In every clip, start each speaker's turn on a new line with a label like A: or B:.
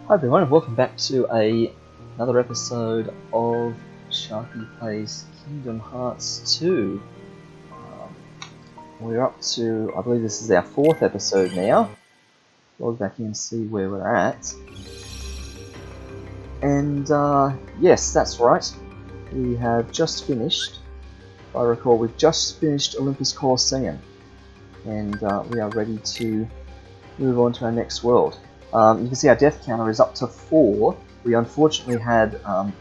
A: Hi everyone, and welcome back to another episode of Sharky Plays Kingdom Hearts 2. We're up to, I believe this is our 4th episode now. Log back in and see where we're at. And yes, that's right. We have just finished, if I recall, we've just finished Olympus Colosseum. And we are ready to move on to our next world. You can see our death counter is up to 4. We unfortunately had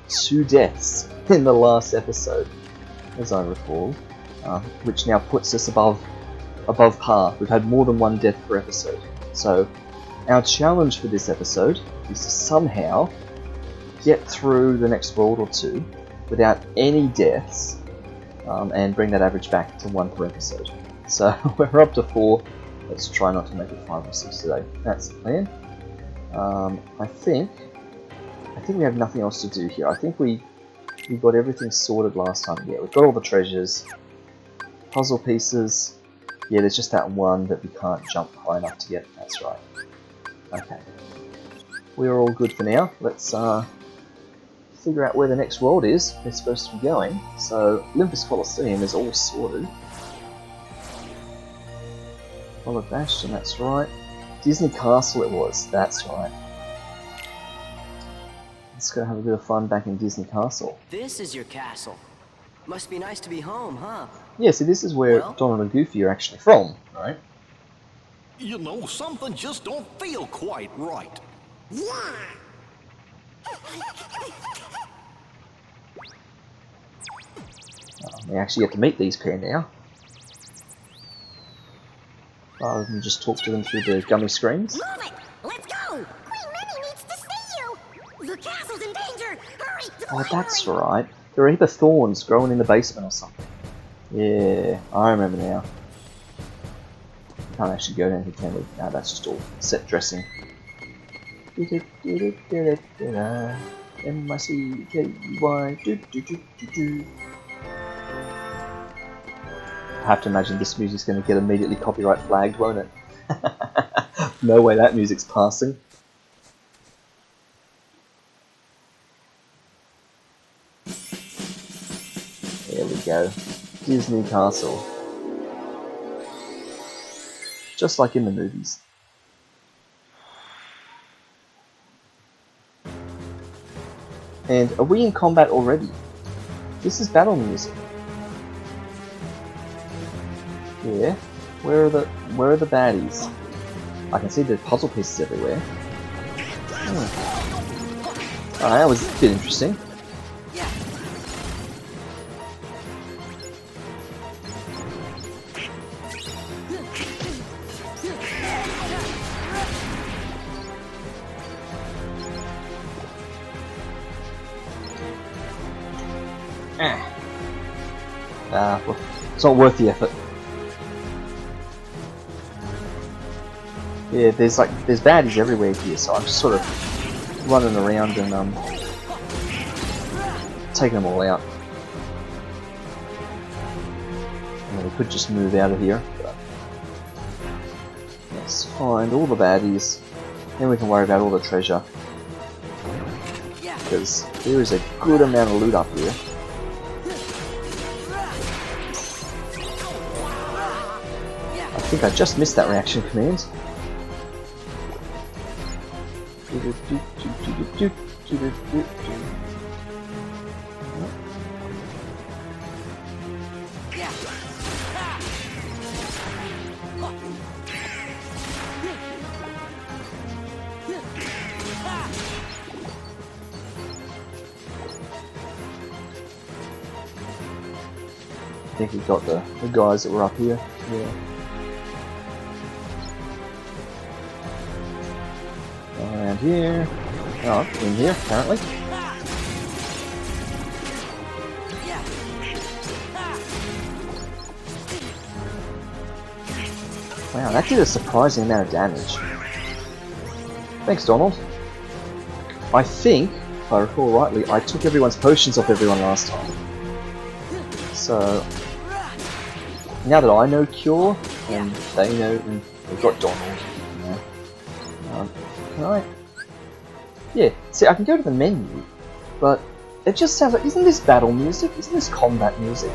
A: 2 deaths in the last episode, as I recall, which now puts us above par. We've had more than 1 death per episode. So our challenge for this episode is to somehow get through the next world or 2 without any deaths, and bring that average back to 1 per episode. So we're up to 4. Let's try not to make it 5 or 6 today. That's the plan. I think we have nothing else to do here. I think we got everything sorted last time. Yeah, we've got all the treasures, puzzle pieces. Yeah, there's just that one that we can't jump high enough to get. That's right. Okay, we're all good for now. Let's figure out where the next world is we're supposed to be going. So Olympus Colosseum is all sorted. Olive Bastion, that's right. Disney Castle it was, that's right. Let's go have a bit of fun back in Disney Castle.
B: This is your castle. Must be nice to be home, huh?
A: Yeah, see this is where Donald and Goofy are actually from, right?
C: You know, something just don't feel quite right.
D: Yeah.
A: We actually get to meet these pair now, rather than just talk to them through the gummy screens.
D: Move it! Let's go! Queen Minnie needs to see you! The castle's in danger! Hurry!
A: Oh, that's right. There are a heap of thorns growing in the basement or something. Yeah, I remember now. Can't actually go down here, can we? No, that's just all set dressing. M-I-C-K-Y. I have to imagine this music's going to get immediately copyright flagged, won't it? No way that music's passing. There we go. Disney Castle. Just like in the movies. And are we in combat already? This is battle music. Yeah. Where are the baddies? I can see the puzzle pieces everywhere. Oh, that was a bit interesting. Well, it's not worth the effort. Yeah, there's baddies everywhere here, so I'm just sort of running around and taking them all out. I mean, we could just move out of here, but let's find all the baddies, then we can worry about all the treasure. Because there is a good amount of loot up here. I think I just missed that reaction command. I think we got the guys that were up here. Yeah. Around here. Oh, in here, apparently. Wow, that did a surprising amount of damage. Thanks, Donald. I think, if I recall rightly, I took everyone's potions off everyone last time. So, now that I know Cure, and they know, and we've got Donald, you know, can I Yeah, see, I can go to the menu, but it just sounds like, isn't this battle music? Isn't this combat music?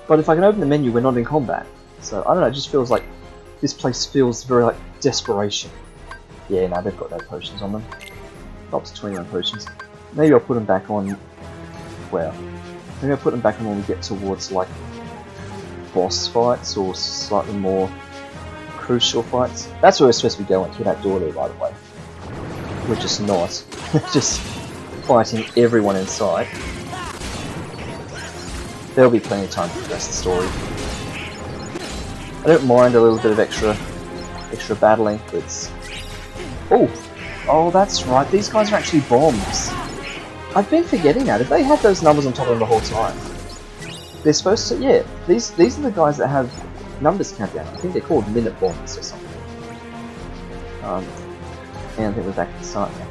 A: But if I can open the menu, we're not in combat. So, I don't know, it just feels like this place feels very like desperation. Yeah, no, they've got no potions on them. Up to 21 potions. Maybe I'll put them back on, well, maybe I'll put them back on when we get towards like boss fights or slightly more crucial fights. That's where we're supposed to be going, through that door there, by the way. We're just not. Just fighting everyone inside. There'll be plenty of time to progress the story. I don't mind a little bit of extra battling, but it's... Oh, that's right, these guys are actually bombs. I've been forgetting that. If they had those numbers on top of them the whole time, they're supposed to, yeah, these are the guys that have numbers countdown. I think they're called minute bombs or something. And I think we're back at the start now.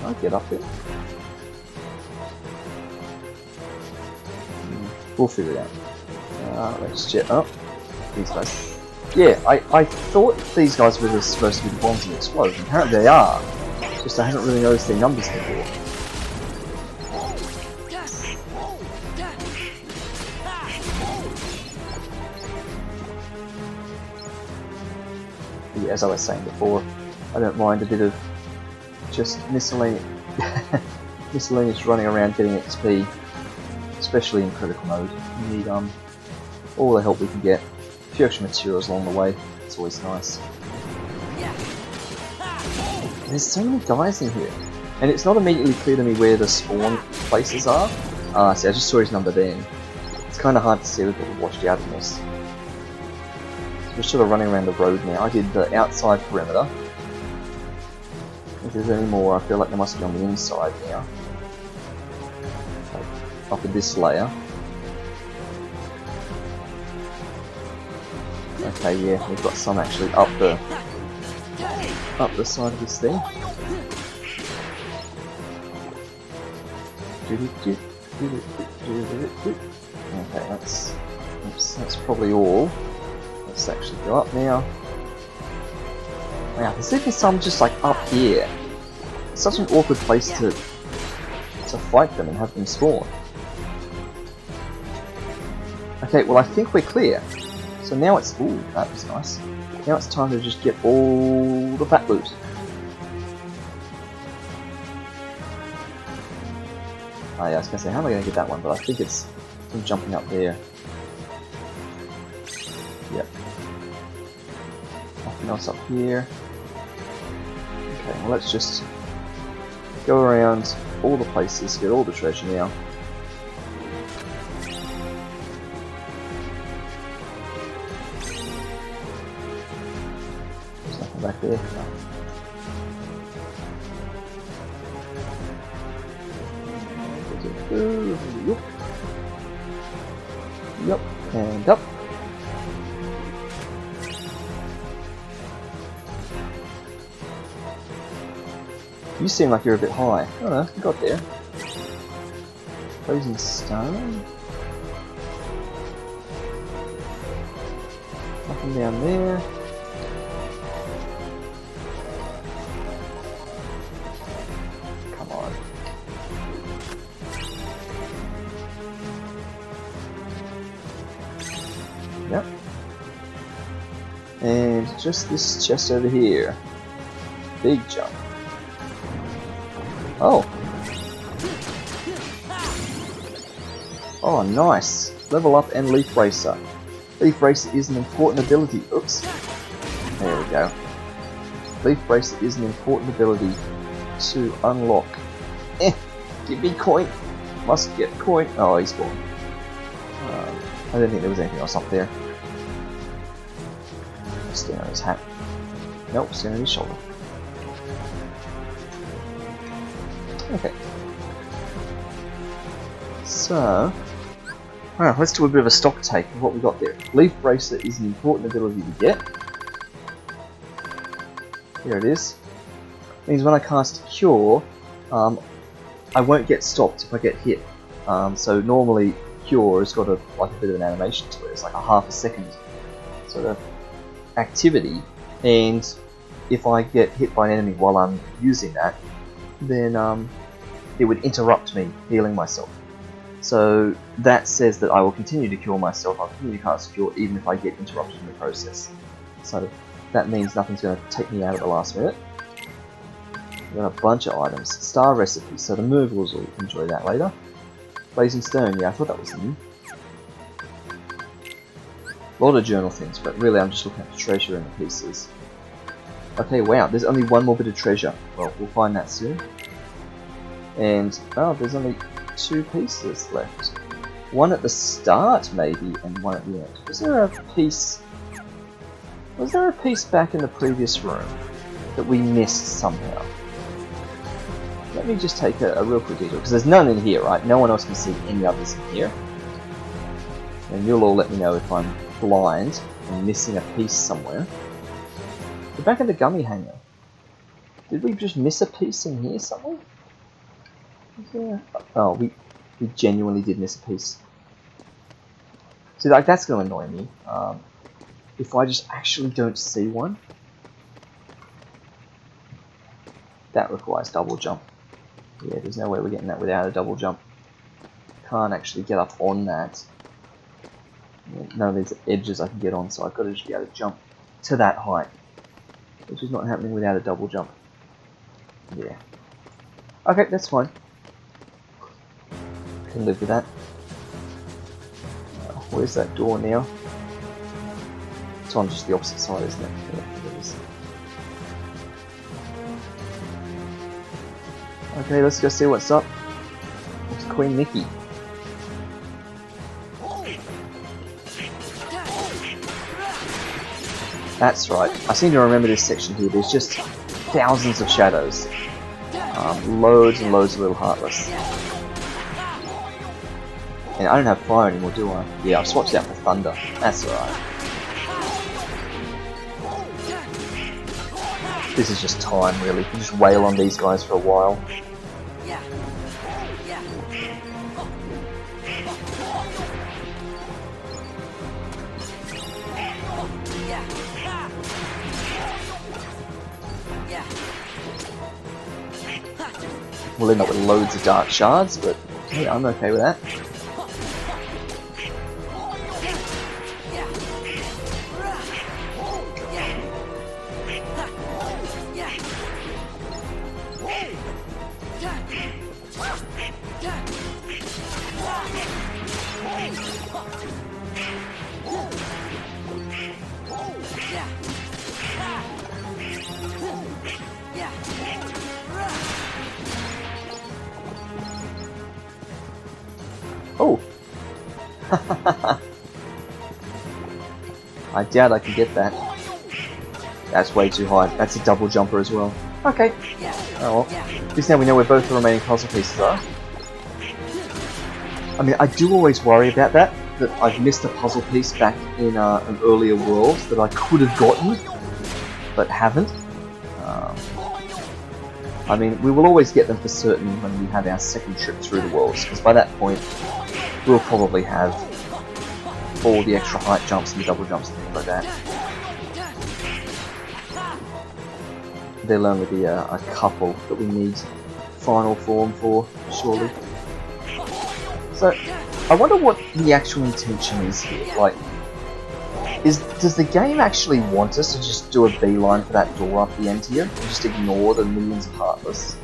A: I'll get up there. We'll figure it out. Let's check. Oh, these guys. Yeah, I thought these guys were supposed to be the bombs and explode. Apparently they are. Just I haven't really noticed their numbers before. Yeah, as I was saying before, I don't mind a bit of just miscellaneous running around getting XP, especially in critical mode. We need all the help we can get. A few extra materials along the way. It's always nice. There's so many guys in here, and it's not immediately clear to me where the spawn places are. See, I just saw his number then. It's kind of hard to see with all the washed outness. We're sort of running around the road now. I did the outside perimeter. If there's any more, I feel like they must be on the inside now. Like up in this layer. Okay, yeah, we've got some actually up the side of this thing. Okay, that's probably all. Let's actually go up now. Wow, there's even some just like up here. It's such an awkward place to fight them and have them spawn. Okay, well I think we're clear. So now it's... ooh, that was nice. Now it's time to just get all the fat loot. Oh yeah, I was gonna say, how am I gonna get that one? But I think it's from jumping up there. Yep. Nothing else up here. Okay, well let's just go around all the places, get all the treasure now. There's nothing back there. No. Yep, and up. You seem like you're a bit high. Oh no, you got there. Frozen stone. Nothing down there. Come on. Yep. And just this chest over here. Big jump. Oh. Oh, nice. Level up and Leaf Racer. Leaf Racer is an important ability. Oops. There we go. Leaf Racer is an important ability to unlock. Give me coin. Must get coin. Oh, he's gone. I didn't think there was anything else up there. Stand on his hat. Nope, stand on his shoulder. Okay. So, let's do a bit of a stock take of what we got there. Leaf Bracer is an important ability to get. Here it is. Means when I cast Cure, I won't get stopped if I get hit. So normally Cure has got like a bit of an animation to it. It's like a half a second sort of activity and if I get hit by an enemy while I'm using that, then it would interrupt me healing myself. So that says that I will continue to cure myself, I'll continue to cast cure even if I get interrupted in the process. So that means nothing's going to take me out at the last minute. We've got a bunch of items. Star recipes, so the Murgles will enjoy that later. Blazing Stone, yeah, I thought that was new. A lot of journal things, but really I'm just looking at the treasure and the pieces. Okay, wow, there's only one more bit of treasure. Well, we'll find that soon. And, oh, there's only 2 pieces left. One at the start, maybe, and one at the end. Was there a piece back in the previous room that we missed somehow? Let me just take a real quick detour, because there's none in here, right? No one else can see any others in here. And you'll all let me know if I'm blind and missing a piece somewhere. The back of the gummy hanger. Did we just miss a piece in here somewhere? Yeah. Oh, we genuinely did miss a piece. See, like, that's going to annoy me. If I just actually don't see one. That requires double jump. Yeah, there's no way we're getting that without a double jump. Can't actually get up on that. None of these edges I can get on, so I've got to just be able to jump to that height. Which is not happening without a double jump. Yeah. Okay, that's fine. Can live with that. Where's that door now? It's on just the opposite side, isn't it? Yeah, it is. Okay, let's go see what's up. It's Queen Nikki. That's right. I seem to remember this section here. There's just thousands of shadows. Loads and loads of little Heartless. And I don't have fire anymore, do I? Yeah, I've swapped it out for thunder. That's alright. This is just time, really. You can just wail on these guys for a while. We'll end up with loads of dark shards, but yeah, I'm okay with that. Oh! I doubt I can get that. That's way too high. That's a double jumper as well. Okay. Oh well. At least now we know where both the remaining puzzle pieces are. I mean, I do always worry about that I've missed a puzzle piece back in an earlier world that I could have gotten, but haven't. I mean, we will always get them for certain when we have our second trip through the worlds, because by that point, we'll probably have all the extra height jumps and double jumps and things like that. There'll only be a couple that we need final form for, surely. So, I wonder what the actual intention is here. Like, does the game actually want us to just do a beeline for that door up the end here, and just ignore the millions of Heartless?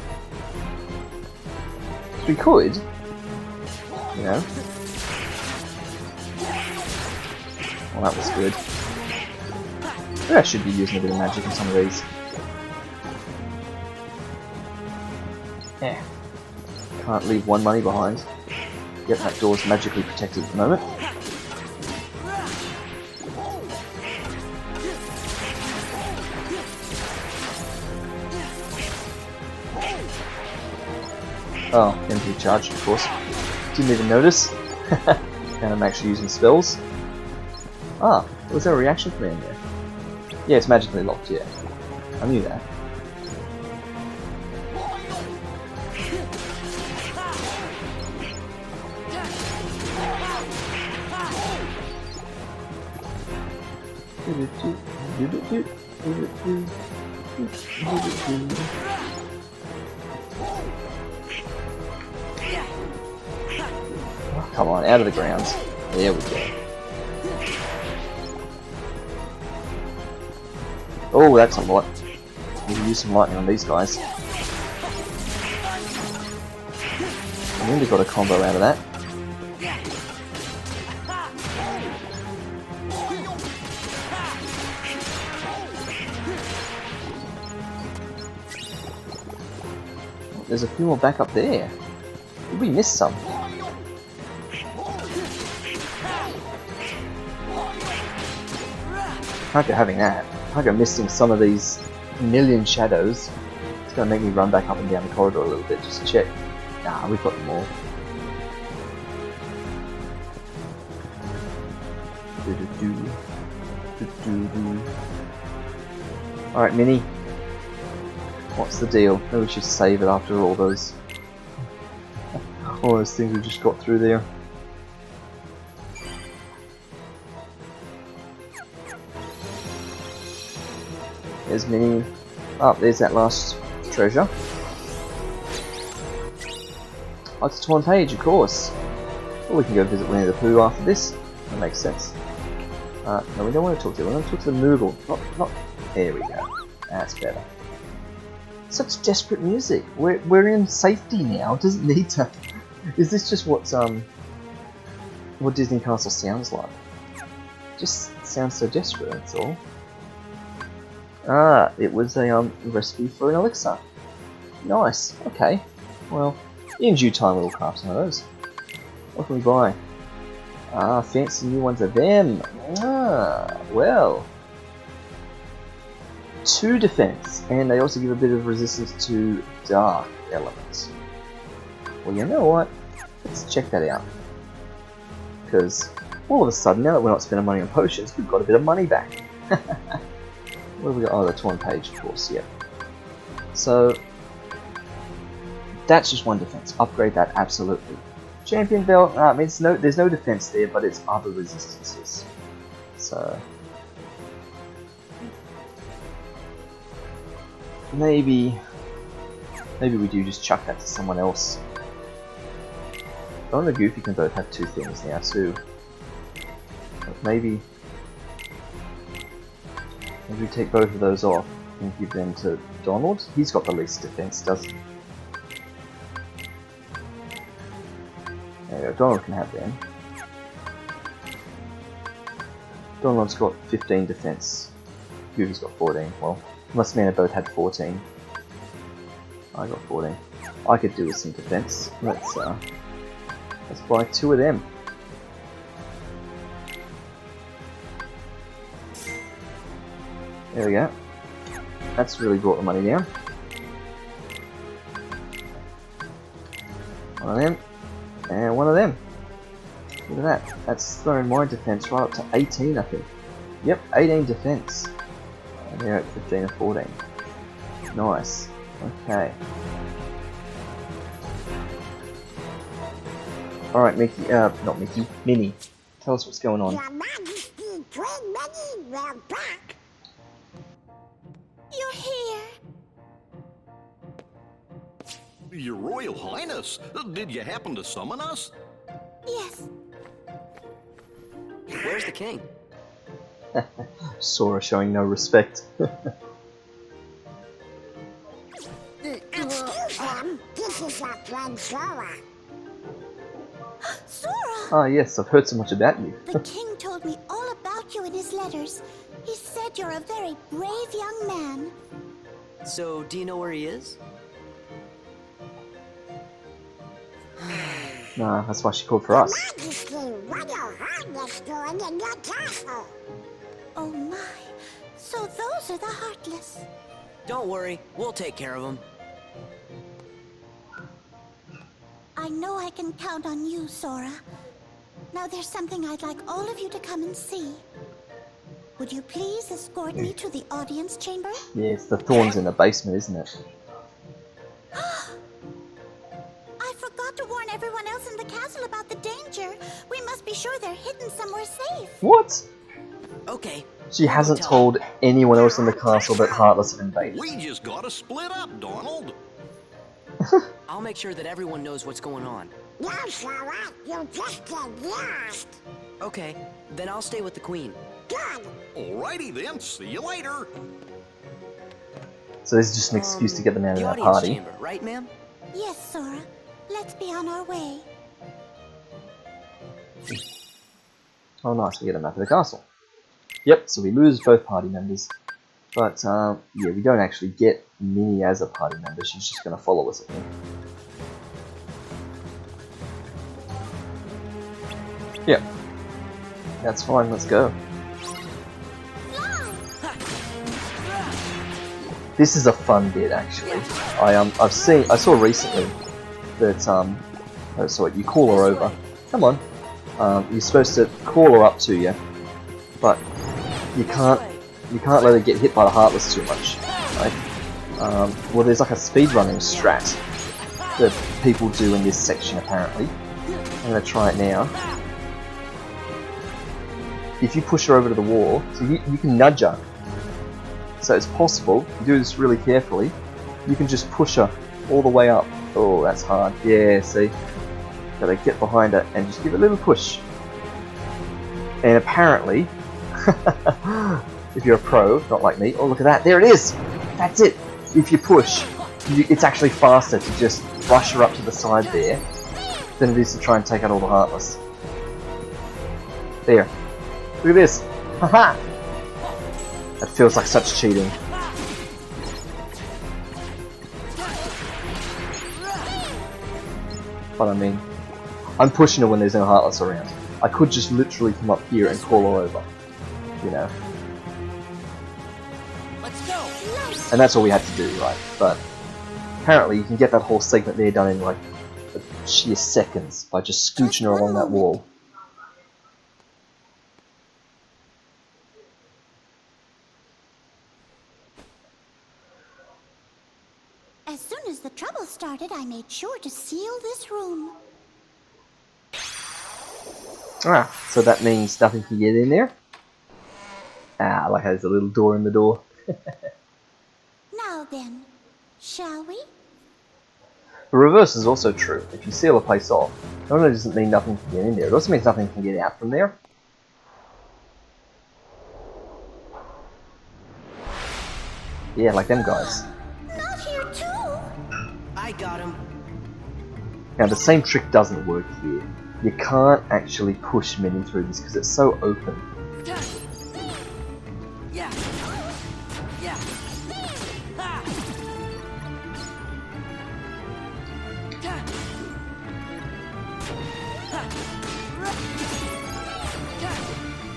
A: We could, you know. Well, that was good. Maybe I should be using a bit of magic in some of these. Yeah. Can't leave one money behind. Yep, that door's magically protected at the moment. Oh, empty charge, of course. Didn't even notice. And I'm actually using spells. Ah, was there a reaction command there? Yeah, it's magically locked, yeah. I knew that. Oh, come on, out of the ground. There we go. Oh, that's a lot. We'll use some lightning on these guys. I nearly got a combo out of that. There's a few more back up there. Did we miss some? Can't go having that. Can't go missing some of these million shadows. It's gonna make me run back up and down the corridor a little bit just to check. Nah, we've got them all. Alright, Minnie. What's the deal? Maybe we should save it after all those things we just got through there. There's Minnie. Oh, there's that last treasure. Oh, it's a torn page, of course. Well, we can go visit Winnie the Pooh after this. That makes sense. No, we don't want to talk to him. We want to talk to the Moogle. Not. There we go. That's better. Such desperate music. We're in safety now. It doesn't need to. Is this just what Disney Castle sounds like? Just sounds so desperate. That's all. Ah, it was a recipe for an elixir. Nice. Okay. Well, in due time we'll craft some of those. What can we buy? Ah, fancy new ones of them. Ah, well. 2 defense, and they also give a bit of resistance to dark elements. Well, you know what? Let's check that out. Because all of a sudden, now that we're not spending money on potions, we've got a bit of money back. What have we got? Oh, the torn page, of course, yeah. So, that's just 1 defense. Upgrade that, absolutely. Champion belt, I mean, there's no defense there, but it's other resistances. So, maybe we do just chuck that to someone else. Don and Goofy can both have 2 things now too. But maybe we take both of those off and give them to Donald. He's got the least defense, doesn't he? There you go, Donald can have them. Donald's got 15 defense. Goofy's got 14. Well, must mean they both had 14. I got 14. I could do with some defense. Let's buy 2 of them. There we go. That's really brought the money down. 1 of them, and 1 of them. Look at that. That's throwing my defense right up to 18, I think. Yep, 18 defense. And they're at 15 or 14. Nice. Okay. Alright, Mickey, not Mickey, Minnie. Tell us what's going on.
D: Your Majesty, Queen Minnie, we're back. You're here.
C: Your Royal Highness, did you happen to summon us?
D: Yes.
B: Where's the king?
A: Sora showing no respect.
D: Excuse him. This is your friend Sora. Sora!
A: Ah yes, I've heard so much about you.
D: The king told me all about you in his letters. He said you're a very brave young man.
B: So, do you know where he is?
A: Nah, that's why she called for us.
D: Majesty, what your Highness doing in your castle? Oh my. So those are the Heartless.
B: Don't worry, we'll take care of him.
D: I know I can count on you, Sora. Now there's something I'd like all of you to come and see. Would you please escort me to the audience chamber?
A: Yeah, it's the thorns in the basement, isn't it?
D: I forgot to warn everyone else in the castle about the danger. We must be sure they're hidden somewhere safe.
A: What?
B: Okay,
A: She hasn't told anyone else in the castle that Heartless have invaded.
C: We just gotta split up, Donald.
B: I'll make sure that everyone knows what's going on.
E: No, Sora, you just get lost.
B: Okay, then I'll stay with the Queen.
E: Good.
C: Alrighty then, see you later.
A: So this is just an excuse to get them out of
B: The
A: that
B: audience
A: party.
B: chamber, right, ma'am?
D: Yes, Sora. Let's be on our way.
A: Oh nice, we get a map of the castle. Yep, so we lose both party members. But, yeah, we don't actually get Minnie as a party member, she's just going to follow us, I think. Yep. That's fine, let's go. This is a fun bit, actually. I saw recently that, oh, so what, you call her over. Come on. You're supposed to call her up to you, but you can't let her get hit by the Heartless too much, right? Well, there's like a speedrunning strat that people do in this section, apparently. I'm going to try it now. If you push her over to the wall, so you can nudge her. So it's possible, you do this really carefully, you can just push her all the way up. Oh, that's hard. Yeah, see? Gotta get behind her and just give it a little push. And apparently, if you're a pro, not like me, oh look at that, there it is! That's it! If you push, it's actually faster to just rush her up to the side there than it is to try and take out all the Heartless. There. Look at this! Haha! That feels like such cheating. But I mean, I'm pushing her when there's no Heartless around. I could just literally come up here and call her over. You know.
B: Let's go!
A: And that's all we had to do, right? But apparently you can get that whole segment there done in like sheer seconds by just scooching her along that wall.
D: As soon as the trouble started, I made sure to seal this room.
A: Ah, so that means nothing can get in there? Ah, like there's a little door in the door.
D: Now then, shall we?
A: The reverse is also true. If you seal a place off, not only does it mean nothing can get in there, it also means nothing can get out from there. Yeah, like them guys.
D: Not here too.
B: I got him.
A: Now the same trick doesn't work here. You can't actually push Minnie through this because it's so open.
B: Yeah. Yeah. Ha.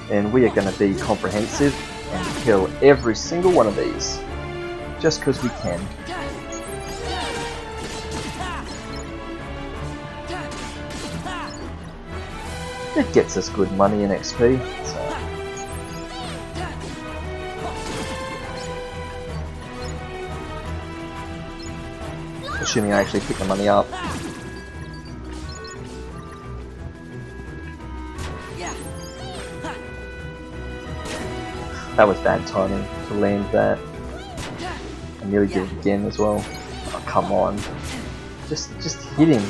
A: And we are going to be comprehensive and kill every single one of these. Just because we can. It gets us good money and XP, so. Assuming I actually pick the money up. That was bad timing to land that. I nearly did it again as well. Oh, come on. Just hit him.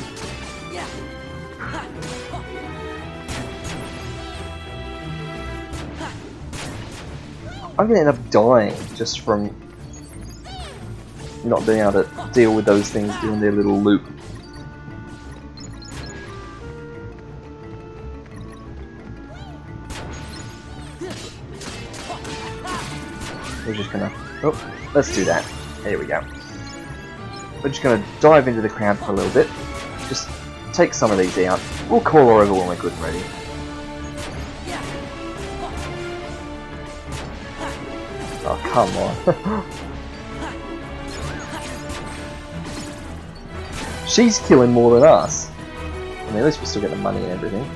A: I'm gonna end up dying just from not being able to deal with those things doing their little loop. We're just gonna... Oh, let's do that. There we go. We're just gonna dive into the crowd for a little bit. Just take some of these out. We'll call her over when we're good and ready. Oh, come on. She's killing more than us. I mean, at least we still get the money and everything.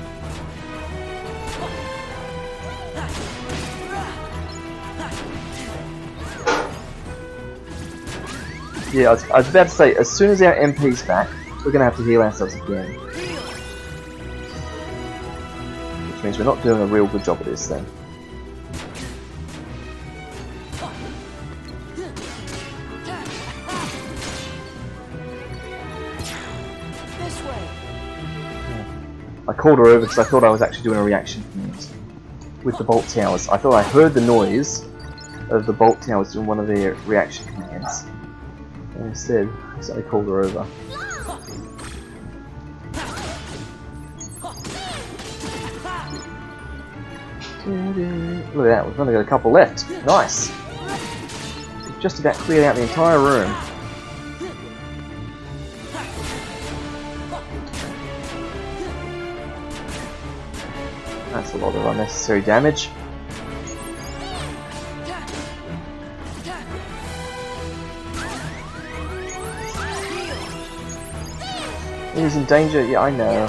A: Yeah, I was about to say, as soon as our MP's back, we're going to have to heal ourselves again. Which means we're not doing a real good job of this thing.
B: This way.
A: I called her over because I thought I was actually doing a reaction command with the bolt towers. I thought I heard the noise of the bolt towers doing one of their reaction commands. And instead, I accidentally called her over. Look at that, we've only got a couple left. Nice! We've just about cleared out the entire room. That's a lot of unnecessary damage. He's in danger? Yeah, I know.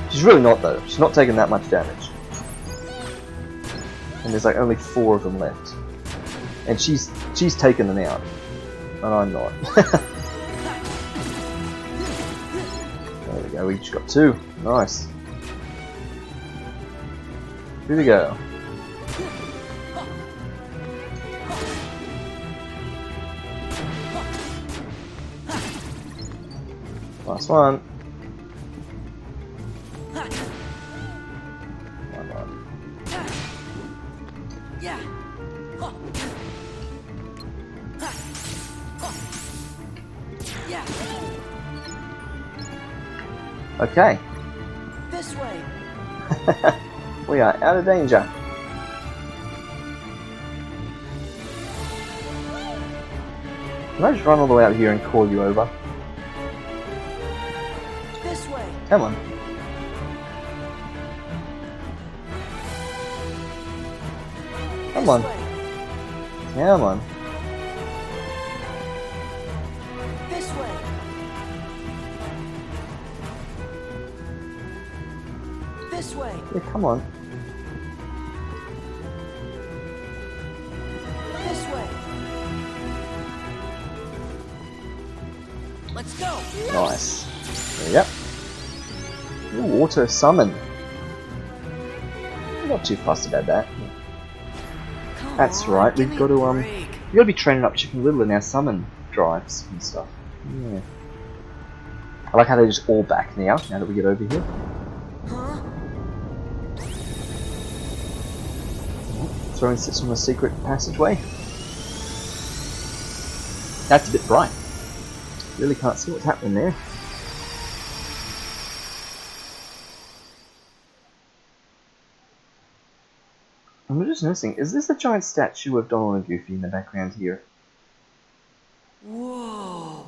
A: She's really not though. She's not taking that much damage. And there's like only 4 of them left. And she's taken them out. And I'm not. There we go, we just got 2. Nice. Here we go. Last one.
B: Yeah. Yeah.
A: Okay.
B: This way.
A: We are out of danger. Can I just run all the way out here and call you over?
B: This way.
A: Come on. Come on. Come on.
B: This way. This way.
A: Yeah, come on.
B: This way. Let's go.
A: Nice. There we go. Ooh, auto summon. Not too fussed about that.
B: Come
A: That's
B: on,
A: right.
B: give
A: We've
B: me
A: got to
B: a break.
A: we got to be training up Chicken Little in our summon drives and stuff. Yeah. I like how they're just all back now that we get over here.
B: Huh?
A: Throwing sits on the secret passageway. That's a bit bright. Really can't see what's happening there. I'm just noticing, is this a giant statue of Donald and Goofy in the background here?
B: Whoa.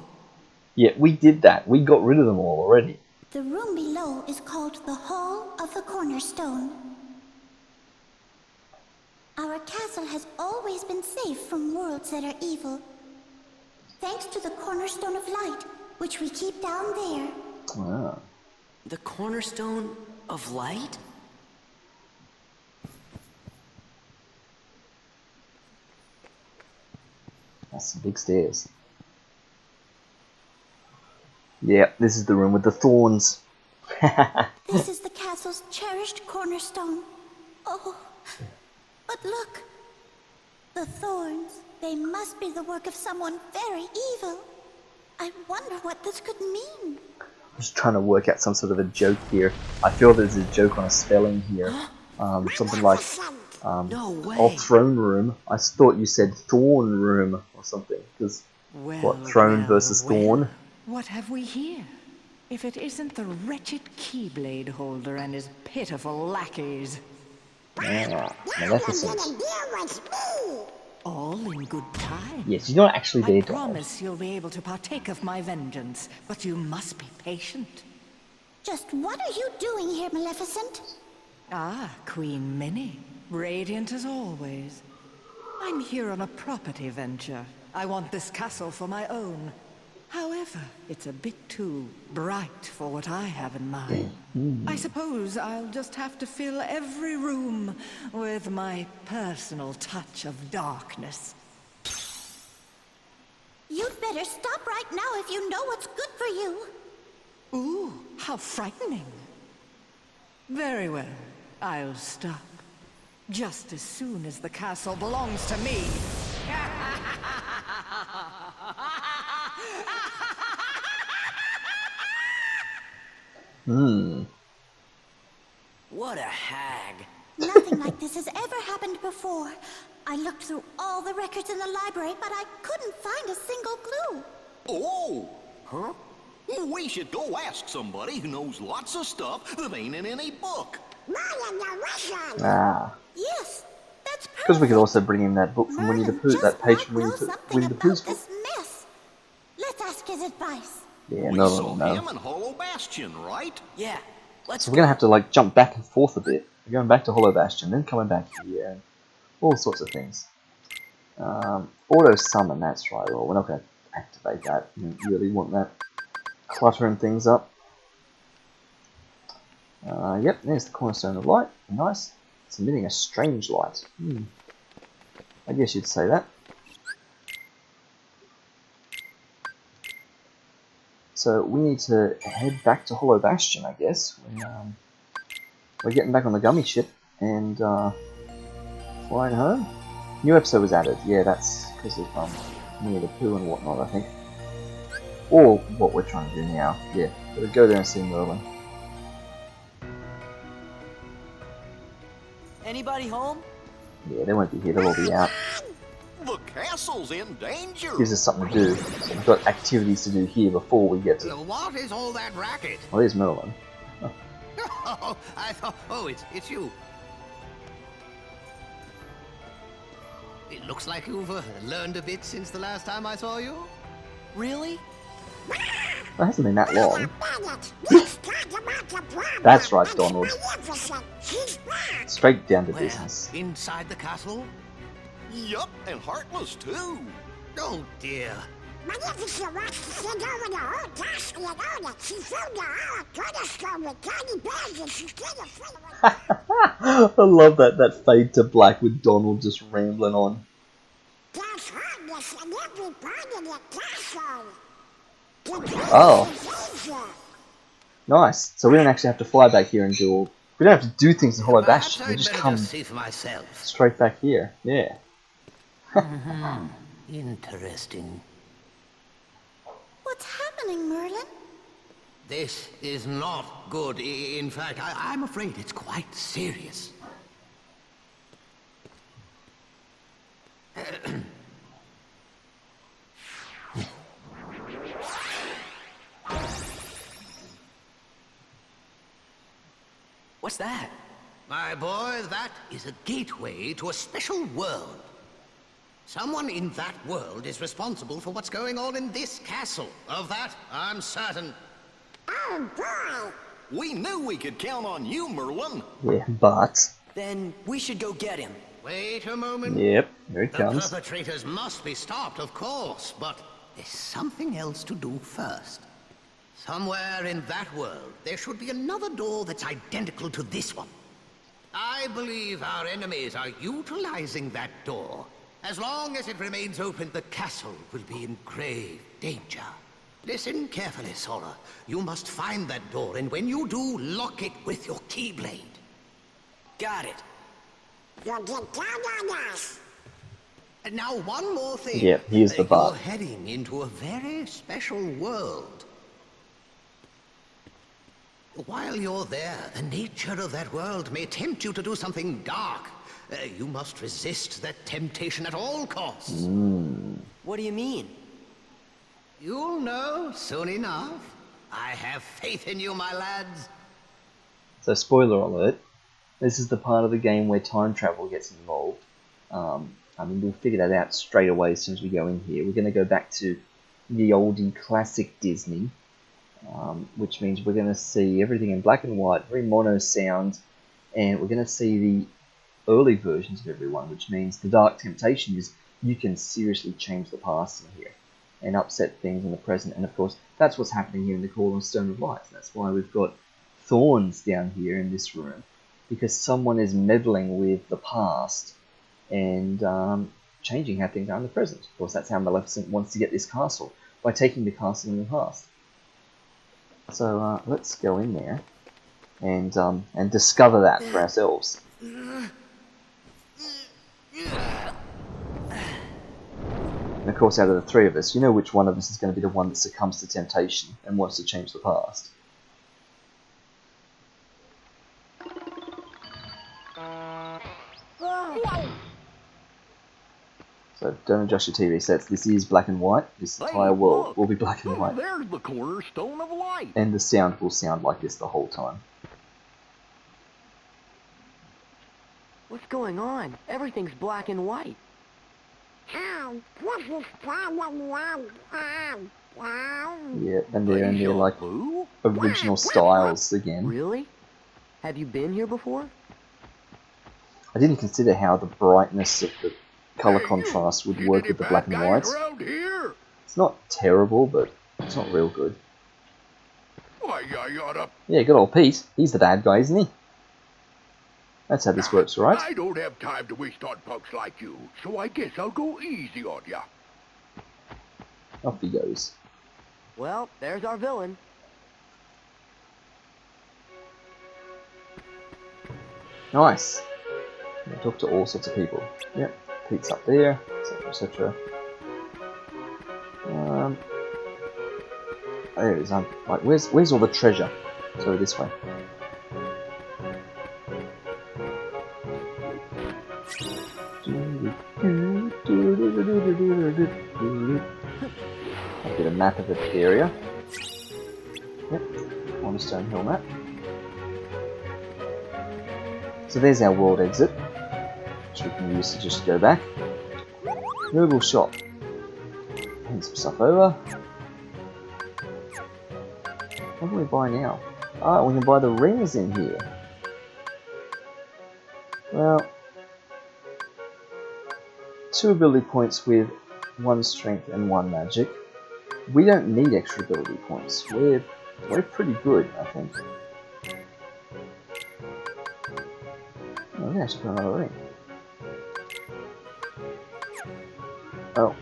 A: Yeah, we did that. We got rid of them all already.
D: The room below is called the Hall of the Cornerstone. Our castle has always been safe from worlds that are evil, thanks to the Cornerstone of Light, which we keep down there.
A: Ah.
B: The cornerstone of light?
A: That's some big stairs. Yeah, this is the room with the thorns.
D: This is the castle's cherished cornerstone. Oh, but look. The thorns, they must be the work of someone very evil. I wonder what this could mean.
A: I'm just trying to work out some sort of a joke here. I feel there's a joke on a spelling here. Something like,
B: No way.
A: oh, throne room. I thought you said thorn room or something. Because, what, throne versus thorn?
F: What have we here? If it isn't the wretched Keyblade holder and his pitiful lackeys.
A: Yeah, Maleficent.
F: All in good time.
A: Yes, you're not actually there,
F: I
A: Donald.
F: promise you'll be able to partake of my vengeance, but you must be patient.
D: Just what are you doing here, Maleficent?
F: Ah, Queen Minnie. Radiant as always. I'm here on a property venture. I want this castle for my own. However, it's a bit too bright for what I have in mind. I suppose I'll just have to fill every room with my personal touch of darkness.
D: You'd better stop right now if you know what's good for you.
F: Ooh, how frightening. Very well, I'll stop. Just as soon as the castle belongs to me.
B: What a hag.
D: Nothing like this has ever happened before. I looked through all the records in the library, but I couldn't find a single clue.
C: Oh! Huh? We should go ask somebody who knows lots of stuff that ain't in any book.
A: Ah.
D: Yes, that's perfect.
A: Because we could also bring in that book from Winnie the
D: Merlin
A: Pooh,
D: just
A: that page
D: might
A: from
D: know
A: Winnie
D: something
A: the
D: about
A: Pooh's book.
D: this mess. Let's ask his advice.
A: Yeah,
C: We
A: Merlin
C: saw
A: will know.
C: him in Hollow Bastion, right?
B: Yeah, let's
A: So we're going to have to like jump back and forth a bit. We're going back to Hollow Bastion, then coming back here, and all sorts of things. Auto summon, that's right. Well, we're not going to activate that. We don't really want that cluttering things up. Yep, there's the Cornerstone of Light. Nice. It's emitting a strange light. I guess you'd say that. So we need to head back to Hollow Bastion, I guess. We're getting back on the gummy ship and flying home. New episode was added. Yeah, that's because of Winnie the Pooh and whatnot, I think. Or what we're trying to do now. Yeah, we'll go there and see Merlin.
B: Anybody home?
A: Yeah, they won't be here. They'll all be out.
C: The castle's in danger.
A: Gives us something to do. We've got activities to do here before we get to.
G: What is all that racket?
A: Well, there's Merlin.
G: Oh, I thought. Oh, it's you. It looks like you've learned a bit since the last time I saw you.
B: Really?
A: It hasn't been that long. That's right, Donald. Straight down to
G: Where?
A: business.
G: Inside the castle?
C: Yup, and Heartless too.
G: Oh dear.
A: I love that fade to black with Donald just rambling on. Oh. Nice. So we don't actually have to fly back here and do all... We don't have to do things in Hollow
G: Perhaps
A: Bastion. We
G: I'd
A: just
G: better
A: come
G: see for myself.
A: straight back here. Yeah.
G: Interesting.
D: What's happening, Merlin?
G: This is not good. In fact, I'm afraid it's quite serious.
B: What's that?
G: My boy, that is a gateway to a special world. Someone in that world is responsible for what's going on in this castle. Of that, I'm certain.
E: Oh boy!
C: We knew we could count on you, Merlin.
A: Yeah, but...
B: Then we should go get him.
G: Wait a moment.
A: Yep, here it
G: The
A: comes.
G: perpetrators must be stopped, of course, but there's something else to do first. Somewhere in that world, there should be another door that's identical to this one. I believe our enemies are utilizing that door. As long as it remains open, the castle will be in grave danger. Listen carefully, Sora. You must find that door, and when you do, lock it with your keyblade.
B: Got it.
E: You'll get down on us.
G: And now, one more thing.
A: Yep, here's the
G: You're
A: bar.
G: heading into a very special world. While you're there, the nature of that world may tempt you to do something dark. You must resist that temptation at all costs.
B: What do you mean?
G: You'll know soon enough. I have faith in you, my lads.
A: So, spoiler alert, this is the part of the game where time travel gets involved. I mean, we'll figure that out straight away as soon as we go in here. We're going to go back to the oldie classic Disney, which means we're going to see everything in black and white, very mono sound, and we're going to see the early versions of everyone, which means the dark temptation is you can seriously change the past in here and upset things in the present. And of course, that's what's happening here in the Cornerstone of Light. That's why we've got thorns down here in this room, because someone is meddling with the past and changing how things are in the present. Of course, that's how Maleficent wants to get this castle, by taking the castle in the past. So let's go in there and discover that for ourselves. And of course, out of the three of us, you know which one of us is going to be the one that succumbs to temptation and wants to change the past. So don't adjust your TV sets. This is black and white. This entire world
C: look.
A: will be black and white.
C: There's the cornerstone of light.
A: And the sound will sound like this the whole time.
B: What's going on? Everything's black and white.
E: Oh, this is problem one.
A: Yeah, and they're in their like
C: Boo?
A: original styles again.
B: Really? Have you been here before?
A: I didn't consider how the brightness of the color contrast would work with the black and white.
C: Here?
A: It's not terrible, but it's not real good.
C: Why, I oughta...
A: Yeah, good old Pete. He's the bad guy, isn't he? That's how this works, right?
C: I don't have time to waste on punks like you, so I guess I'll go easy on ya.
A: Off he goes.
B: Well, there's our villain.
A: Nice. You talk to all sorts of people. Yep, Pete's up there, etc., etc. There it is. I'm like, where's all the treasure? So this way. I'll get a map of the area. Yep, Cornerstone Hill map. So there's our world exit, which we can use to just go back. Noble shop. Hand some stuff over. What can we buy now? Ah, we can buy the rings in here. Well, 2 ability points with 1 strength and 1 magic. We don't need extra ability points. We're pretty good, I think. Oh, we can actually put another ring. Oh,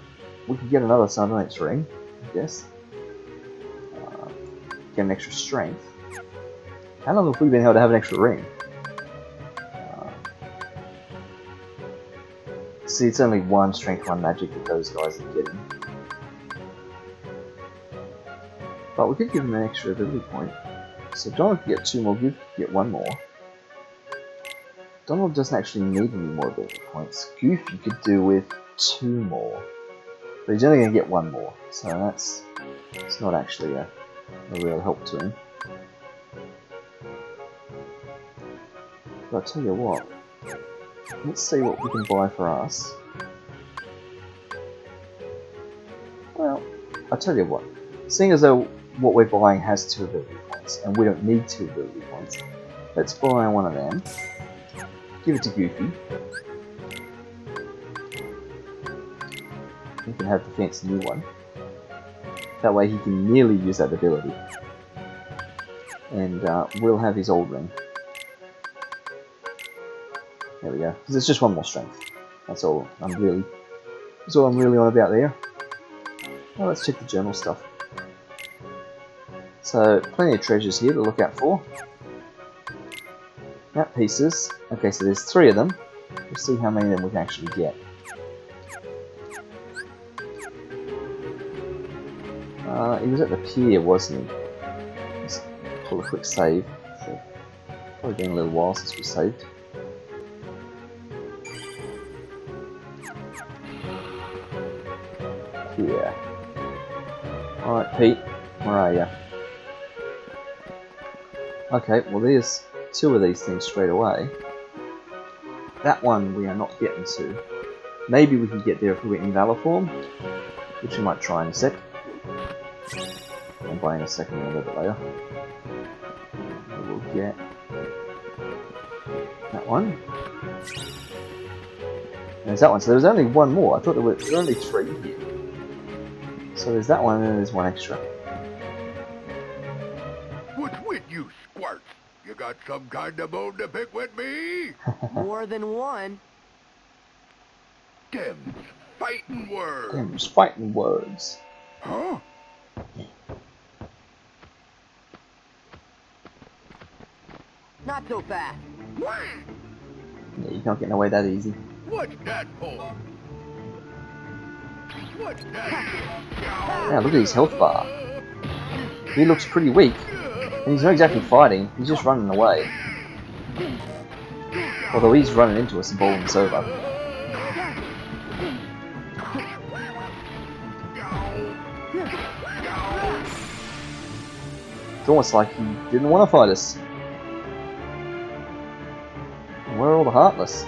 A: we could get another Sunlight's ring, I guess. Get an extra strength. How long have we been able to have an extra ring? See, it's only 1 strength, 1 magic that those guys are getting. But we could give them an extra ability point. So Donald could get 2 more, Goofy could get 1 more. Donald doesn't actually need any more ability points. Goofy could do with 2 more. But he's only going to get 1 more. So it's not actually a real help to him. But I'll tell you what. Let's see what we can buy for us. Well, I'll tell you what. Seeing as though what we're buying has 2 ability points, and we don't need 2 ability points, let's buy one of them. Give it to Goofy. He can have the fancy new one. That way he can nearly use that ability. And we'll have his old ring. There we go. Because it's just 1 more strength. That's all I'm really on about there. Well, let's check the journal stuff. So, plenty of treasures here to look out for. Map pieces. Okay, so there's 3 of them. We'll see how many of them we can actually get. He was at the pier, wasn't he? Let's pull a quick save. So, probably been a little while since we saved. Yeah. Alright, Pete, where are you? Okay, well there's 2 of these things straight away. That one we are not getting to. Maybe we can get there if we went in Valor form, which we might try in a sec. I'll buy in a second a little bit later. We'll get that one. There's that one. So there's only 1 more. I thought there were only 3 here. So there's that one, and then there's 1 extra.
C: What's with you, squirts? You got some kind of bone to pick with me?
B: More than 1.
C: Them's fighting words.
A: Them's fighting words.
C: Huh?
B: Not so fast.
A: Yeah, you can't get away that easy.
H: What's that for? What's that?
A: Yeah, look at his health bar. He looks pretty weak. And he's not exactly fighting, he's just running away. Although he's running into us and bowling us over. It's almost like he didn't want to fight us. And where are all the Heartless?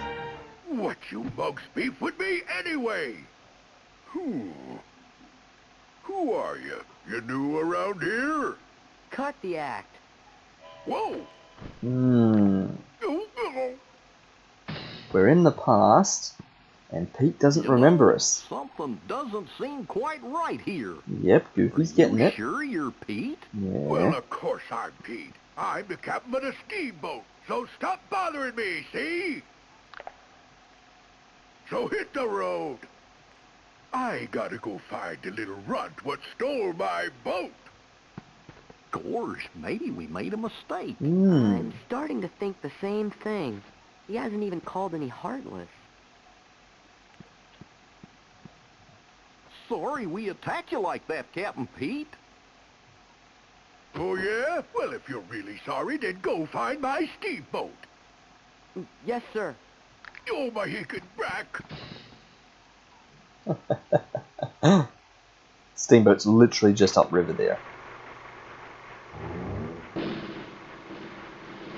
H: What you bugs beef with me anyway? Who are you? You new around here?
B: Cut the act.
H: Whoa!
A: We're in the past, and Pete doesn't remember us.
C: Something doesn't seem quite right here.
A: Yep, Goofy's getting
C: You
A: it.
C: sure you're Pete?
H: Well,
A: Yeah.
H: of course I'm Pete. I'm the captain of the steamboat, so stop bothering me, see? So hit the road. I gotta go find the little runt what stole my boat.
C: Gosh, maybe we made a mistake.
B: I'm starting to think the same thing. He hasn't even called any Heartless.
C: Sorry we attacked you like that, Captain Pete.
H: Oh, yeah? Well, if you're really sorry, then go find my steamboat.
B: Yes, sir.
H: Oh, my hickey brack.
A: Steamboat's literally just upriver there.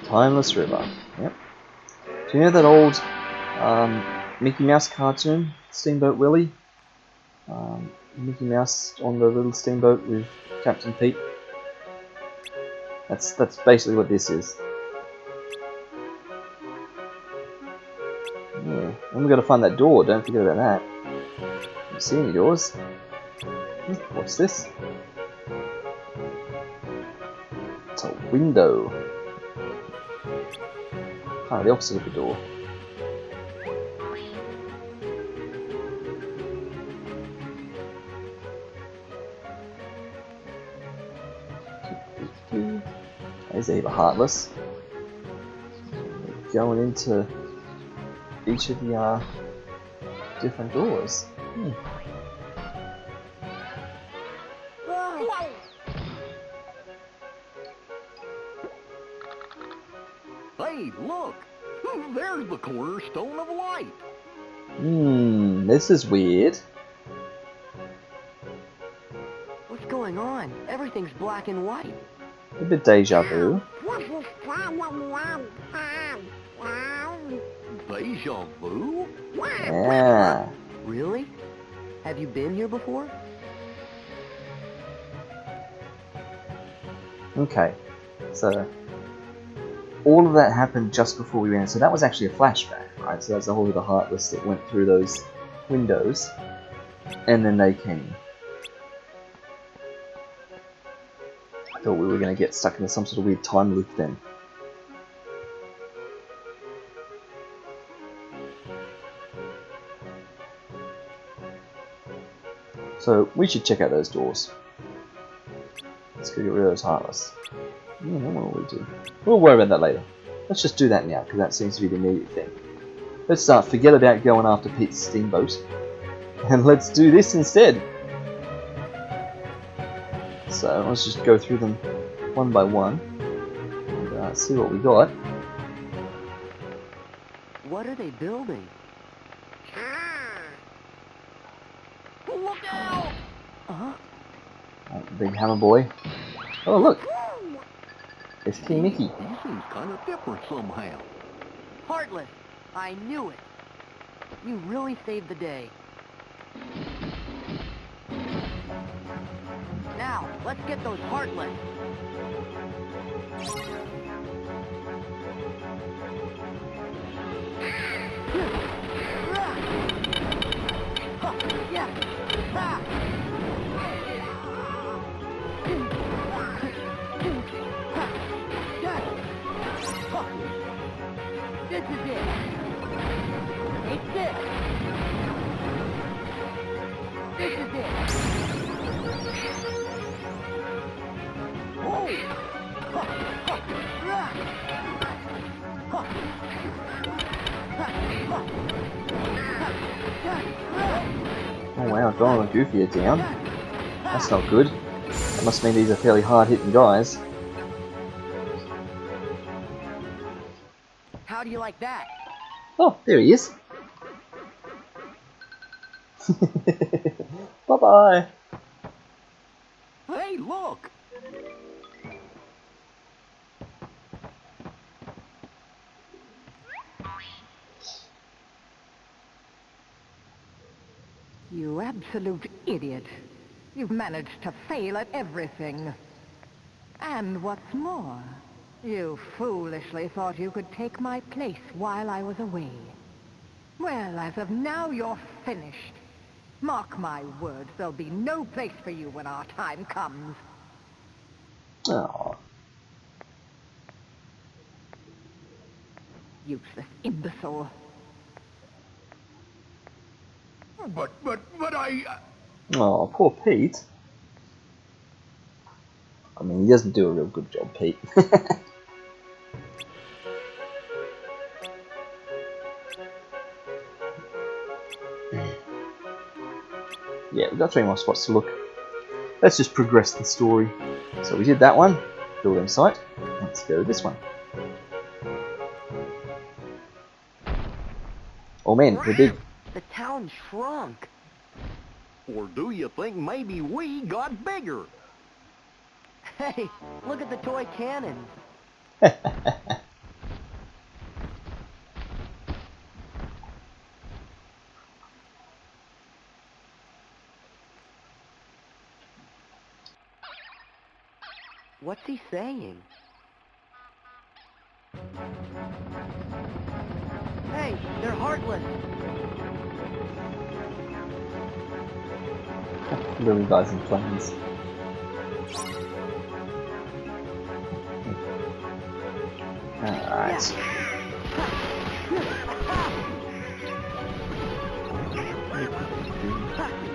A: Timeless River. Yep. Do you know that old Mickey Mouse cartoon, Steamboat Willie? Mickey Mouse on the little steamboat with Captain Pete. That's basically what this is. Yeah, and we've got to find that door. Don't forget about that. Don't see any doors. What's this? It's a window. Kind of the opposite of the door. There's Eva Heartless. Going into each of the different doors.
C: Hey, look! There's the cornerstone of light.
A: This is weird.
B: What's going on? Everything's black and white.
A: A bit deja vu.
C: Deja vu?
A: Yeah.
B: Really? Have you been here before?
A: Okay. So all of that happened just before we ran. So that was actually a flashback, right? So that's a whole of the Heartless that went through those windows, and then they came. I thought we were going to get stuck into some sort of weird time loop then. So we should check out those doors. Let's go get rid of those Heartless. What will we do? We'll worry about that later. Let's just do that now, because that seems to be the immediate thing. Let's forget about going after Pete's steamboat, and let's do this instead. So let's just go through them one by one, and see what we got.
B: What are they building?
C: Look out!
A: Big hammer boy. Oh look! It's King Mickey.
C: He seems kind of different somehow.
B: Heartless! I knew it! You really saved the day. Now, let's get those Heartless! This is it! It's this! This is it! Oh!
A: Oh wow, Donald and Goofy are down. That's not good. That must mean these are fairly hard-hitting guys.
B: How do you like that?
A: Oh, there he is. Bye-bye.
B: Hey, look!
F: You absolute idiot. You've managed to fail at everything. And what's more, you foolishly thought you could take my place while I was away. Well, as of now, you're finished. Mark my words, there'll be no place for you when our time comes.
A: Oh,
F: Useless imbecile.
H: But I...
A: oh, poor Pete. I mean, he doesn't do a real good job, Pete. Yeah, we've got 3 more spots to look. Let's just progress the story. So we did that one, building site. Let's go to this one. Oh man, we're big.
B: The town shrunk.
C: Or do you think maybe we got bigger?
B: Hey, look at the toy cannons. What's he saying? Hey, they're heartless.
A: Little guys in planes. Alright.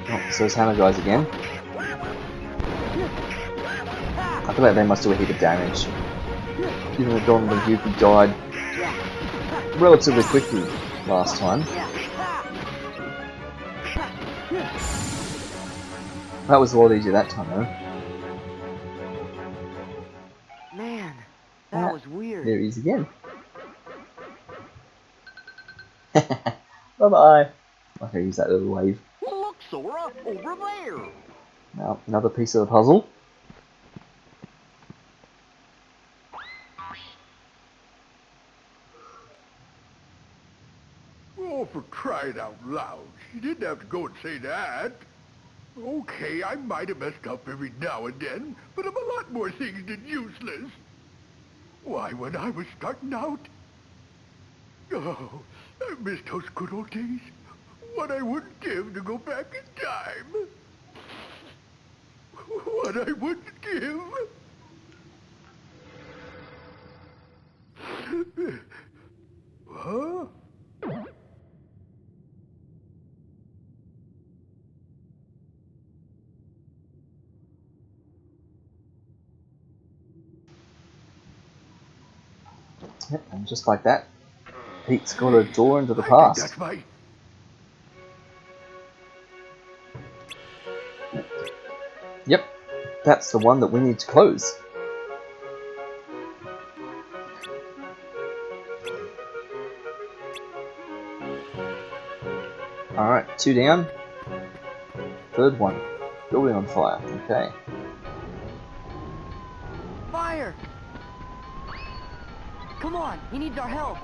A: Oh, so those hammer guys again. I feel like they must do a heap of damage. Even though Donald and Goofy died relatively quickly last time. That was a lot easier that time though.
B: Man, that was weird.
A: There he is again. Bye-bye. Okay, use that little wave.
C: Look, Sora, over there.
A: Now, another piece of the puzzle.
H: Oh, for crying out loud. You didn't have to go and say that. Okay, I might have messed up every now and then, but I'm a lot more things than useless. Why, when I was starting out... Oh, I miss those good old days. What I wouldn't give to go back in time. What I wouldn't give. Huh?
A: Yep, and just like that, Pete's got a door into the
H: I think
A: past.
H: that's my...
A: Yep, that's the one that we need to close. Alright, 2 down. 3rd one. Building on fire. Okay.
B: Fire! Come on, he needs our help.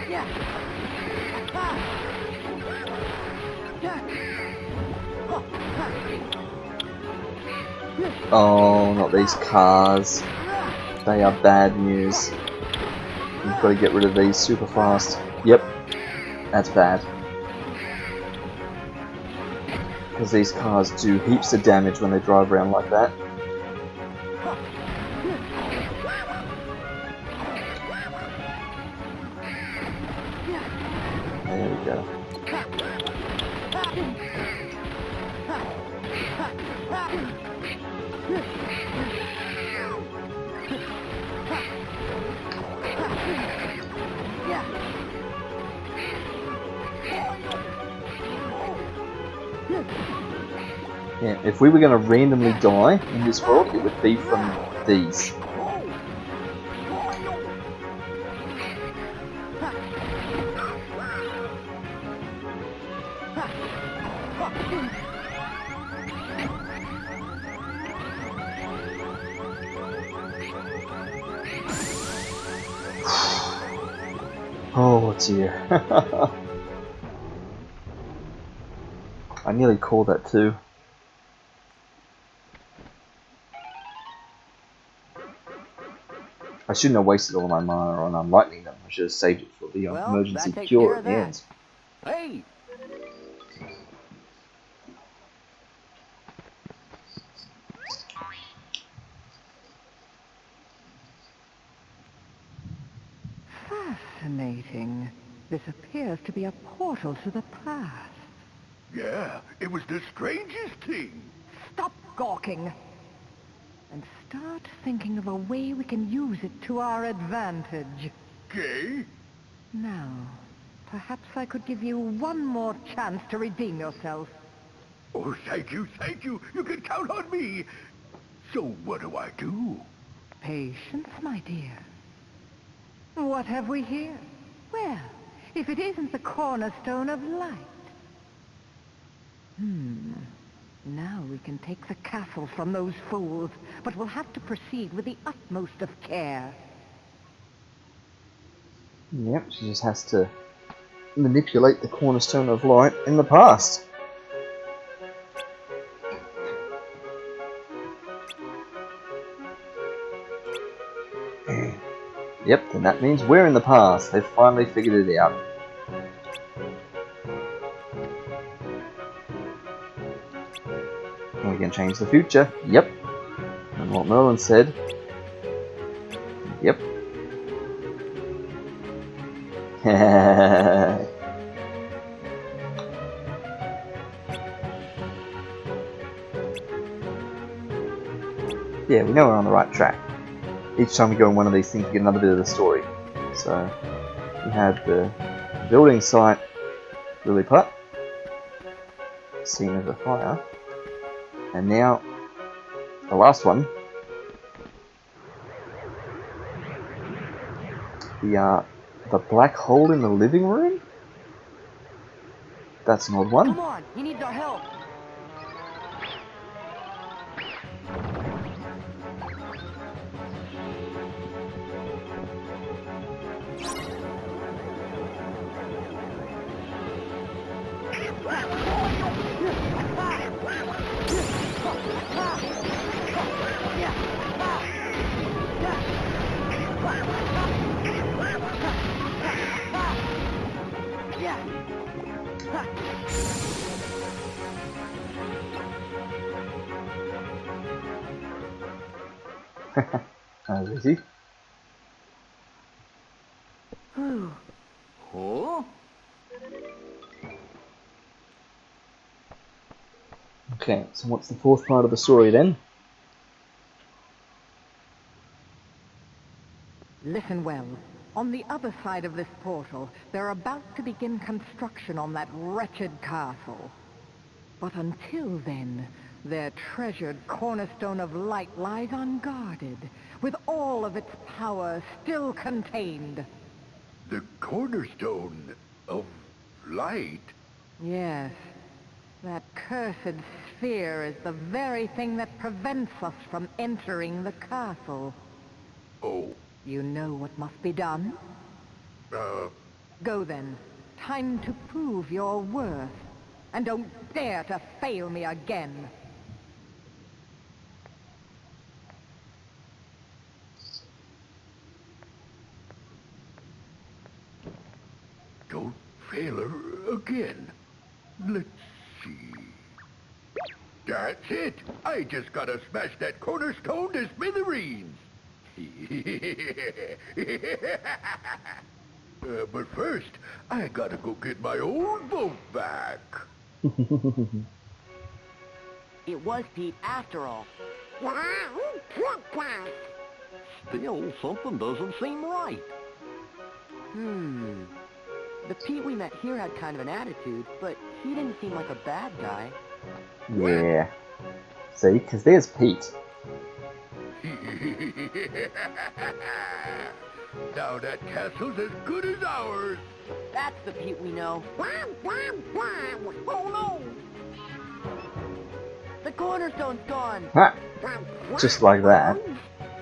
B: Yeah.
A: Oh, not these cars. They are bad news. You've got to get rid of these super fast. Yep, that's bad. Because these cars do heaps of damage when they drive around like that. There we go. Yeah, if we were going to randomly die in this world, it would be from these. Oh dear. I nearly called that too. I shouldn't have wasted all my mana on unlightning them. I should have saved it for the
B: Well,
A: emergency
B: that takes
A: cure
B: care
A: at
B: of
A: the
B: that.
A: end.
B: Hey!
F: Fascinating. This appears to be a portal to the past.
H: Yeah, it was the strangest thing.
F: Stop gawking! And start thinking of a way we can use it to our advantage.
H: Okay?
F: Now, perhaps I could give you one more chance to redeem yourself.
H: Oh, thank you, thank you. You can count on me. So what do I do?
F: Patience, my dear. What have we here? Well, if it isn't the cornerstone of light. Now we can take the castle from those fools, but we'll have to proceed with the utmost of care.
A: Yep, she just has to manipulate the cornerstone of light in the past. Yep, and that means we're in the past. They've finally figured it out. And we can change the future. Yep. And what Merlin said. Yep. Yeah, we know we're on the right track. Each time we go in one of these things, we get another bit of the story. So, we had the building site, Lilliput, scene of the fire, and now the last one, the black hole in the living room? That's an odd one.
B: Come on, he needs our help.
A: That was easy.
C: Huh?
A: Okay, so what's the fourth part of the story then?
F: Listen well. On the other side of this portal, they're about to begin construction on that wretched castle. But until then, their treasured cornerstone of light lies unguarded, with all of its power still contained.
H: The cornerstone of light?
F: Yes, that cursed sphere is the very thing that prevents us from entering the castle.
H: Oh,
F: You know what must be done? Go then. Time to prove your worth. And don't dare to fail me again.
H: don't fail her again. Let's see. That's it. I just gotta smash that cornerstone to smithereens. But first, I gotta go get my old boat back.
B: It was Pete after all.
E: Wow, tricked us.
C: Still, something doesn't seem right.
B: The Pete we met here had kind of an attitude, but he didn't seem like a bad guy.
A: Yeah. See, because there's Pete.
H: Now that castle's as good as ours.
B: That's the Pete we know.
E: Oh no!
B: The cornerstone's gone.
A: Ha! Just like that.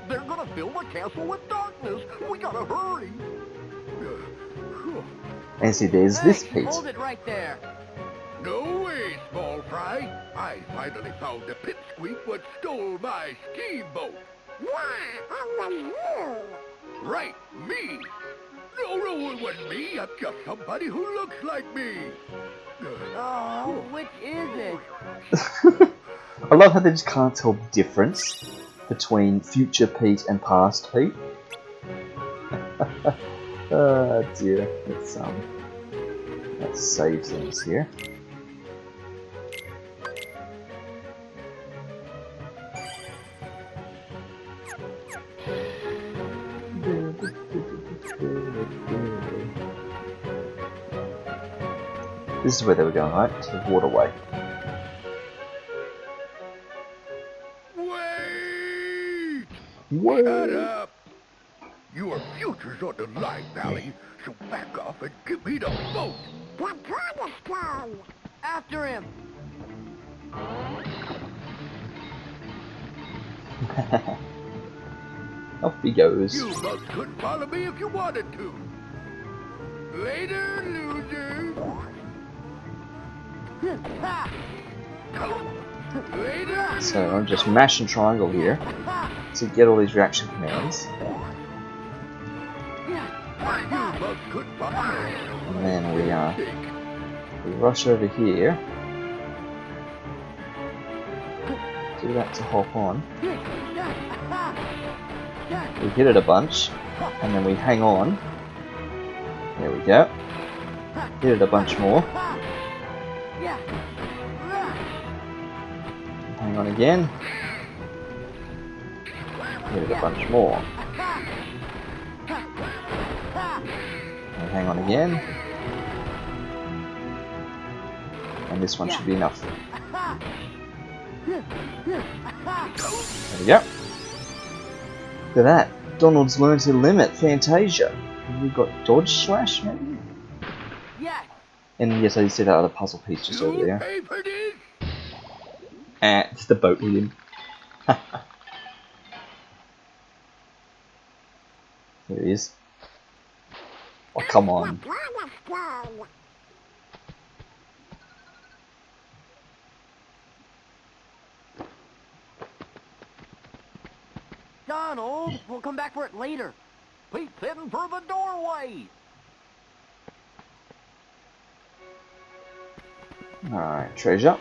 C: They're gonna fill the castle with darkness. We gotta hurry.
A: And see, there's
B: Hey,
A: this Pete.
B: hold it right there.
H: No way, small fry. I finally found the pipsqueak what stole my steamboat.
E: Why, was you?
H: Right, me. No, it wasn't me. I'm just somebody who looks like me.
B: Oh, which is it?
A: I love how they just can't tell the difference between future Pete and past Pete. Oh dear. Let's save things here. This is where they were going, right? To the waterway.
H: Wait!
A: Whoa.
H: Shut up! Your future's on the line, Valley, so back off and give me the boat!
E: The cornerstone!
B: After him.
A: Off he goes.
H: You bugs couldn't follow me if you wanted to. Later, loser. Later.
A: So I'm just mashing triangle here to get all these reaction commands.
H: You bugs couldn't follow me.
A: And then we rush over here. Do that to hop on. We hit it a bunch, and then we hang on. There we go. Hit it a bunch more. Hang on again. Hit it a bunch more. And hang on again. And this one should be enough. There we go. Look at that. Donald's learned to limit Fantasia. And we've got Dodge Slash, maybe?
B: Yes.
A: And yes, I see that other puzzle piece just over
H: You
A: there.
H: pay for this?
A: It's the boat with him. Here he is. Oh, come on.
E: Cornerstone!
B: Donald, we'll come back for it later.
C: Pete's heading for the doorway.
A: Alright, treasure.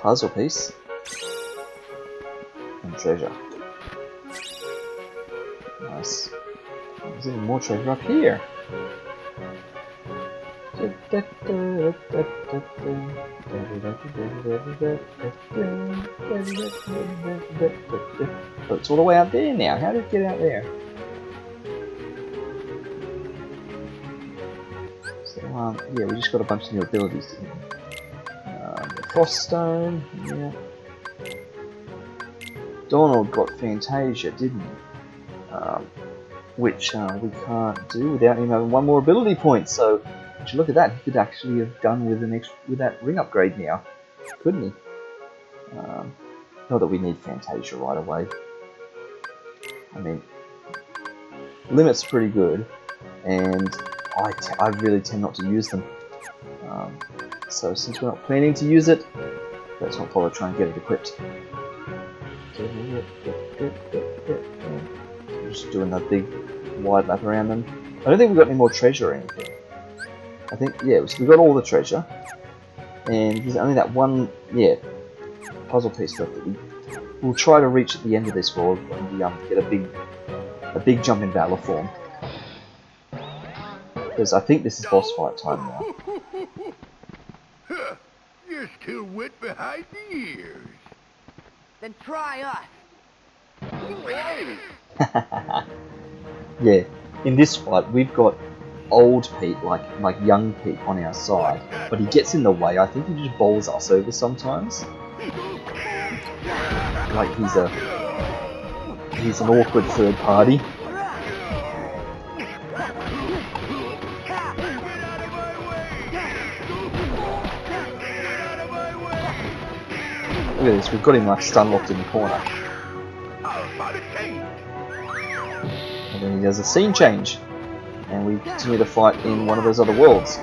A: Puzzle piece. And treasure. Nice. There's even more treasure up here. But it's all the way out there now. How did it get out there? So, yeah, we just got a bunch of new abilities, didn't we? The Frost Stone, yeah. Donald got Fantasia, didn't he? Which we can't do without him having one more ability point. So, would you look at that? He could actually have done with with that ring upgrade now, couldn't he? Not that we need Fantasia right away. I mean, Limit's pretty good, and I really tend not to use them. So since we're not planning to use it, let's not bother trying to get it equipped. Just doing a big wide lap around them. I don't think we've got any more treasure or anything. I think, yeah, so we've got all the treasure. And there's only that one, yeah, puzzle piece left that we'll try to reach at the end of this world when we get a big jump in battle form. Because I think this is boss fight time now.
H: You're still wet behind the ears.
B: Then try us.
A: Yeah, in this fight, we've got old Pete, like young Pete, on our side, but he gets in the way. I think he just bowls us over sometimes. Like he's an awkward third party. Look at this, we've got him like stun locked in the corner. And then he does a scene change. And we continue to fight in one of those other worlds.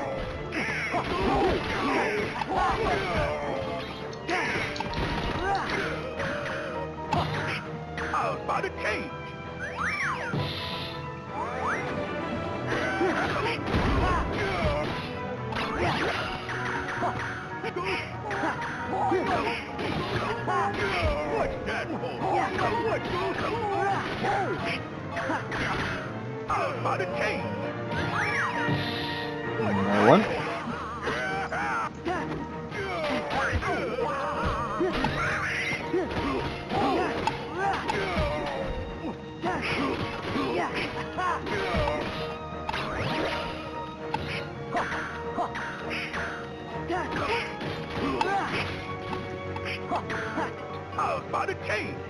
A: Another one.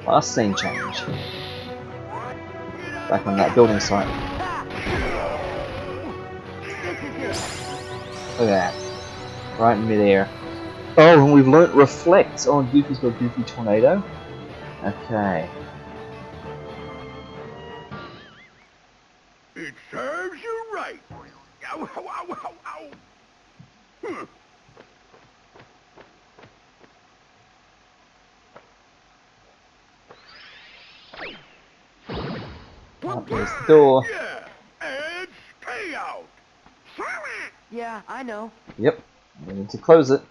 A: Last scene change. Back on that building site. Look at that. Right in midair. Oh, and we've learnt Reflect. Oh, and Goofy's got Goofy Tornado. Okay.
H: It serves you right. Ow, ow, ow, ow, ow.
A: Oh, there's the door.
H: Yeah, and stay out.
B: Yeah, I know.
A: Yep. We need to close it.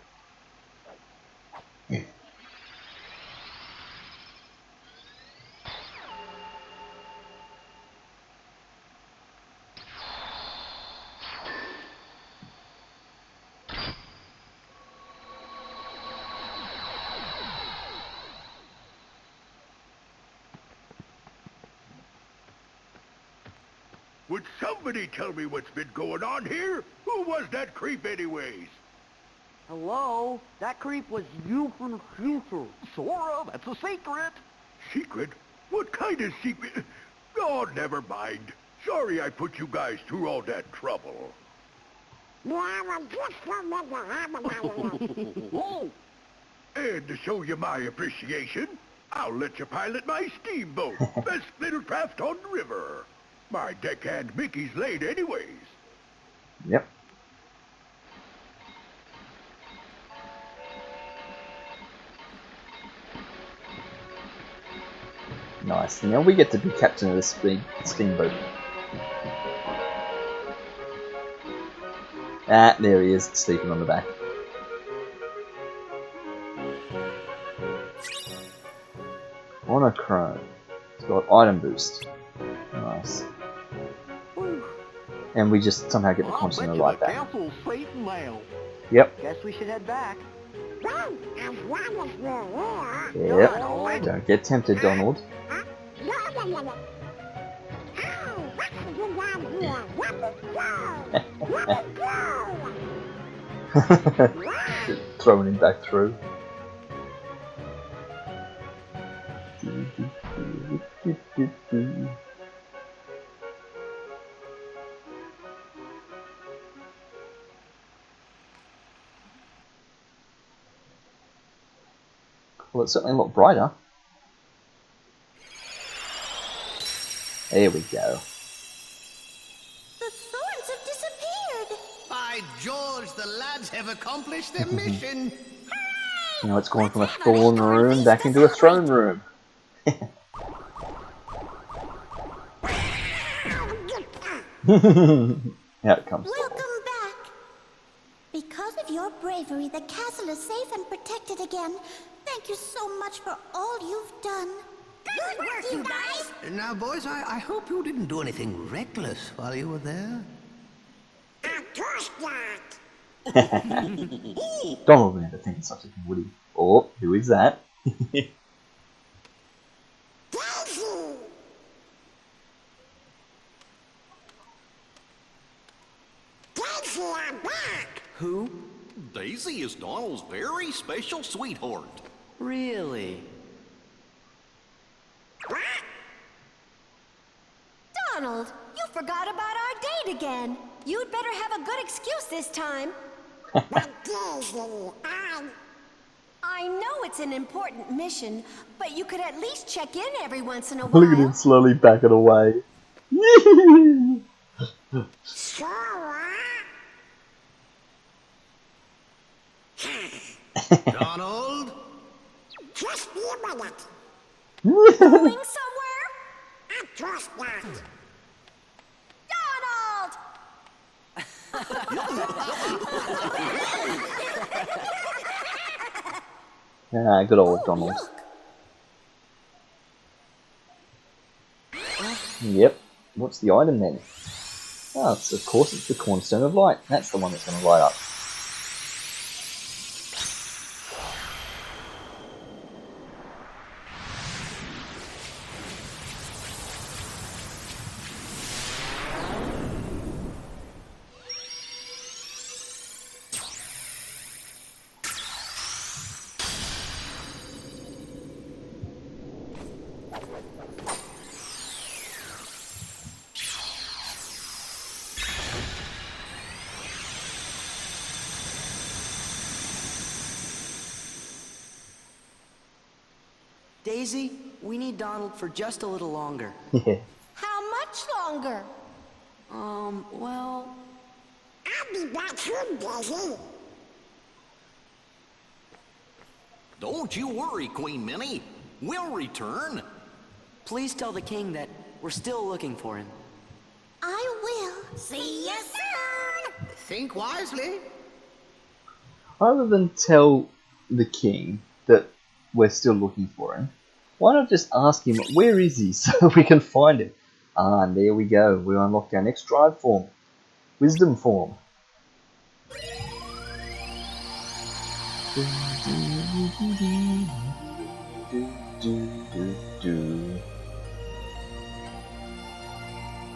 H: Would somebody tell me what's been going on here? Who was that creep anyways?
B: Hello? That creep was you from the future. Sora, that's a secret.
H: Secret? What kind of secret? Oh, never mind. Sorry I put you guys through all that trouble.
B: Whoa!
H: And to show you my appreciation, I'll let you pilot my steamboat. Best little craft on the river. My deckhand Mickey's late anyways.
A: Yep. Nice. Now we get to be captain of this big steamboat. Ah, there he is, sleeping on the back. Monochrome. It's got item boost. Nice. And we just somehow get the continent right back.
B: Castle's safe now.
A: Yep.
B: Guess we should head back.
E: Well, as long as we're here.
A: Yep. Don't get tempted, Donald.
E: No. Oh, what's the good idea? Let it go!
A: Throwing him back through. Well, it's certainly a lot brighter. There we go.
D: The thorns have disappeared.
G: By George, the lads have accomplished their mission.
A: Now it's gone from a thorn room back into a throne room. Here it comes.
D: Welcome back. Because of your bravery, the castle is safe and protected again. Thank you so much for all you've done.
E: Good work, you guys!
G: Now, boys, I hope you didn't do anything reckless while you were there.
E: Of course not!
A: Donald would never think of such a thing, would he? Oh, who is that?
E: Daisy!
B: Who?
C: Daisy is Donald's very special sweetheart.
B: Really?
I: Donald, you forgot about our date again. You'd better have a good excuse this time.
E: But Daisy,
I: I know it's an important mission, but you could at least check in every once in a
A: Look at him
I: while.
A: slowly backing away.
E: sure.
G: Donald?
E: Just be a minute.
I: Going somewhere?
E: I trust not.
I: Donald!
A: Ah, good old Donald. Yep. What's the item then? Oh, of course it's the Cornerstone of Light. That's the one that's going to light up.
B: Daisy, we need Donald for just a little longer.
A: Yeah.
I: How much longer?
B: Well...
E: I'll be back soon, Daisy.
C: Don't you worry, Queen Minnie. We'll return.
B: Please tell the king that we're still looking for him.
D: I will. See you soon.
G: Think wisely.
A: Rather than tell the king that we're still looking for him, why not just ask him where is he so we can find him? Ah, and there we go. We unlocked our next drive form. Wisdom form.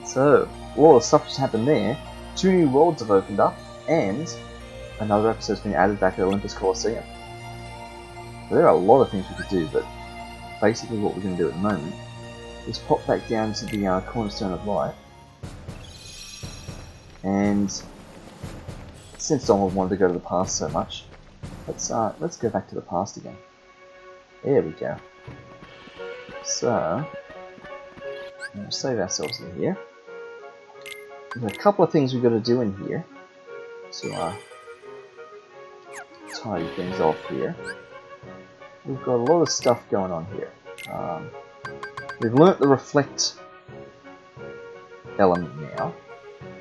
A: So, all the stuff just happened there. 2 new worlds have opened up, and another episode's been added back at Olympus Coliseum. So there are a lot of things we could do, but basically what we're going to do at the moment is pop back down to the Cornerstone of Light, and since Donald wanted to go to the past so much, let's go back to the past again. There we go. So we'll save ourselves in here. There's a couple of things we've got to do in here to tidy things off here. We've got a lot of stuff going on here. We've learnt the reflect element now,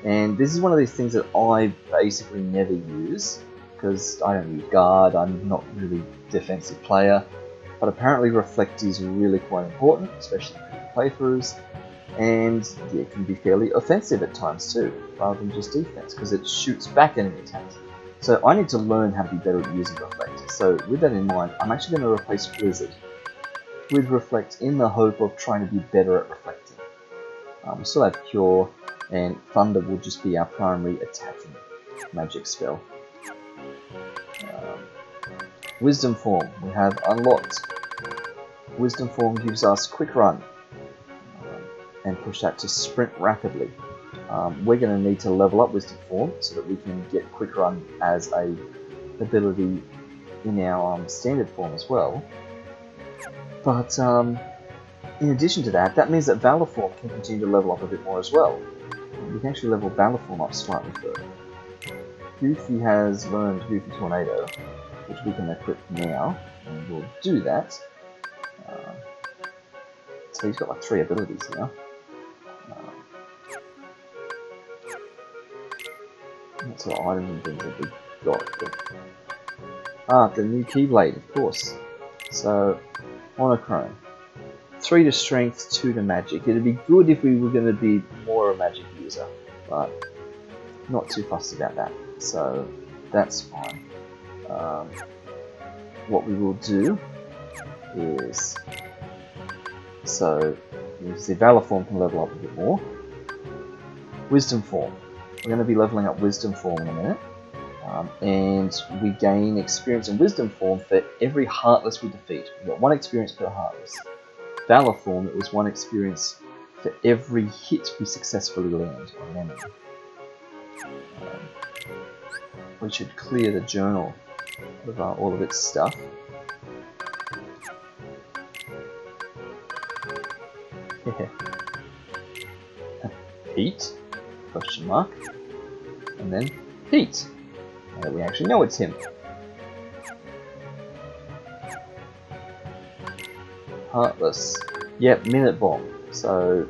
A: and this is one of these things that I basically never use because I don't use guard. I'm not really a defensive player, but apparently reflect is really quite important, especially in playthroughs, and it can be fairly offensive at times too, rather than just defense, because it shoots back enemy attacks. So I need to learn how to be better at using reflect. So with that in mind, I'm actually going to replace Blizzard with reflect in the hope of trying to be better at reflecting. We still have Cure, and Thunder will just be our primary attacking magic spell. Wisdom Form we have unlocked. Wisdom Form gives us Quick Run, and push that to Sprint rapidly. We're going to need to level up Wisdom Form so that we can get Quick Run as a ability in our standard form as well. But in addition to that, that means that Valor Form can continue to level up a bit more as well. We can actually level Valor Form up slightly further. Goofy has learned Goofy Tornado, which we can equip now, and we'll do that. So he's got like 3 abilities now. What sort of items and things have we got? The new Keyblade, of course. So, Monochrome. 3 to Strength, 2 to Magic. It'd be good if we were going to be more a Magic user, but not too fussed about that. So, that's fine. What we will do is... So, you can see Valor Form can level up a bit more. Wisdom Form. We're going to be leveling up Wisdom Form in a minute. And we gain experience in Wisdom form for every Heartless we defeat. We got 1 experience per Heartless. Valor form, it was 1 experience for every hit we successfully land on an enemy. We should clear the journal of all of its stuff. Pete? Question mark. And then Pete. Now we actually know it's him. Heartless. Yep, Minute Bomb. So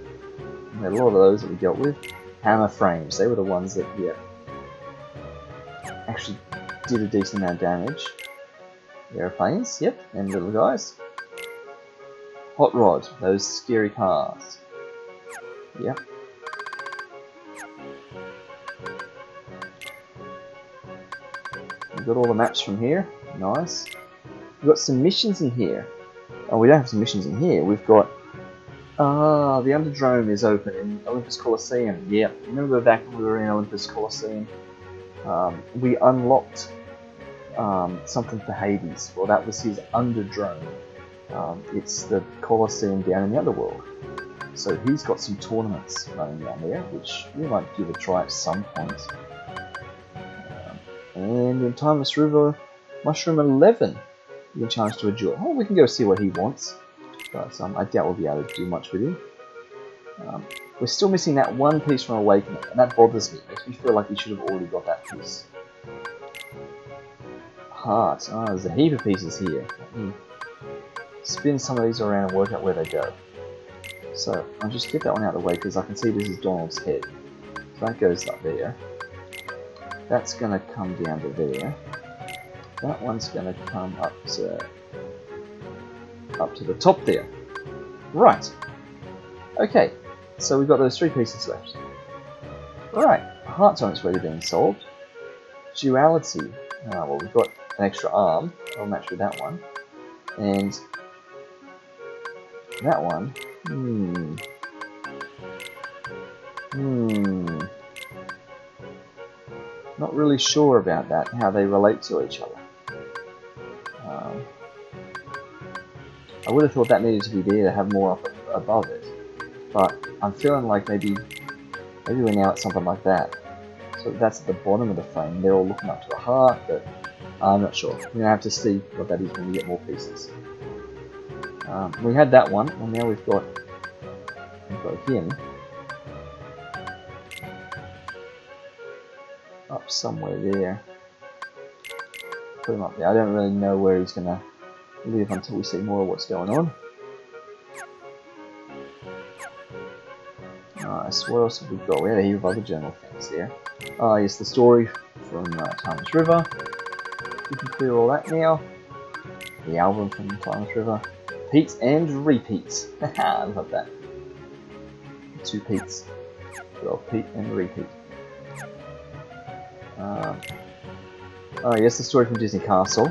A: we had a lot of those that we dealt with. Hammer frames. They were the ones that, yeah, actually did a decent amount of damage. Airplanes, yep, and little guys. Hot Rod. Those scary cars. Yep. We've got all the maps from here. Nice. We've got some missions in here. Oh, we don't have some missions in here. We've got... the Underdrome is open in Olympus Coliseum. Yeah, remember back when we were in Olympus Coliseum? We unlocked something for Hades. Well, that was his Underdrome. It's the Coliseum down in the Underworld. So he's got some tournaments running down there, which we might give a try at some point. And in Timeless River, Mushroom 11, you can challenge to a duel. Oh, we can go see what he wants, but I doubt we'll be able to do much with him. We're still missing that 1 piece from Awakening, and that bothers me. It makes me feel like we should have already got that piece. Heart. Oh, there's a heap of pieces here. Let me spin some of these around and work out where they go. So, I'll just get that one out of the way because I can see this is Donald's head. So that goes up there. That's going to come down to there. That one's going to come up to the top there. Right. Okay. So we've got those 3 pieces left. Right. Heart's on its way to being solved. Duality. Well, we've got an extra arm. I'll match with that one. And that one. Not really sure about that, how they relate to each other. I would have thought that needed to be there to have more up above it, but I'm feeling like maybe we're now at something like that. So that's at the bottom of the frame. They're all looking up to a heart, but I'm not sure. We're gonna have to see what that is when we get more pieces. We had that one, and now we've got him. Up somewhere there. Put him up there. I don't really know where he's going to live until we see more of what's going on. Nice. What else have we got? We had a heap of other journal things there. Yes, the story from Timeless River. We can clear all that now. The album from Timeless River. Pete's and repeats. Haha, I love that. 2 Pete's. Well, Pete and repeat. Oh yes, the story from Disney Castle.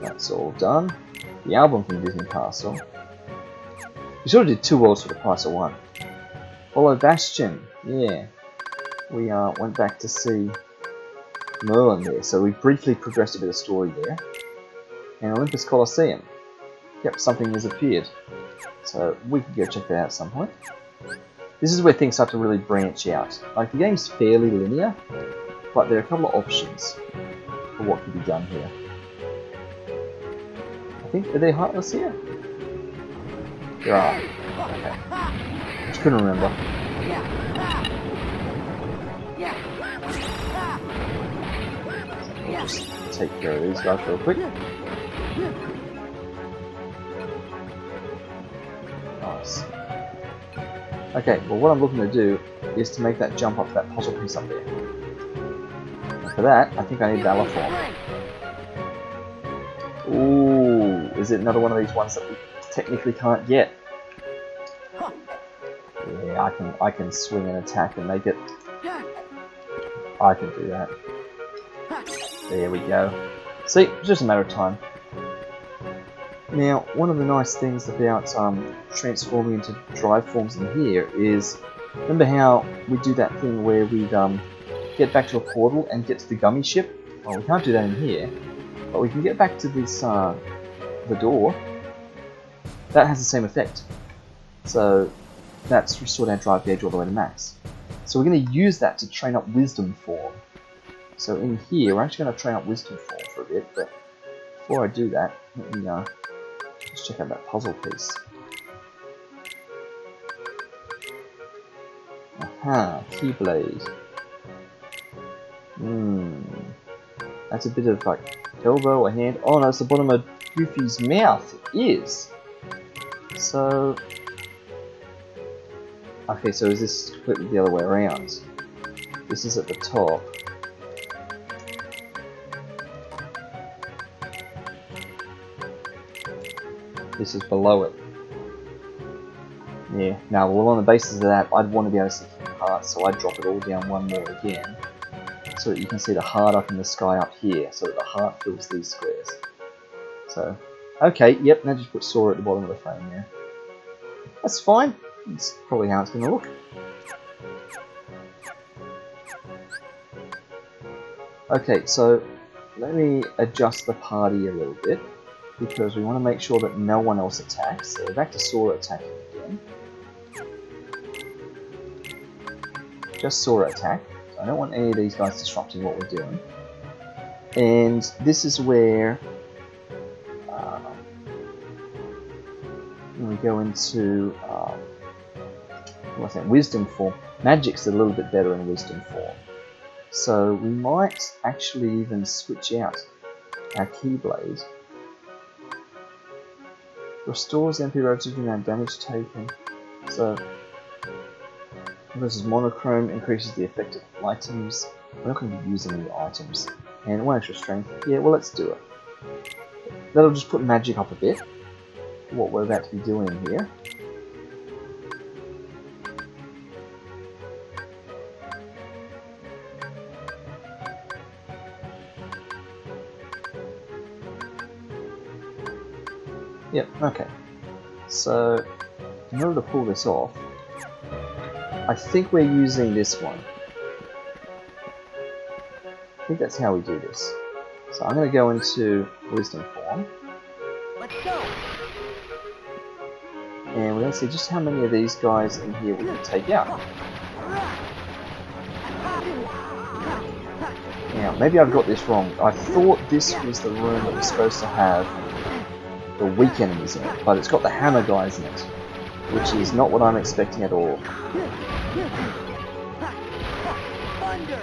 A: That's all done. The album from Disney Castle. We sort of did 2 worlds for the price of 1. Hollow Bastion, yeah. We went back to see Merlin there, so we briefly progressed a bit of story there. And Olympus Coliseum. Yep, something has appeared. So we can go check that out at some point. This is where things start to really branch out. Like, the game's fairly linear, but there are a couple of options for what can be done here. I think, are they Heartless here? There are. Okay. Just couldn't remember. I'll just take care of these guys real quick. Nice. Okay, well what I'm looking to do is to make that jump up to that puzzle piece up there. And for that, I think I need Valor Form. Ooh, is it another one of these ones that we technically can't get? Yeah, I can swing and attack and make it. I can do that. There we go. See, it's just a matter of time. Now, one of the nice things about transforming into drive forms in here is, remember how we do that thing where we'd get back to a portal and get to the gummy ship. Well, we can't do that in here, but we can get back to this, the door. That has the same effect. So that's restored our drive gauge all the way to max. So we're going to use that to train up Wisdom Form. So in here, we're actually going to train up Wisdom Form for a bit, but before I do that, let me just check out that puzzle piece. Aha, Keyblade. That's a bit of like elbow or hand. Oh no, it's the bottom of Goofy's mouth. It is. So, okay, so is this completely the other way around? This is at the top. This is below it. Yeah, now, well, on the basis of that, I'd want to be able to see the heart, so I'd drop it all down one more again, so that you can see the heart up in the sky up here, so that the heart fills these squares. So, okay, yep, now just put Sora at the bottom of the frame there. That's fine. That's probably how it's going to look. Okay, so let me adjust the party a little bit, because we want to make sure that no one else attacks. So back to Sora attacking again. Just Sora attack. So I don't want any of these guys disrupting what we're doing. And this is where we go into what's that? Wisdom Form. Magic's a little bit better in Wisdom Form. So we might actually even switch out our Keyblade. Restores MP relative amount of damage taken. So versus monochrome increases the effect of items. We're not going to be using any items. And 1 extra strength. Yeah, well, let's do it. That'll just put magic up a bit. What we're about to be doing here. Yep, okay. So, in order to pull this off, I think we're using this one. I think that's how we do this. So I'm going to go into Wisdom Form.
B: Let's go.
A: And we're going to see just how many of these guys in here we can take out. Now, maybe I've got this wrong. I thought this was the room that was supposed to have the weak enemies in it, but it's got the hammer guys in it, which is not what I'm expecting at all.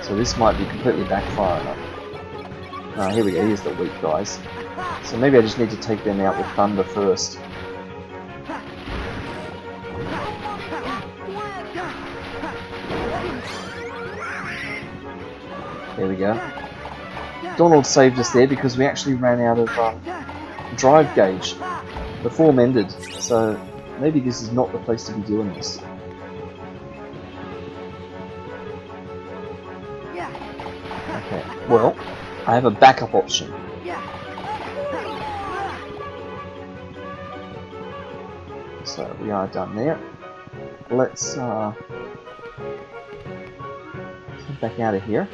A: So this might be completely backfiring. Here we go, here's the weak guys. So maybe I just need to take them out with thunder first. There we go. Donald saved us there because we actually ran out of drive gauge. The form ended, so maybe this is not the place to be doing this. Okay, well, I have a backup option. So we are done there. Let's get back out of here.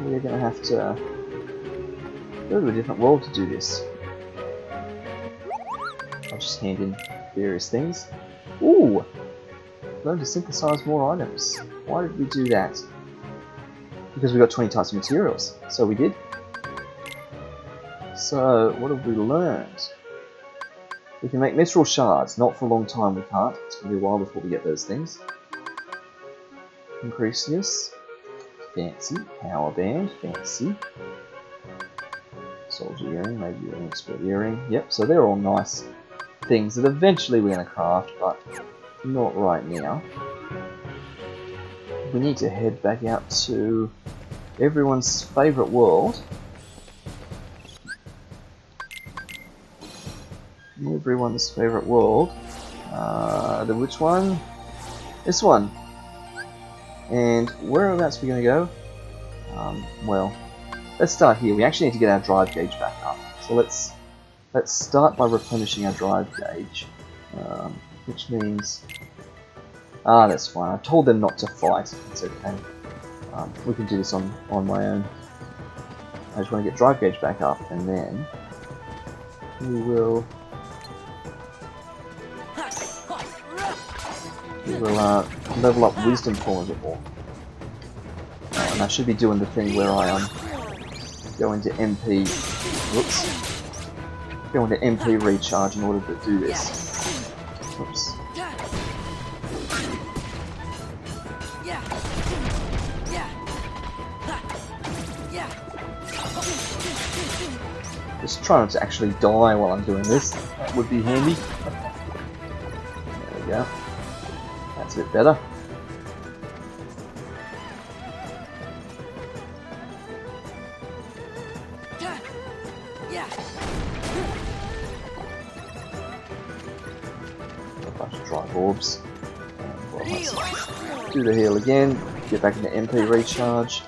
A: We're going to have to go to a different world to do this. I'll just hand in various things. Ooh! Learn to synthesize more items. Why did we do that? Because we got 20 types of materials. So we did. So, what have we learned? We can make mithril shards. Not for a long time we can't. It's going to be a while before we get those things. Increase this. Fancy. Power band. Fancy. Soldier earring. Maybe an expert earring. Yep, so they're all nice things that eventually we're going to craft, but not right now. We need to head back out to everyone's favourite world. Everyone's favourite world. Which one? This one. And whereabouts are we going to go? Well, let's start here. We actually need to get our drive gauge back up. So let's start by replenishing our drive gauge, which means that's fine. I told them not to fight. It's okay. we can do this on my own. I just want to get drive gauge back up, and then we will level up wisdom form a bit more. And I should be doing the thing where I go into MP. Whoops. Go into MP recharge in order to do this. Oops. Just try not to actually die while I'm doing this. That would be handy. There we go. That's a bit better. A bunch of drive orbs. And, well, let's do the heal again. Get back into MP recharge.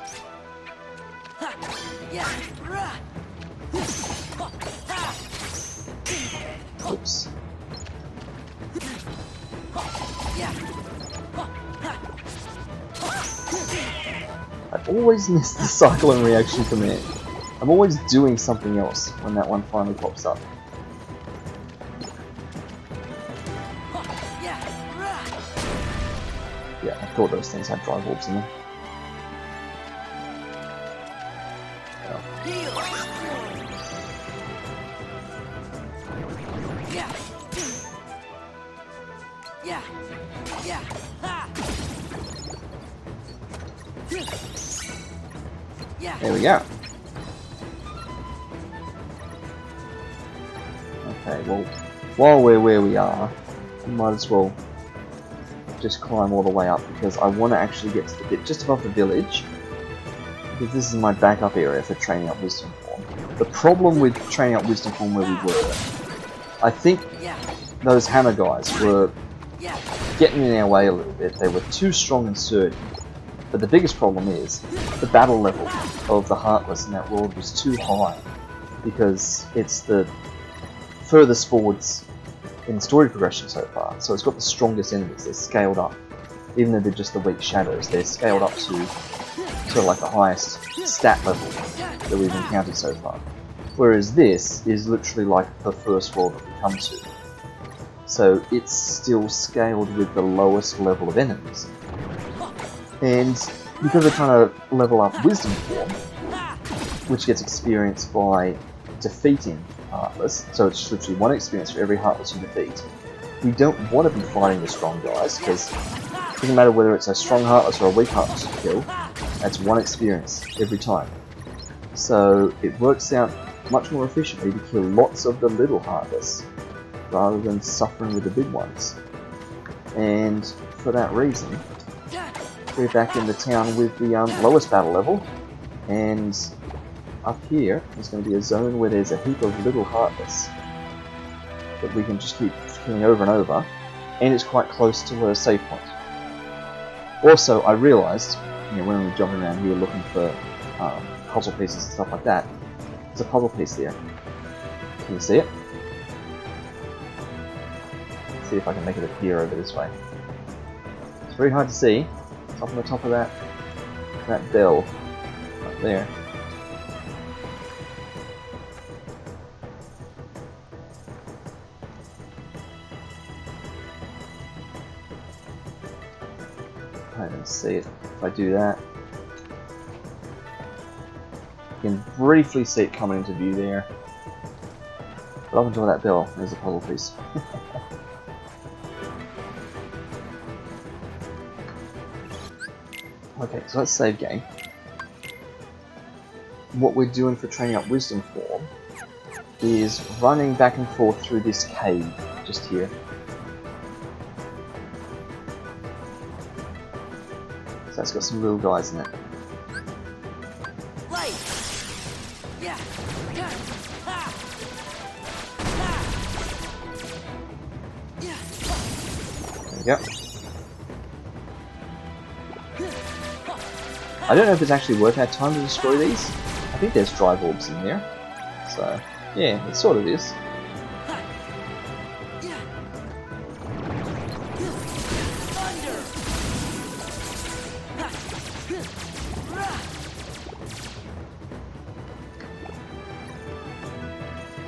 A: Oops. I always miss the cyclone reaction command. I'm always doing something else when that one finally pops up. Yeah, I thought those things had drive orbs in them. There we go. Okay, well, while we're where we are, we might as well just climb all the way up, because I want to actually get to the bit just above the village, because this is my backup area for training up Wisdom Form. The problem with training up Wisdom Form where we were, I think those hammer guys were getting in our way a little bit. They were too strong and sturdy. But the biggest problem is the battle level of the Heartless in that world was too high, because it's the furthest forwards in story progression so far. So it's got the strongest enemies. They're scaled up. Even though they're just the weak shadows, they're scaled up to sort of like the highest stat level that we've encountered so far. Whereas this is literally like the first world that we come to. So it's still scaled with the lowest level of enemies. And because we're trying to level up Wisdom Form, which gets experience by defeating Heartless, so it's literally one experience for every Heartless you defeat, we don't want to be fighting the strong guys, because it doesn't matter whether it's a strong Heartless or a weak Heartless you kill, that's one experience every time. So it works out much more efficiently to kill lots of the little Heartless, rather than suffering with the big ones. And for that reason, we're back in the town with the lowest battle level, and up here there's going to be a zone where there's a heap of little Heartless that we can just keep killing over and over, and it's quite close to a save point. Also, I realised, when we were jumping around here looking for puzzle pieces and stuff like that, there's a puzzle piece there. Can you see it? Let's see if I can make it appear over this way. It's very hard to see. Up on the top of that bell, right there. I don't see it. If I do that, you can briefly see it coming into view there. But up until that bell, there's a puzzle piece. Okay, so let's save game. What we're doing for training up Wisdom Form is running back and forth through this cave just here. So that's got some little guys in it.
F: Right. Yeah.
A: There we go. I don't know if it's actually worth our time to destroy these. I think there's drive orbs in there. So, yeah, it sort of is.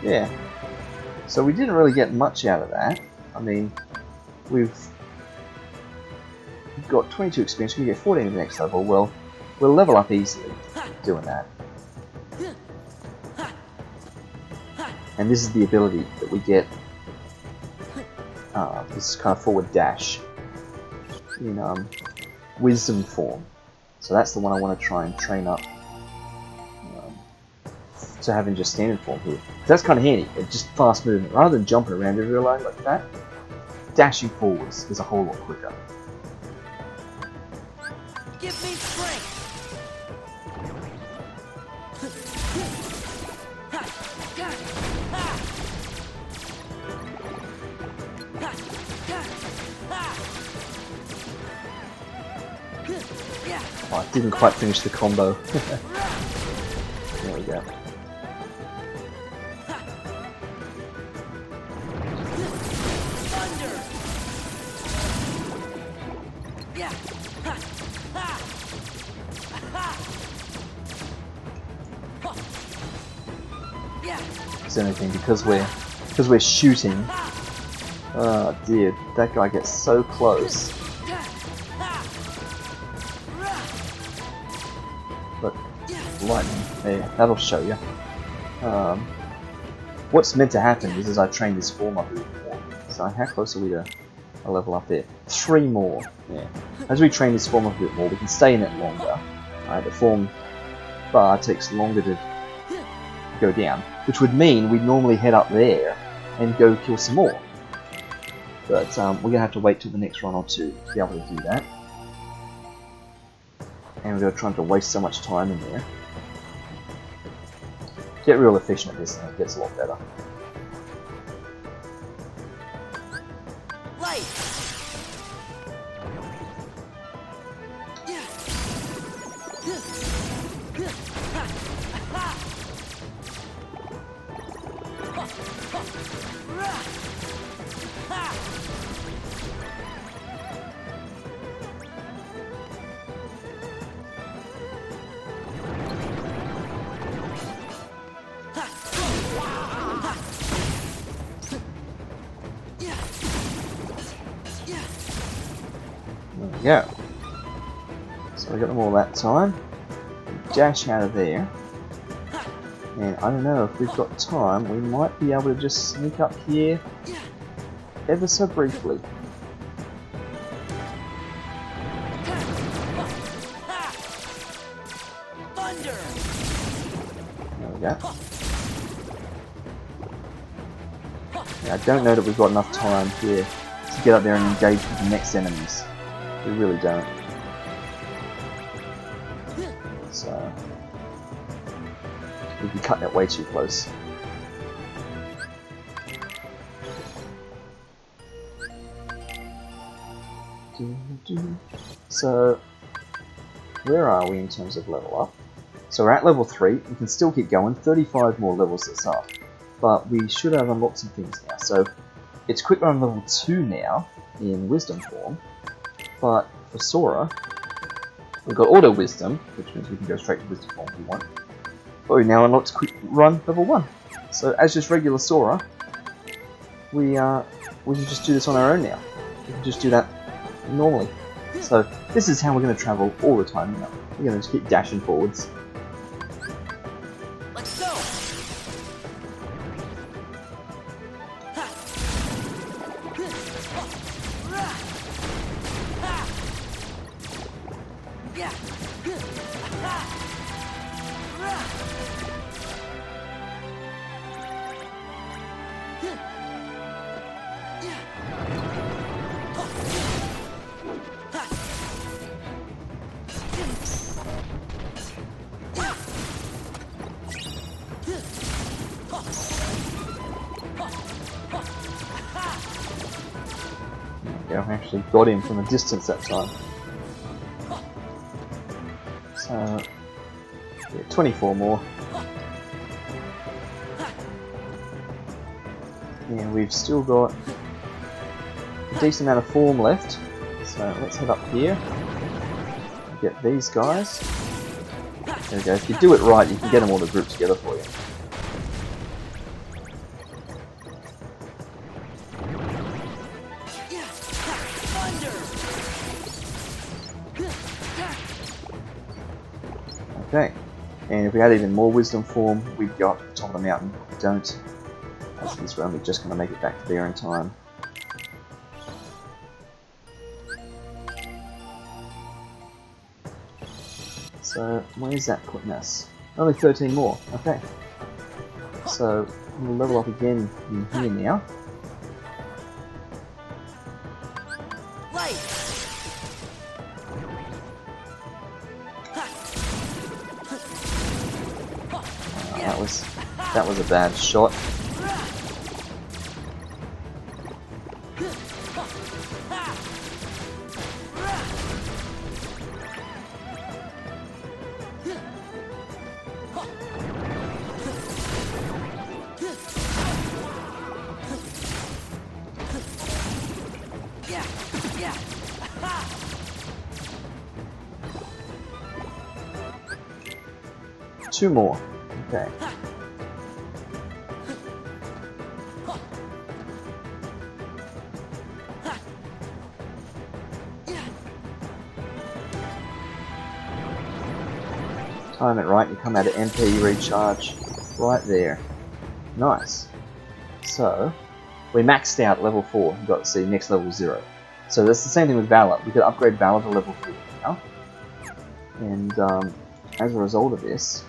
A: Yeah. So we didn't really get much out of that. I mean, we've got 22 experience, we can get 14 at the next level. Well, we'll level up easily doing that. And this is the ability that we get, this kind of forward dash in wisdom form. So that's the one I want to try and train up to have in just standard form here. That's kind of handy. It's just fast movement. Rather than jumping around everywhere like that, dashing forwards is a whole lot quicker.
B: Give me strength.
A: Oh, I didn't quite finish the combo. There we go. Is anything because we're shooting. Oh dear, that guy gets so close. But lightning, there, that'll show you. What's meant to happen is as I train this form up a bit more. So how close are we to a level up there? 3 more. Yeah. As we train this form up a bit more, we can stay in it longer. The form bar takes longer to go down, which would mean we'd normally head up there and go kill some more. But we're going to have to wait till the next run or two to be able to do that. And we're going to try not to waste so much time in there. Get real efficient at this and it gets a lot better.
B: Light.
A: There we go. So we got them all that time. Dash out of there. And I don't know, if we've got time, we might be able to just sneak up here ever so briefly. There we go. Yeah, I don't know that we've got enough time here to get up there and engage with the next enemies. We really don't. So we'd be cutting it way too close. So where are we in terms of level up? So we're at level 3, we can still keep going, 35 more levels this up. But we should have unlocked some things now. So it's quick run level 2 now in wisdom form. But for Sora, we've got auto wisdom, which means we can go straight to wisdom form if we want. But we now unlocked quick run level 1. So as just regular Sora, we can just do this on our own now. We can just do that normally. So this is how we're going to travel all the time now. We're going to just keep dashing forwards.
B: Let's go.
A: Yeah, I actually got him from a distance that time. So, yeah, 24 more. And we've still got a decent amount of form left. So let's head up here. Get these guys. There we go. If you do it right, you can get them all to group together for you. And if we had even more wisdom form, we'd go up to the top of the mountain. We don't. As this round, we're just going to make it back to there in time. So, where's that putting us? Only 13 more. Okay. So, we'll level up again in here now. That was a bad shot. Two more. Okay. Time it right, you come out of MP recharge right there. Nice. So, we maxed out level 4, you got to see next level 0. So that's the same thing with Valor. We could upgrade Valor to level 4 now. And as a result of this,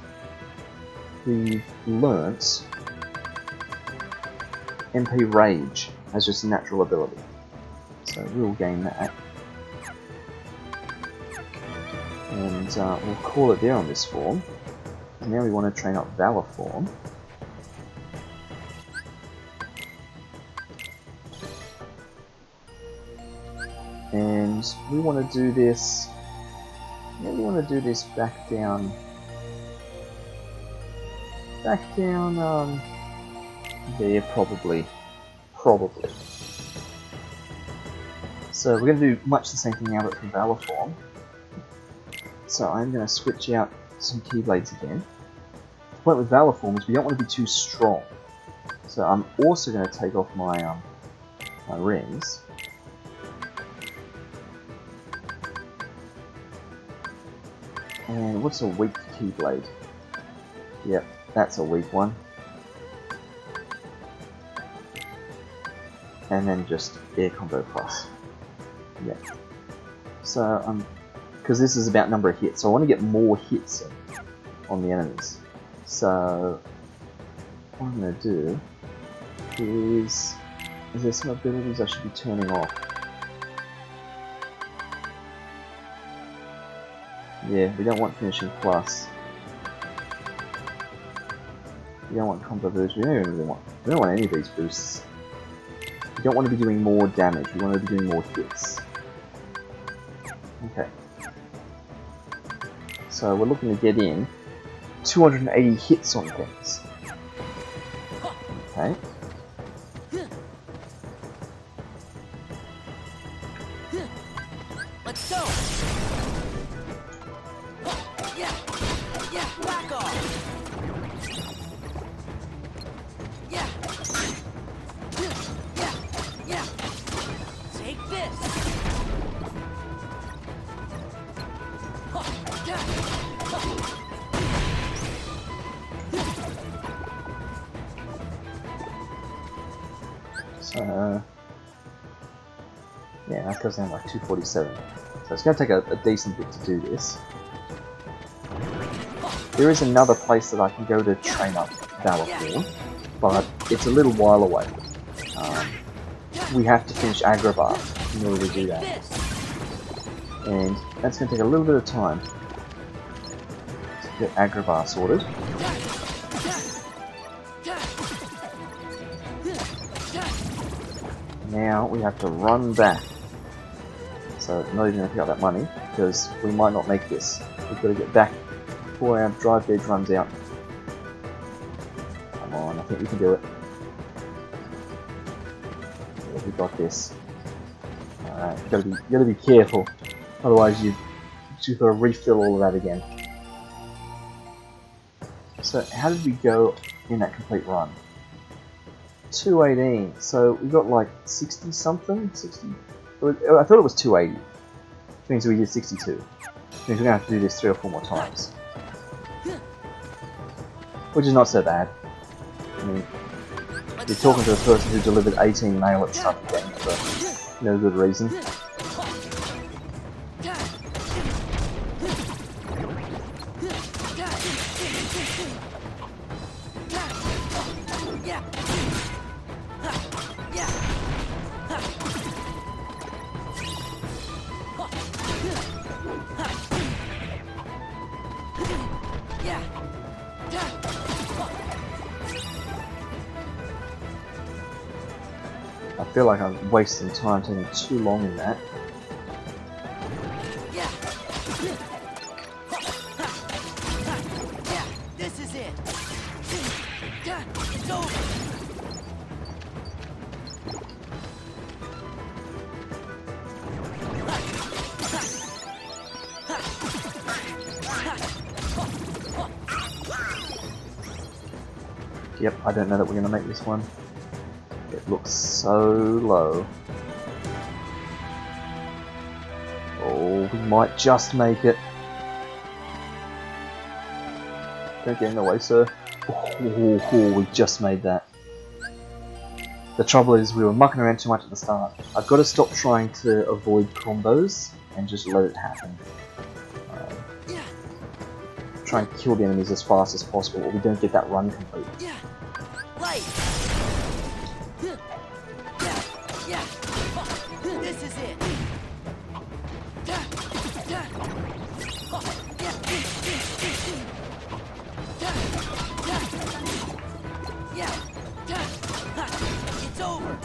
A: we've learnt MP Rage as just a natural ability. So we'll gain that. And we'll call it there on this form. And now we want to train up Valor form. And we want to do this. Yeah, we want to do this back down. There, probably. So we're going to do much the same thing now, but for Valor form. So I'm going to switch out some Keyblades again. The point with Valor form is we don't want to be too strong. So I'm also going to take off my my rings. And what's a weak Keyblade? Yep, that's a weak one. And then just Air Combo Plus. Yeah. So because this is about number of hits, so I want to get more hits on the enemies. So what I'm going to do is there some abilities I should be turning off? Yeah, we don't want Finishing Plus. We don't want Combo Boost. We don't want any of these boosts. We don't want to be doing more damage. We want to be doing more hits. Okay. So we're looking to get in 280 hits on things. Okay.
B: Let's go. Yeah, back off. Yeah. Take this.
A: So, yeah, that goes down like 247. So it's going to take a decent bit to do this. There is another place that I can go to train up Valor form, but it's a little while away. We have to finish Agrabah in order to do that. And that's going to take a little bit of time to get Agrabah sorted. Now we have to run back. So not even going to pick up that money, because we might not make this. We've got to get back before our drive gauge runs out. Come on, I think we can do it. Yeah, we got this. Alright, you gotta be careful. Otherwise you've got to refill all of that again. So how did we go in that complete run? 218. So we got like 60 something? 60? I thought it was 280. Which means we did 62. Which means we're going to have to do this 3 or 4 more times. which is not so bad. I mean, you're talking to a person who delivered 18 mail at the start of the game for no good reason. I feel like I'm wasting time, taking too long in that.
B: This is it. It's over.
A: Yep, I don't know that we're going to make this one. It looks so low. Oh, we might just make it. Don't get in the way, sir. Oh, we just made that. The trouble is we were mucking around too much at the start. I've got to stop trying to avoid combos and just let it happen. Try and kill the enemies as fast as possible, or we don't get that run complete.
B: This is it. It's over.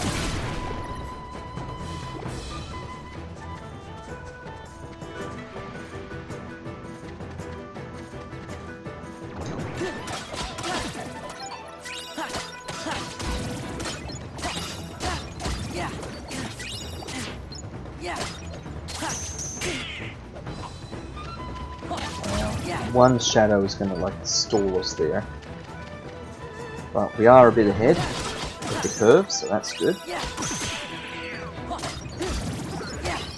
A: One shadow is going to like stall us there. But we are a bit ahead of the curve, so that's good.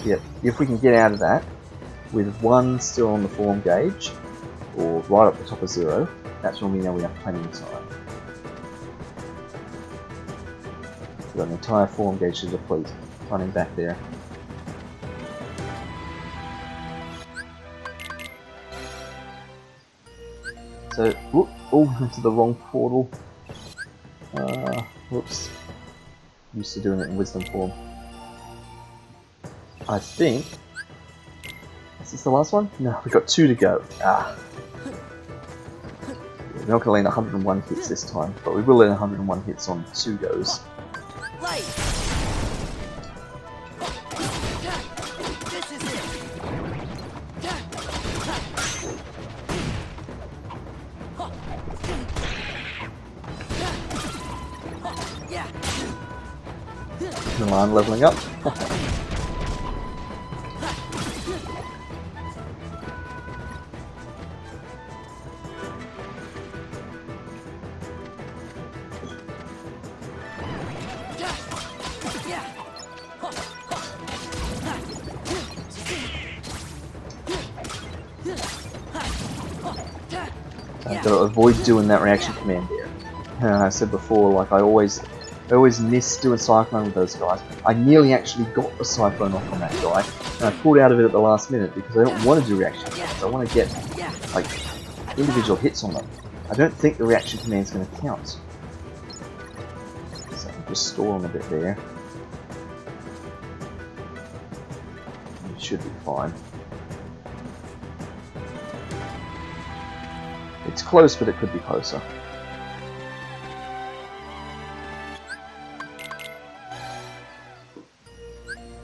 A: Yep, if we can get out of that with one still on the form gauge, or right up the top of 0, that's when we know we have plenty of time. We've got an entire form gauge to deplete, running back there. So, whoop, oh, into the wrong portal. Whoops. Used to doing it in wisdom form. I think... Is this the last one? No, we've got 2 to go. We're not going to land 101 hits this time, but we will land 101 hits on 2 goes.
B: This is it.
A: Milan leveling up. I've got to avoid doing that reaction command there. I said before, like I always miss doing Cyclone with those guys. I nearly actually got the Cyclone off on that guy, and I pulled out of it at the last minute because I don't want to do reaction commands. I want to get like individual hits on them. I don't think the reaction command's going to count. So I'm just stalling a bit there. It should be fine. It's close, but it could be closer.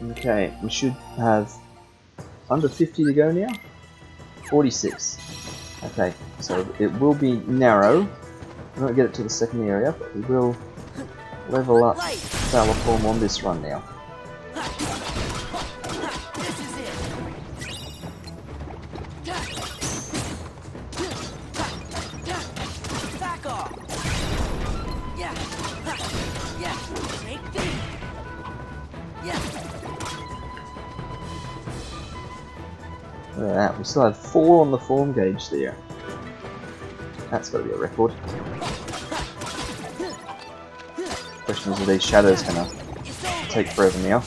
A: Okay, we should have under 50 to go now. 46. Okay, so it will be narrow. We won't get it to the second area, but we will level up Valor Form on this run now. Look at that, we still have 4 on the form gauge there. That's got to be a record. Question is, are these shadows gonna take forever now?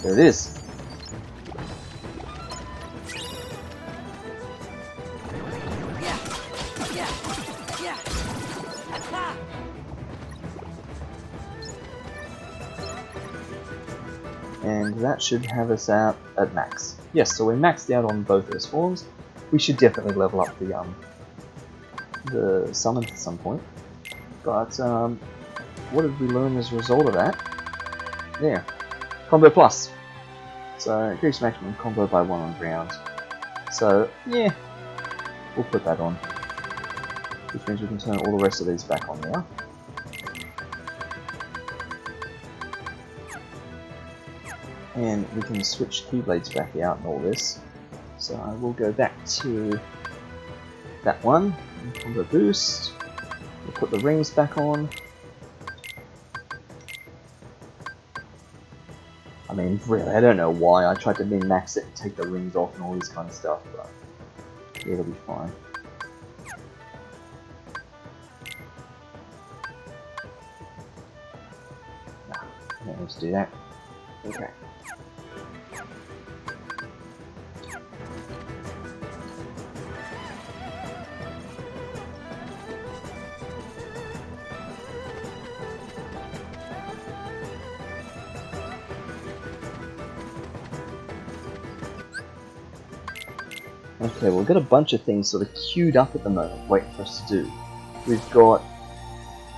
A: There it is. And that should have us out at max. Yes, so we're maxed out on both those forms. We should definitely level up the summons at some point. But what did we learn as a result of that? There, combo plus. So increase maximum combo by 1 on ground. So yeah, we'll put that on, which means we can turn all the rest of these back on now. And we can switch keyblades back out and all this. So I will go back to that one, combo boost. We'll put the rings back on. I mean, really, I don't know why I tried to min-max it and take the rings off and all this kind of stuff, but yeah, it'll be fine. Nah, I don't need to do that. Okay. Okay, we've got a bunch of things sort of queued up at the moment, waiting for us to do. We've got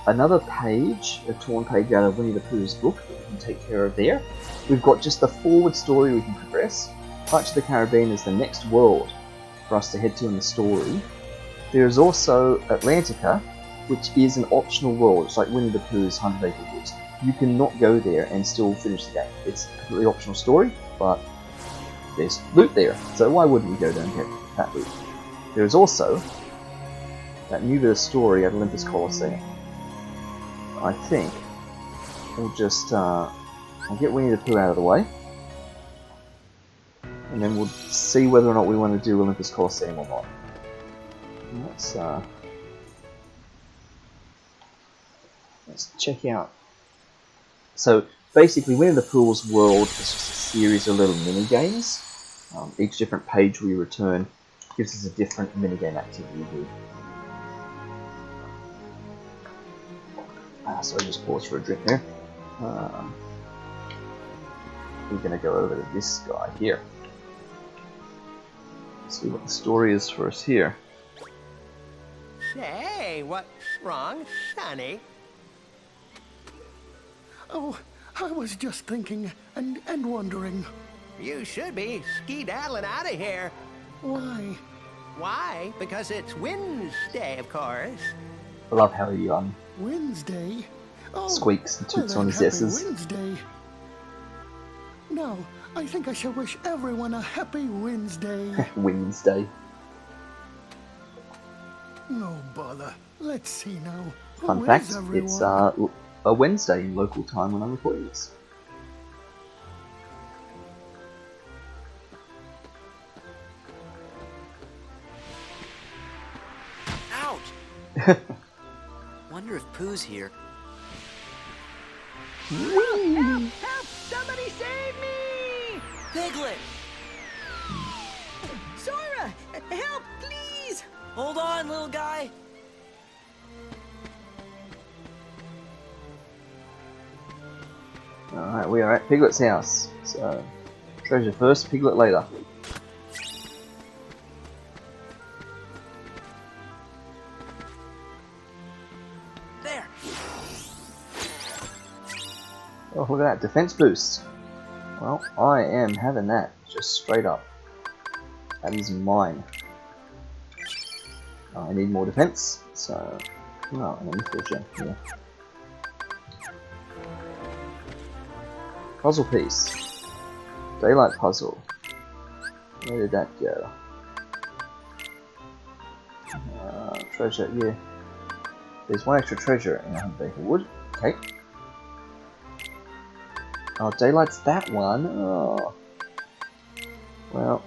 A: another page, a torn page out of Winnie the Pooh's book that we can take care of there. We've got just the forward story we can progress. Pirates of the Caribbean is the next world for us to head to in the story. There's also Atlantica, which is an optional world. It's like Winnie the Pooh's 100 Acre Woods. You cannot go there and still finish the game. It's a completely optional story, but there's loot there, so why wouldn't we go there and get that loot? There is also that new bit of story at Olympus Coliseum. I think we'll just I'll get Winnie the Pooh out of the way, and then we'll see whether or not we want to do Olympus Coliseum or not. And let's check out. So basically, Winnie the Pooh's world is just a series of little mini games. Each different page we return gives us a different minigame activity to do. So I just pause for a drink there. We're going to go over to this guy here. See what the story is for us here.
J: Say, what's wrong, Sonny?
H: Oh, I was just thinking and wondering.
J: You should be skedaddling out of here.
H: Why?
J: Why? Because it's Wednesday, of course.
A: I love how he
H: Wednesday? Oh,
A: squeaks and toots
H: well,
A: on his
H: happy
A: S's.
H: Wednesday. Now, I think I shall wish everyone a happy Wednesday.
A: Wednesday.
H: No bother. Let's see now.
A: Fun
H: Who
A: fact,
H: is everyone?
A: it's a Wednesday in local time when I'm recording this.
K: Ouch! Wonder if Pooh's here.
J: Help! Help! Somebody save me!
K: Piglet!
J: Sora! Help, please!
K: Hold on, little guy!
A: Alright, we are at Piglet's house. So, treasure first, Piglet later.
K: There!
A: Oh, look at that, defense boost. Well, I am having that, just straight up. That is mine. I need more defense, so... No, I need to gem here. Puzzle piece. Daylight puzzle. Where did that go? Treasure, yeah. There's one extra treasure in 100 Acre Wood. Okay. Oh, Daylight's that one. Oh. Well.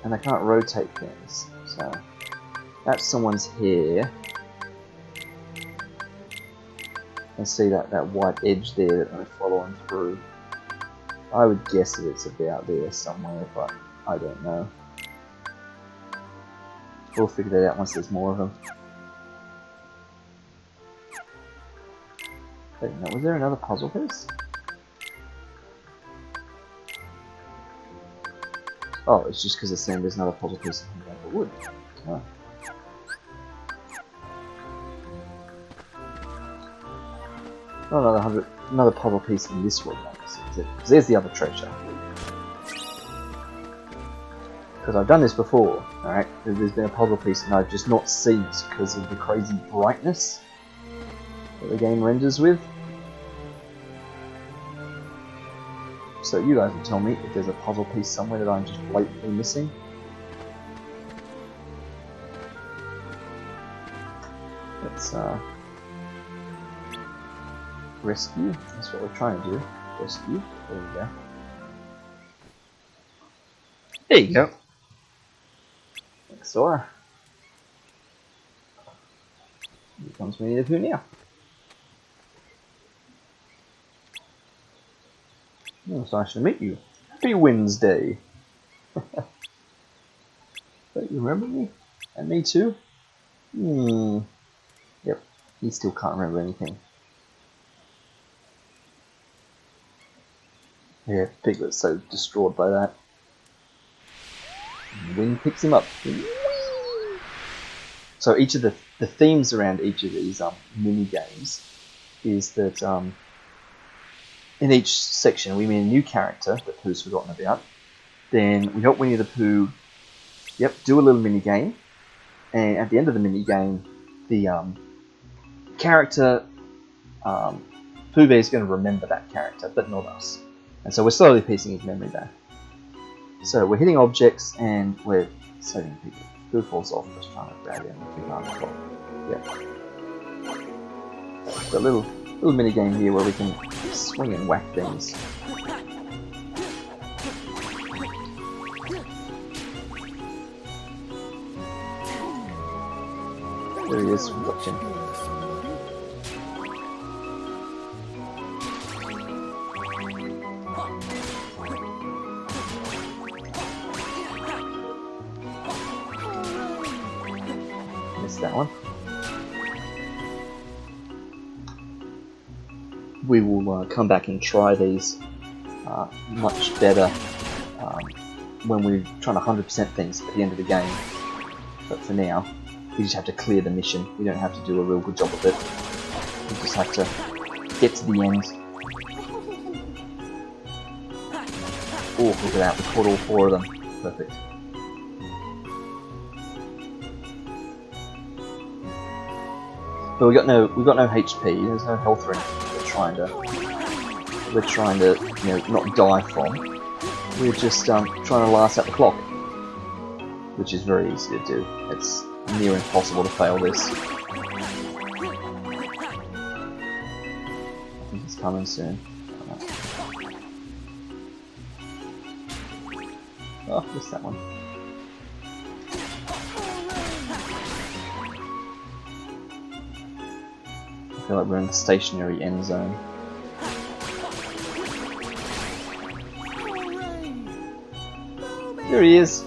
A: and they can't rotate things. So that's someone's hair. And see that white edge there that they're following through. I would guess that it's about there somewhere, but I don't know. We'll figure that out once there's more of them. Wait, no, was there another puzzle piece? Oh, it's just because it's saying there's another puzzle piece in the wood. Oh. Not another puzzle piece in this one, because there's the other treasure. Because I've done this before, alright? There's been a puzzle piece and I've just not seen it because of the crazy brightness that the game renders with. So you guys will tell me if there's a puzzle piece somewhere that I'm just blatantly missing. Let's rescue. That's what we're trying to do. Rescue. There we go. There you go. Thanks, Sora. Here comes Winnie the Pooh now. Oh, it's nice to meet you. Happy Wednesday. Don't you remember me? And me too? Yep. He still can't remember anything. Yeah, Piglet's so distraught by that. And the wind picks him up. So each of the themes around each of these mini games is that in each section we meet a new character that Pooh's forgotten about. Then we help Winnie the Pooh, do a little mini game, and at the end of the mini game, the character Pooh Bear is going to remember that character, but not us. And so we're slowly piecing his memory back. So we're hitting objects and we're saving people. Pooh falls off, just trying to grab him and pick up the clock. Yep. So a little mini game here where we can swing and whack things. There he is. Watch him. Missed that one. We will come back and try these much better when we're trying to 100% things at the end of the game. But for now, we just have to clear the mission. We don't have to do a real good job of it. We just have to get to the end. Oh, look at that! We caught all 4 of them. Perfect. But we got no HP. There's no health or anything. We're trying to not die from. We're just trying to last out the clock, which is very easy to do. It's near impossible to fail this. I think it's coming soon. Oh, missed that one. I feel like we're in the stationary end zone. There he is!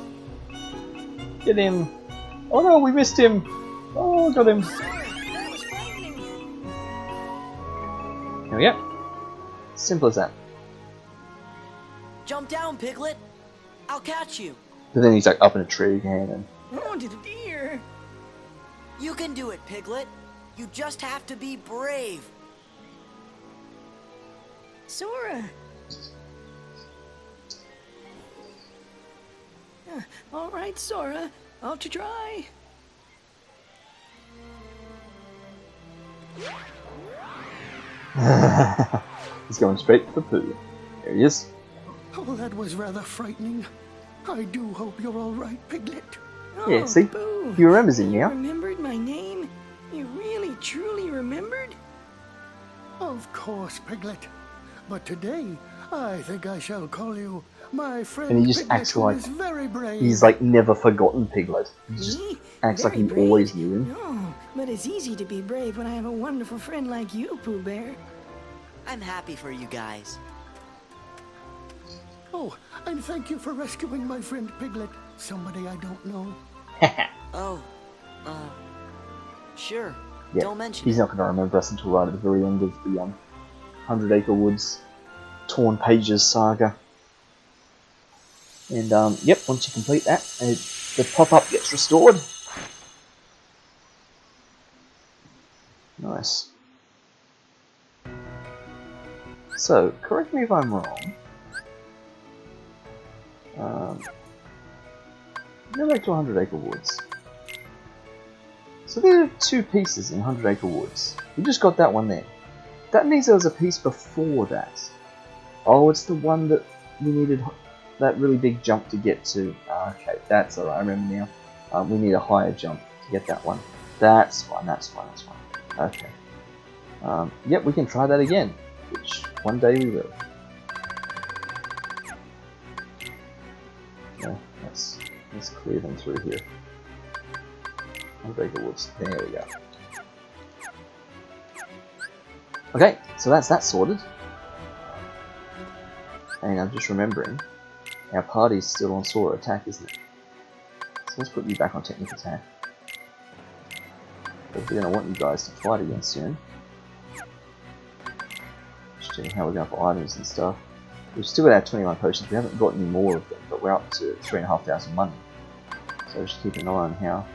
A: Get him! Oh no, we missed him! Oh, got him! There we go. Simple as that.
K: Jump down, Piglet. I'll catch you.
A: But then he's like up in a tree again and...
K: Oh, dear. You can do it, Piglet. You just have to be brave.
F: Sora! Alright, Sora. I'll try.
A: He's going straight for the Pooh. There he is.
H: Oh, that was rather frightening. I do hope you're all right, Piglet.
A: Yeah, see?
F: Boo.
A: He remembers him now.
F: You remembered my name? You really, truly remembered?
H: Of course, Piglet. But today, I think I shall call you my friend.
A: And he just
H: Piglet,
A: acts
H: who
A: like
H: is very brave.
A: he's like never forgotten Piglet. He just
L: Me?
A: acts like
L: Very
A: he
L: brave?
A: always knew him.
L: No, but it's easy to be brave when I have a wonderful friend like you, Pooh Bear.
K: I'm happy for you guys.
H: Oh, and thank you for rescuing my friend Piglet, somebody I don't know.
K: Oh, sure.
A: Yeah,
K: Don't mention
A: he's
K: it.
A: not going to remember us until right at the very end of the 100 Acre Woods Torn Pages saga. And yep, once you complete that, the pop-up gets restored. Nice. So, correct me if I'm wrong. Go back to 100 Acre Woods. So there are 2 pieces in 100 Acre Woods. We just got that one there. That means there was a piece before that. Oh, it's the one that we needed that really big jump to get to. Okay, that's alright, I remember now. We need a higher jump to get that one. That's fine, that's fine, that's fine. Okay. Yep, we can try that again, which one day we will. Yeah, let's clear them through here. 100 Acre Woods. There we go. Okay, so that's that sorted. And I'm just remembering, our party's still on Sora attack, isn't it? So let's put you back on technical attack. But we're going to want you guys to fight again soon. Just checking how we're going for items and stuff. We've still got our 21 potions, we haven't got any more of them, but we're up to 3,500 money. So just keep an eye on how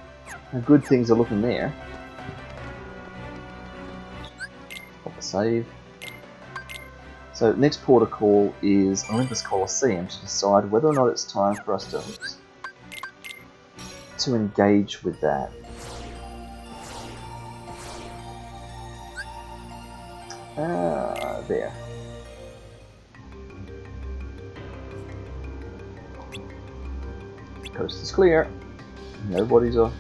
A: good things are looking there. Pop a save. So next port of call is Olympus Coliseum to decide whether or not it's time for us to engage with that. There. Coast is clear. No bodies or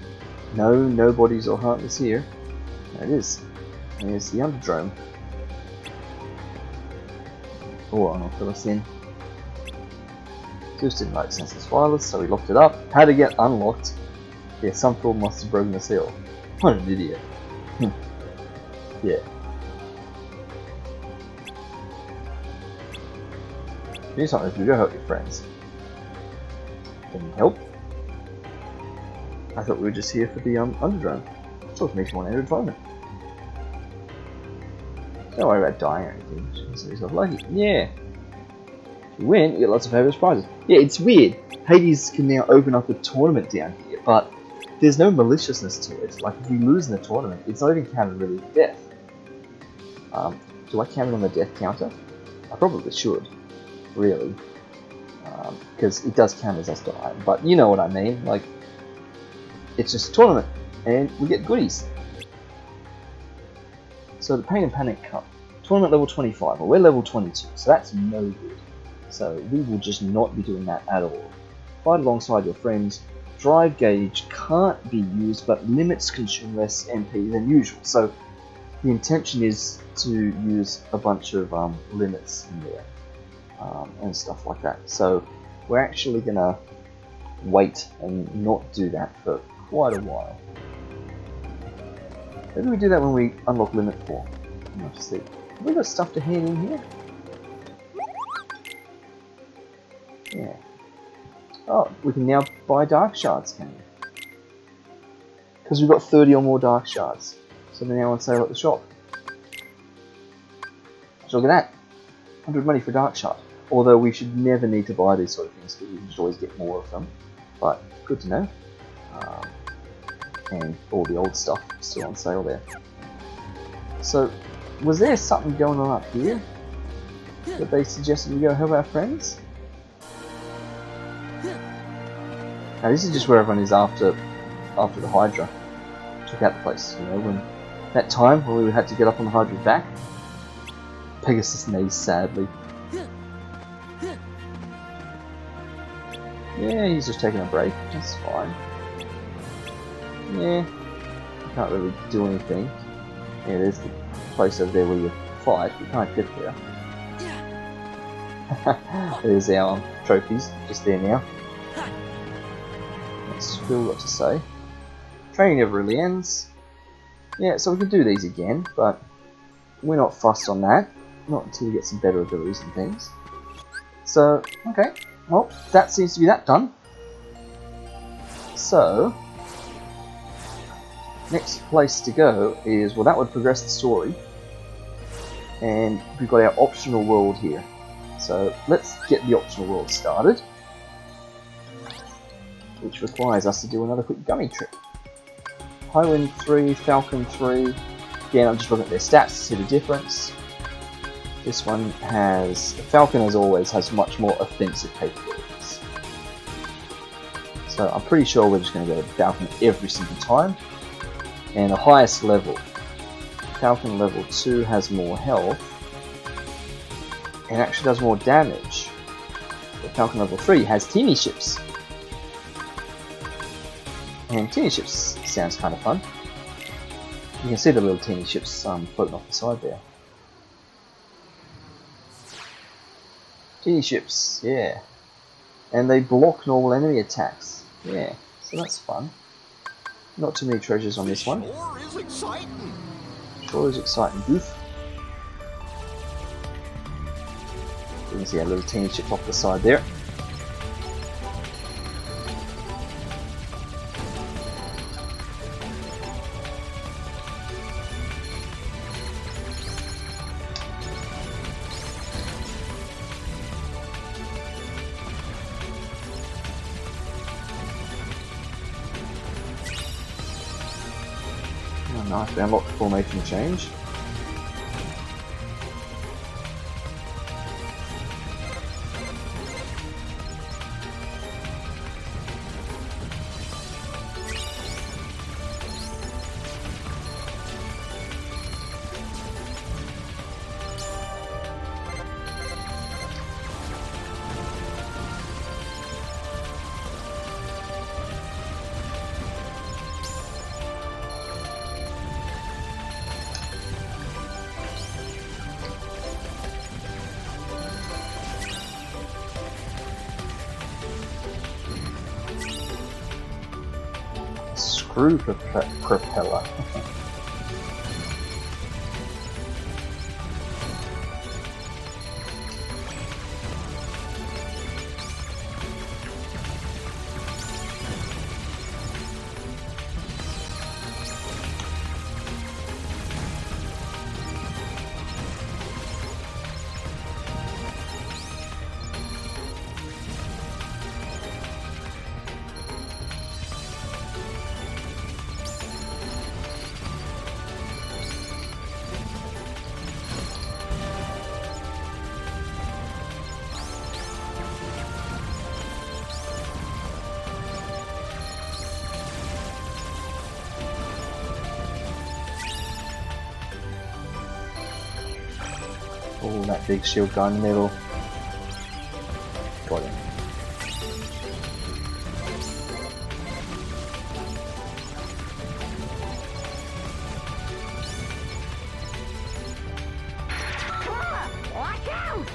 A: heartless here. There it is. There's the Underdrome. Oh, I'll fill us in. Just didn't like Senseless Wireless, so we locked it up. How to get unlocked? Yeah, some fool must have broken the seal. What an idiot. Yeah. Do something if you go help your friends. Can you help? I thought we were just here for the Underdrome. So it makes you want to enter environment. Don't worry about dying or anything. Just consider yourself lucky. Yeah. If you win, you get lots of fabulous prizes. Yeah, it's weird. Hades can now open up a tournament down here, but there's no maliciousness to it. Like, if we lose in the tournament, it's not even counted really as death. Do I count it on the death counter? I probably should, really. Because it does count as us dying, but you know what I mean. Like, it's just a tournament, and we get goodies. So the Pain and Panic Cup, tournament level 25, well we're level 22, so that's no good. So we will just not be doing that at all. Fight alongside your friends, drive gauge can't be used but limits consume less MP than usual. So the intention is to use a bunch of limits in there and stuff like that. So we're actually going to wait and not do that for quite a while. Maybe we do that when we unlock limit 4. Let's see. Have we got stuff to hand in here? Yeah. Oh, we can now buy dark shards, can we? Because we've got 30 or more dark shards. So they're now on sale at the shop. So look at that. 100 money for dark shard. Although we should never need to buy these sort of things because we should always get more of them. But good to know. And all the old stuff still on sale there. So, was there something going on up here that they suggested we go help our friends? Now this is just where everyone is after the Hydra took out the place. You know, when that time when we had to get up on the Hydra's back. Pegasus knees sadly. Yeah, he's just taking a break. That's fine. Yeah, you can't really do anything. Yeah, there's the place over there where you fight. You can't get there. There's our trophies, just there now. That's still got to say. Training never really ends. Yeah, so we can do these again, but we're not fussed on that. Not until we get some better abilities and things. So, okay. Well, that seems to be that done. So, next place to go is, well, that would progress the story. And we've got our optional world here. So, let's get the optional world started. Which requires us to do another quick dummy trip. Highwind 3, Falcon 3. Again, I'm just looking at their stats to see the difference. This one has... Falcon, as always, has much more offensive capabilities. So I'm pretty sure we're just going to go to Falcon every single time. And the highest level, Falcon level 2 has more health. And actually does more damage. But Falcon level 3 has teeny ships. And teeny ships sounds kind of fun. You can see the little teeny ships floating off the side there. Teeny ships, yeah. And they block normal enemy attacks. Yeah, so that's fun. Not too many treasures on this one.
C: Sure is exciting.
A: Sure is exciting, goof. You can see our little teeny ships off the side there. Oh, nice, we unlocked the formation change. Screw propeller. Oh, that big shield guy in the middle. Got him.
E: Watch out!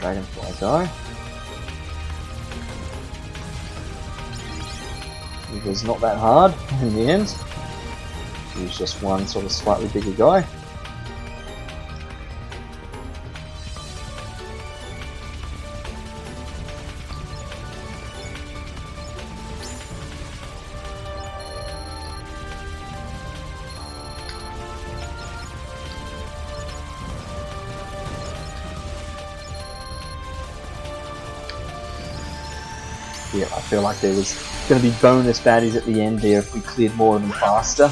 A: Dragonfly guy. It was not that hard in the end. He was just one sort of slightly bigger guy. Yeah, I feel like there was going to be bonus baddies at the end there if we cleared more of them faster.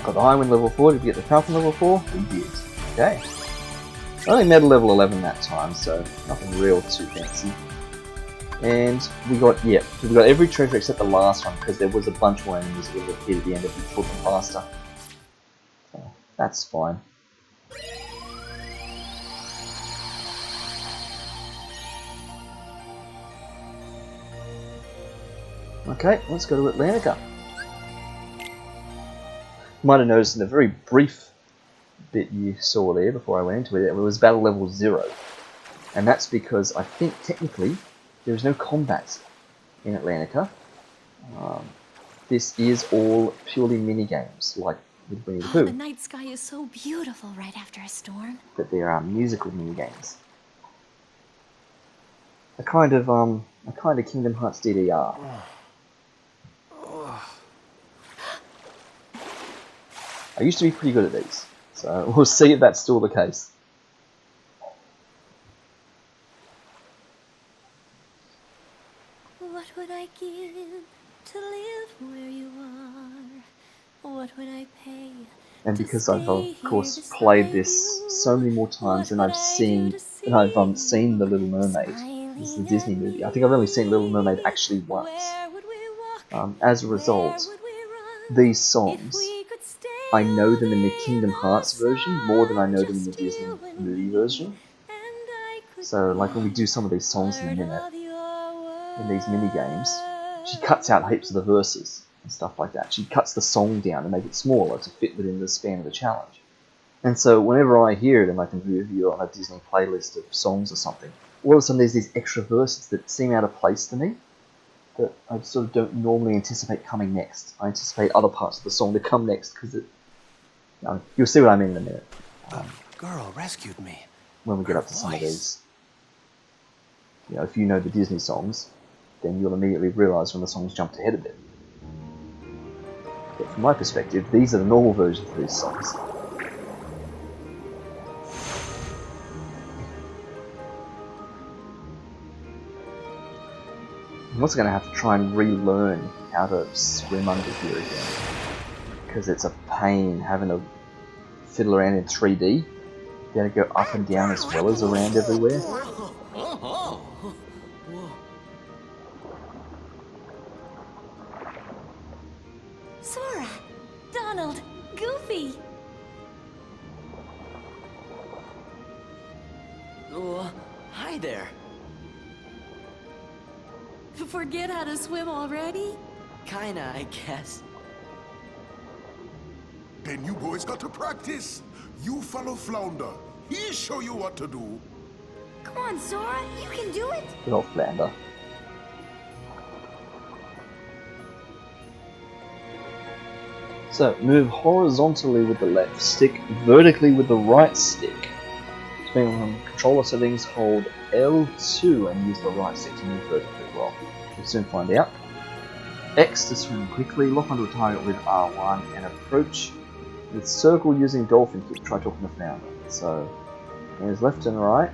A: Got the Highwind level 4, did we get the Falcon level 4? We did. Okay. Only made a level 11 that time, so nothing real too fancy. And we got, yeah, we got every treasure except the last one, because there was a bunch more enemies that would have appeared at the end if we pulled them faster. So, that's fine. Okay, let's go to Atlantica. You might have noticed in the very brief bit you saw there before I went into it, it was battle level 0. And that's because I think technically there is no combat in Atlantica. This is all purely mini-games, like with Winnie the Pooh.
D: The night sky is so beautiful right after a storm.
A: But there are musical mini-games. A kind of Kingdom Hearts DDR. I used to be pretty good at these, so we'll see if that's still the case.
D: What would I give to live where you are? What would I pay?
A: And because I've of course played this so many more times than I've seen the Little Mermaid. This is the Disney movie. I think I've only seen Little Mermaid actually once. As a result, these songs, I know them in the Kingdom Hearts version more than I know them in the Disney movie version. So, like when we do some of these songs in a minute, in these mini games, she cuts out heaps of the verses and stuff like that. She cuts the song down to make it smaller to fit within the span of the challenge. And so whenever I hear it and I can review it on a Disney playlist of songs or something, all of a sudden there's these extra verses that seem out of place to me, that I sort of don't normally anticipate coming next. I anticipate other parts of the song to come next, because you'll see what I mean in a minute.
M: The girl rescued me.
A: When we get up to some of these. You know, if you know the Disney songs, then you'll immediately realise when the songs jumped ahead a bit. But from my perspective, these are the normal versions of these songs. I'm also going to have to try and relearn how to swim under here again, because it's a pain having to fiddle around in 3D. You gotta go up and down as well as around everywhere.
D: Sora! Donald! Goofy!
K: Hi there.
L: Forget how to swim already?
K: Kinda, I guess.
N: Then you boys got to practice. You follow Flounder. He'll show you what to do.
D: Come on, Sora! You can do it!
A: Good old Flounder. So, move horizontally with the left stick, vertically with the right stick. Depending on controller settings, hold L2 and use the right stick to move vertically. Well, we'll soon find out. X to swim quickly, lock onto a target with R1 and approach with circle using dolphin kick. Try talking to Flounder. So, here's left and right,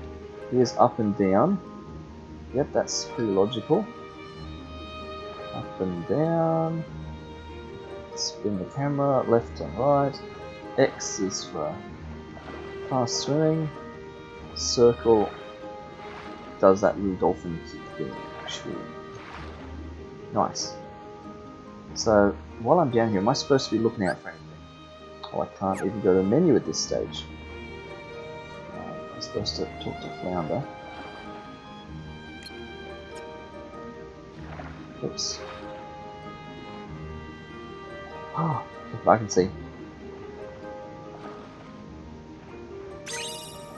A: here's up and down. Yep, that's pretty logical. Up and down. Spin the camera, left and right. X is for fast swimming. Circle does that little dolphin kick thing, actually. Nice. So, while I'm down here, am I supposed to be looking out for anything? Oh, I can't even go to the menu at this stage. I'm supposed to talk to Flounder. Oops. Oh, if I can see.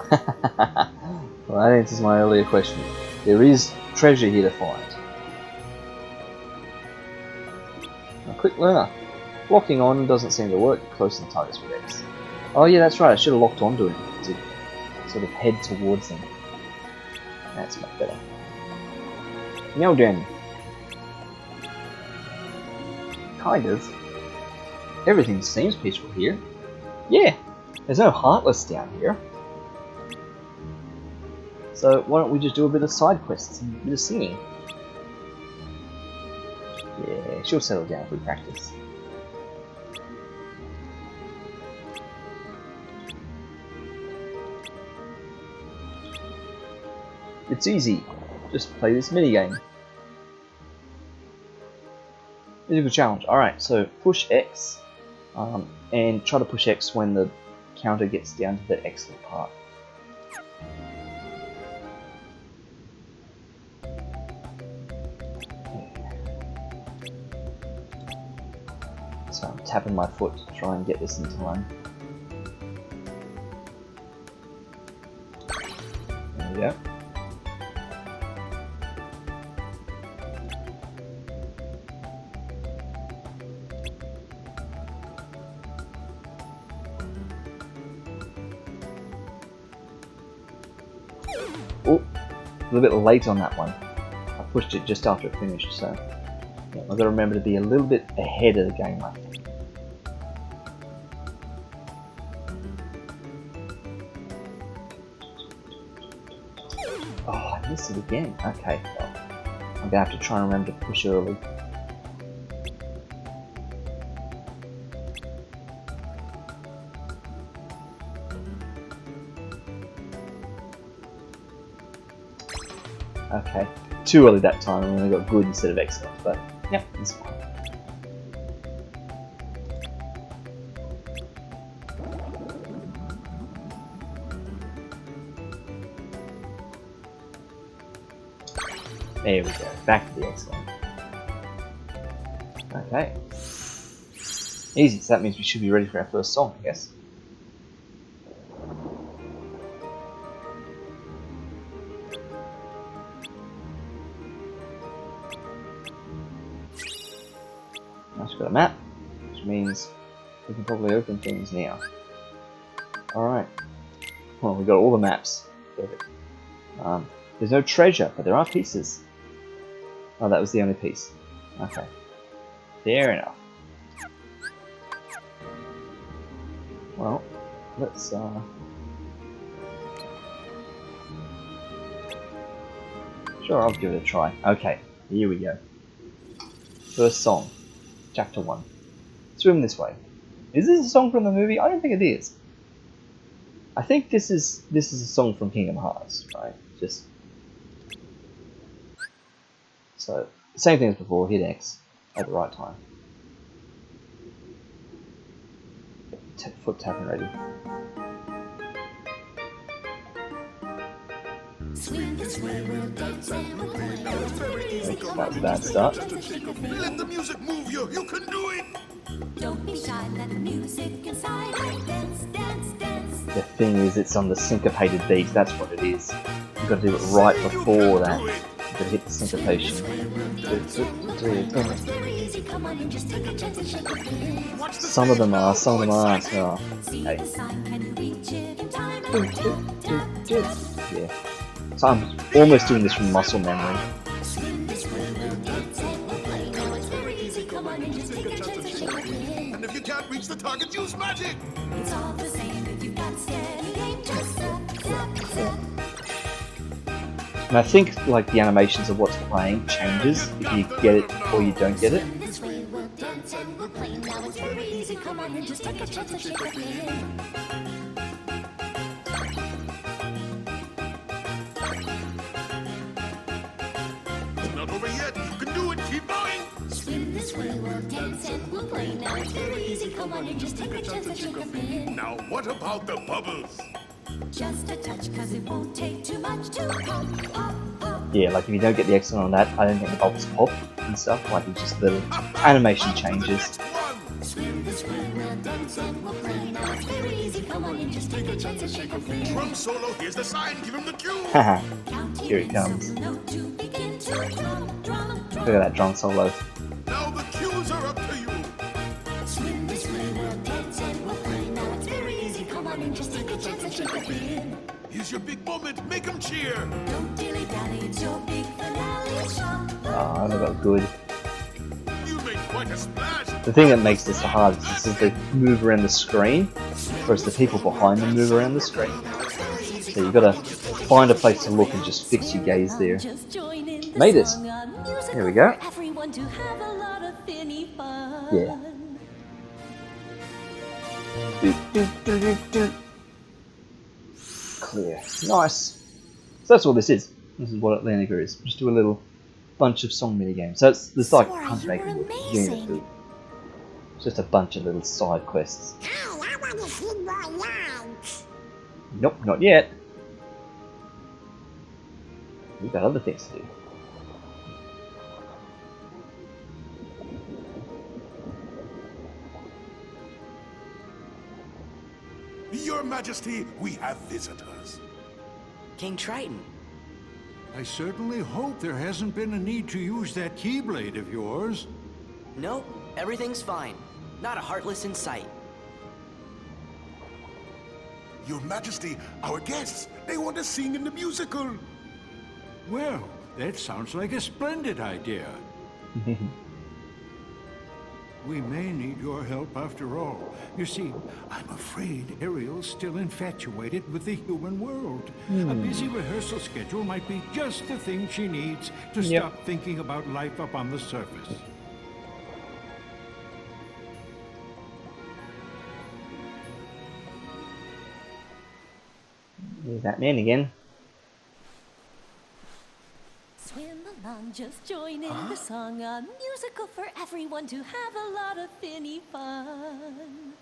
A: Well, that answers my earlier question. There is treasure here to find. A quick learner. Locking on doesn't seem to work close to the targets with X. Oh yeah, that's right, I should have locked onto him to sort of head towards them. That's much better. Now then. Kind of. Everything seems peaceful here. Yeah, there's no Heartless down here. So why don't we just do a bit of side quests and a bit of singing? Yeah, she'll settle down if we practice. It's easy. Just play this minigame. Musical challenge. Alright, so push X. And try to push X when the counter gets down to the excellent part. tapping my foot to try and get this in time. There we go. Oh, a little bit late on that one. I pushed it just after it finished, so yeah, I've got to remember to be a little bit ahead of the game, I think. Oh, I missed it again. Okay, well, I'm gonna have to try and remember to push early. Okay, too early that time, and I got good instead of excellent, but yeah, it's fine. There we go, back to the excellent. Okay. Easy, so that means we should be ready for our first song, I guess. I've got a map, which means we can probably open things now. Alright. Well, we got all the maps. Perfect. There's no treasure, but there are pieces. Oh, that was the only piece. Okay. Fair enough. Well, let's sure, I'll give it a try. Okay, here we go. First song. Chapter 1. Swim this way. Is this a song from the movie? I don't think it is. I think this is a song from Kingdom Hearts, right? Just so same thing as before. Hit X at the right time. Foot tapping ready. That's a bad start.
N: Let the music move you. You can do it.
D: Don't be shy, let the music inside dance, dance, dance.
A: The thing is, it's on the syncopated beat. That's what it is. You've got to do it right before that. You've got to hit the syncopation. Some of them are, some of them aren't. Oh, okay. Yeah. So I'm almost doing this from muscle memory.
N: And if you can't reach the target, use magic.
D: It's all the same if you've got steady aim, just zap.
A: And I think like the animations of what's playing changes if you get it or you don't get it.
D: This way we'll dance and we'll play. Now it's very easy. Come on and just take a chance and shake a hand.
N: It's not over yet. You can do it. Keep going.
D: Swim this way, we'll dance and we'll play. Now it's very easy. Come on and just take a chance and shake a hand.
N: Now what about the bubbles?
D: Just a touch, cause it won't take too much to pop, pop, pop.
A: Yeah, like if you don't get the excellent on that, I don't think the bubbles pop and stuff. Like it's just little animation changes.
D: Swim this way, we'll dance and we'll play. Now it's very easy. Come on and just take a chance and shake a hand.
N: Drum solo. Here's the sign. Give him the cue.
A: Haha. Here it comes.
D: Note to begin to drum.
A: Look at that drum solo.
N: Now the cues are up to you.
D: Swim this way, we'll dance and we'll play. Now it's very easy. Come on and just take a chance and shake a hand.
N: Here's your big moment. Make them cheer.
D: Don't dilly-dally, it's your big finale show.
A: Oh, I got good.
N: You made quite a splash.
A: The thing that makes this the hardest is they move around the screen, whereas the people behind them move around the screen. So you've got to find a place to look and just fix your gaze there. Made it. There we go. Yeah. Clear. Nice. So that's all this is. This is what Atlantica is. Just do a little bunch of song minigames. So it's like Hunt Maker Unit 2. It's just a bunch of little side quests.
E: Hey, I want to see more lights.
A: Nope, not yet. We've got other things to do.
N: Your Majesty, we have visitors.
K: King Triton.
O: I certainly hope there hasn't been a need to use that keyblade of yours.
K: Nope, everything's fine. Not a Heartless in sight.
N: Your Majesty, our guests, they want to sing in the musical.
O: Well, that sounds like a splendid idea. We may need your help after all. You see, I'm afraid Ariel's still infatuated with the human world. A busy rehearsal schedule might be just the thing she needs to stop thinking about life up on the surface.
A: Here's that man again.
P: Swim along, just join in the song. A musical for everyone to have a lot of finny fun.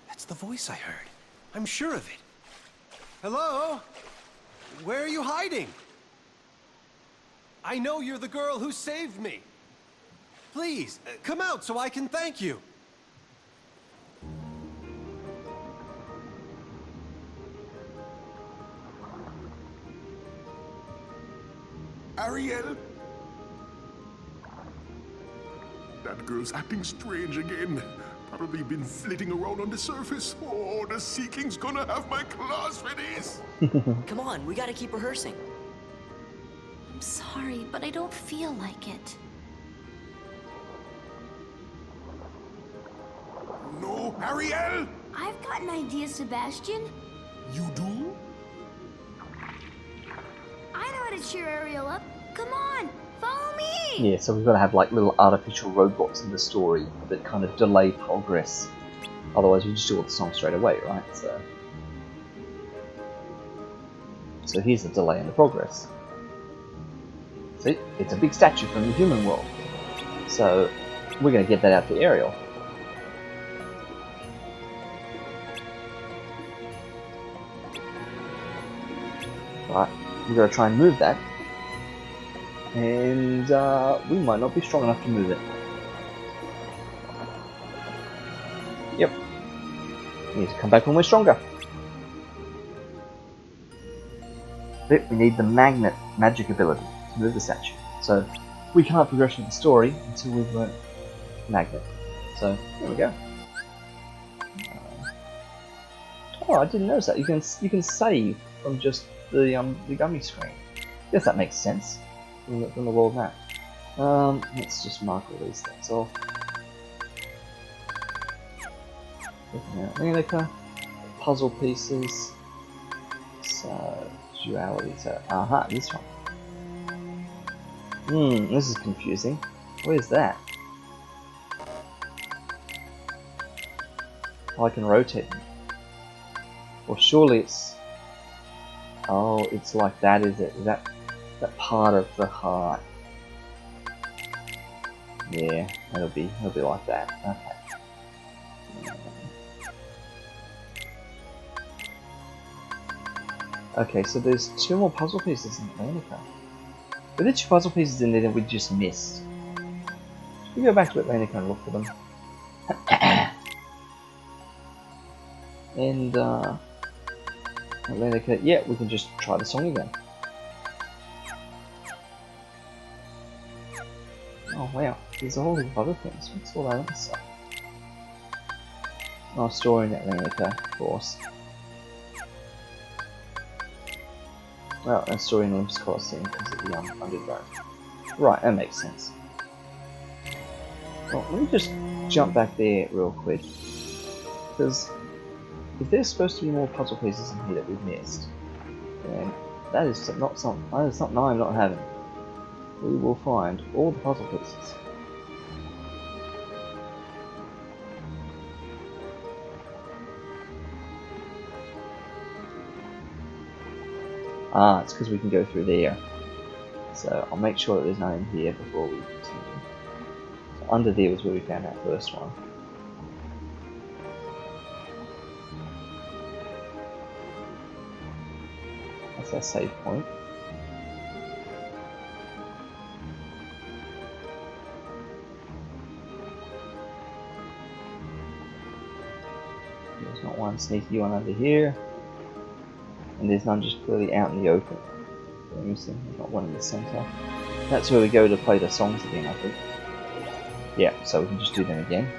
M: That's the voice I heard. I'm sure of it. Hello? Where are you hiding? I know you're the girl who saved me. Please, come out so I can thank you.
N: Ariel? That girl's acting strange again. Probably been flitting around on the surface. Oh, the Sea King's gonna have my claws for this.
K: Come on, we gotta keep rehearsing.
D: I'm sorry, but I don't feel like it.
N: No, Ariel!
I: I've got an idea, Sebastian.
N: You do?
I: I know how to cheer Ariel up. Come on, follow me!
A: Yeah, so we've got to have like little artificial roadblocks in the story that kind of delay progress. Otherwise we just do all the song straight away, right? So here's the delay in the progress. See, it's a big statue from the human world. So we're going to get that out to Ariel. Right, we've got to try and move that. And we might not be strong enough to move it. Yep. We need to come back when we're stronger. But we need the magnet magic ability to move the statue. So we can't progress with the story until we've learnt magnet. So there we go. Oh, I didn't notice that. You can save from just the gummy screen. Guess that makes sense from the world map. Let's just mark all these things off. Atlantica, puzzle pieces. So duality. So this one. This is confusing. Where's that? Oh, I can rotate them. Well, surely it's... Oh, it's like that, is it? Is that part of the heart? Yeah, it'll be like that. Okay, so there's 2 more puzzle pieces in Atlantica. Were there 2 puzzle pieces in there that we just missed? Should we go back to Atlantica and look for them? And Atlantica, yeah, we can just try the song again. Oh wow, there's a whole heap of other things. What's all that other stuff? Oh, story in Atlantica, of course. Well, a story in Olympus Coliseum because of the underground. Right, that makes sense. Well, let me just jump back there real quick, because if there's supposed to be more puzzle pieces in here that we've missed, then that is not something I'm not having. We will find all the puzzle pieces. It's because we can go through there. So I'll make sure that there's none in here before we continue. So under there was where we found our first one. That's our save point. There's not one one sneaky one over here. And there's none just clearly out in the open. Let me see, there's not one in the center. That's where we go to play the songs again, I think. Yeah, so we can just do them again.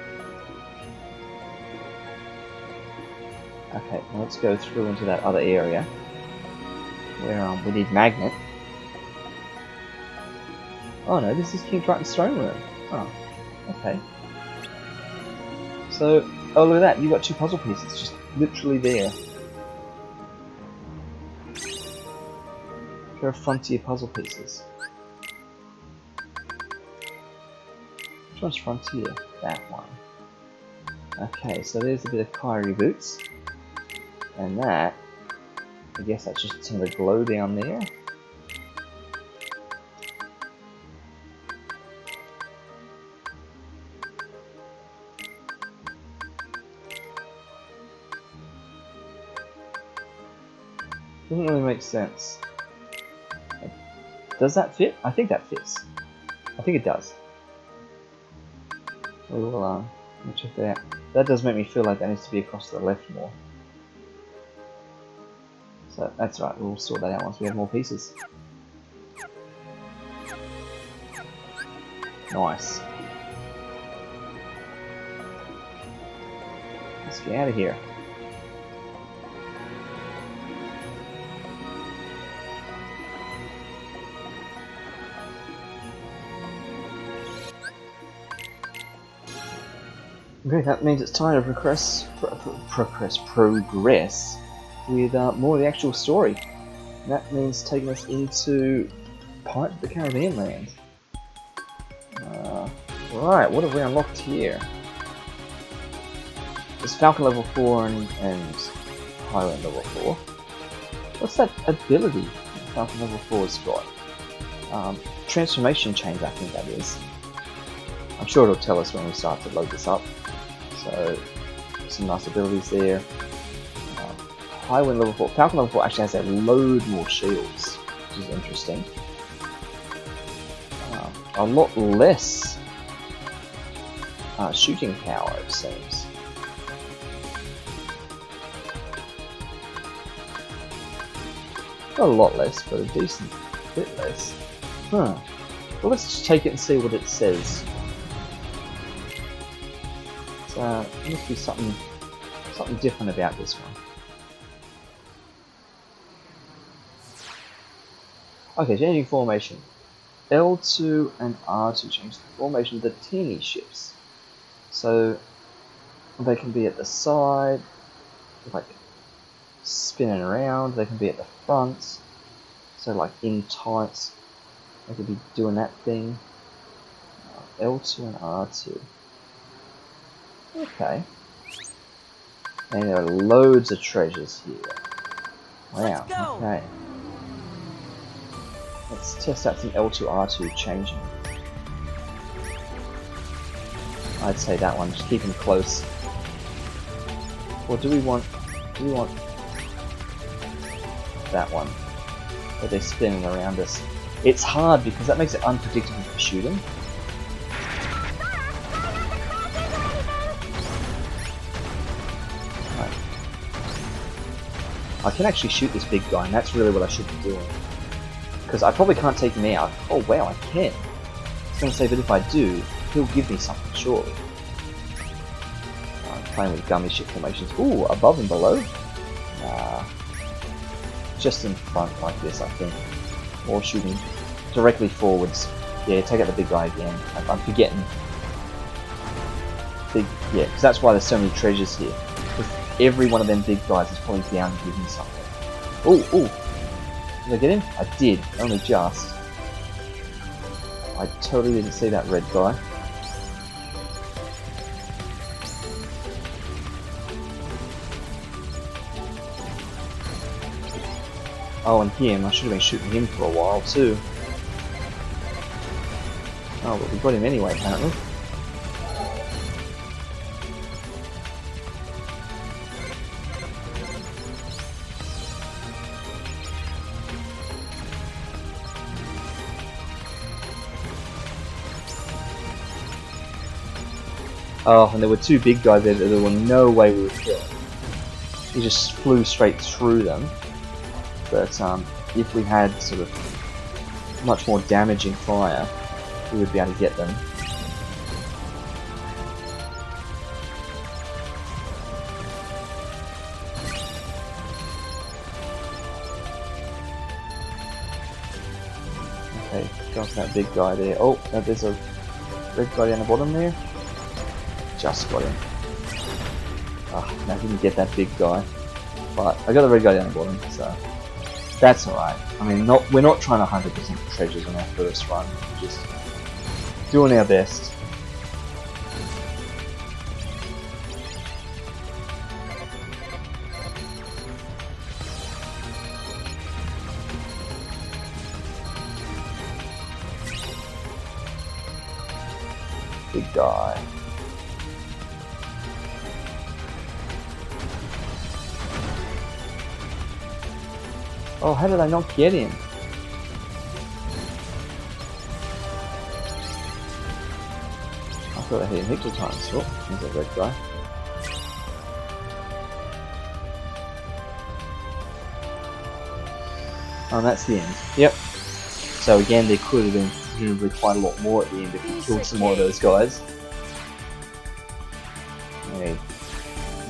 A: Okay, now let's go through into that other area where we need magnet. Oh no, this is King Triton's throne room. Oh, okay. So, oh look at that, you got 2 puzzle pieces just literally there. Pair of Frontier puzzle pieces. Which one's Frontier? That one. Okay, so there's a bit of Kyrie boots. And that, I guess that's just some of the glow down there. Doesn't really make sense. Does that fit? I think that fits. I think it does. We will let me check that out. That does make me feel like that needs to be across to the left more. So that's right, we'll sort that out once we have more pieces. Nice. Let's get out of here. Okay, that means it's time to progress with more of the actual story. And that means taking us into Pirates of the Caribbean land. Right, what have we unlocked here? There's Falcon level 4 and Highland level 4. What's that ability Falcon level 4's got? Transformation change, I think that is. I'm sure it'll tell us when we start to load this up. So, some nice abilities there. Highwind level 4. Falcon level 4 actually has a load more shields, which is interesting. A lot less shooting power, it seems. Not a lot less, but a decent bit less. Huh. Well, let's just take it and see what it says. There must be something different about this one. Okay, changing formation. L2 and R2 change the formation of the teeny ships. So they can be at the side, like spinning around. They can be at the front, so like in tights. They could be doing that thing. L2 and R2. Okay. And there are loads of treasures here. Wow, okay. Let's test out some L2R2 changing. I'd say that one, just keep them close. Or do we want that one? Where they're spinning around us. It's hard because that makes it unpredictable for shooting. I can actually shoot this big guy, and that's really what I should be doing. Because I probably can't take him out. Oh wow, I can. I was going to say, but if I do, he'll give me something, surely. I'm playing with gummy ship formations. Ooh, above and below? Nah. Just in front like this, I think. Or shooting directly forwards. Yeah, take out the big guy again. I'm forgetting. Yeah, because that's why there's so many treasures here. Every one of them big guys is probably down to give me something. Oh, oh! Did I get him? I did, only just. I totally didn't see that red guy. Oh, and him. I should have been shooting him for a while too. Oh, but we got him anyway, apparently. Oh, and there were two big guys there that there were no way we would kill. he just flew straight through them. But if we had sort of much more damaging fire, we would be able to get them. Okay, got that big guy there. Oh, there's a red guy down the bottom there. Just got him. Ah, no, I didn't get that big guy. But I got the red guy down the bottom, so that's alright. I mean, we're not trying to 100% treasures on our first run. We're just doing our best. Big guy. Oh, how did I not get him? I thought I hit him heaps of times. Oh, there's that red guy. Oh, that's the end. Yep. So again, there could have been presumably quite a lot more at the end if we killed some more of those guys. Okay.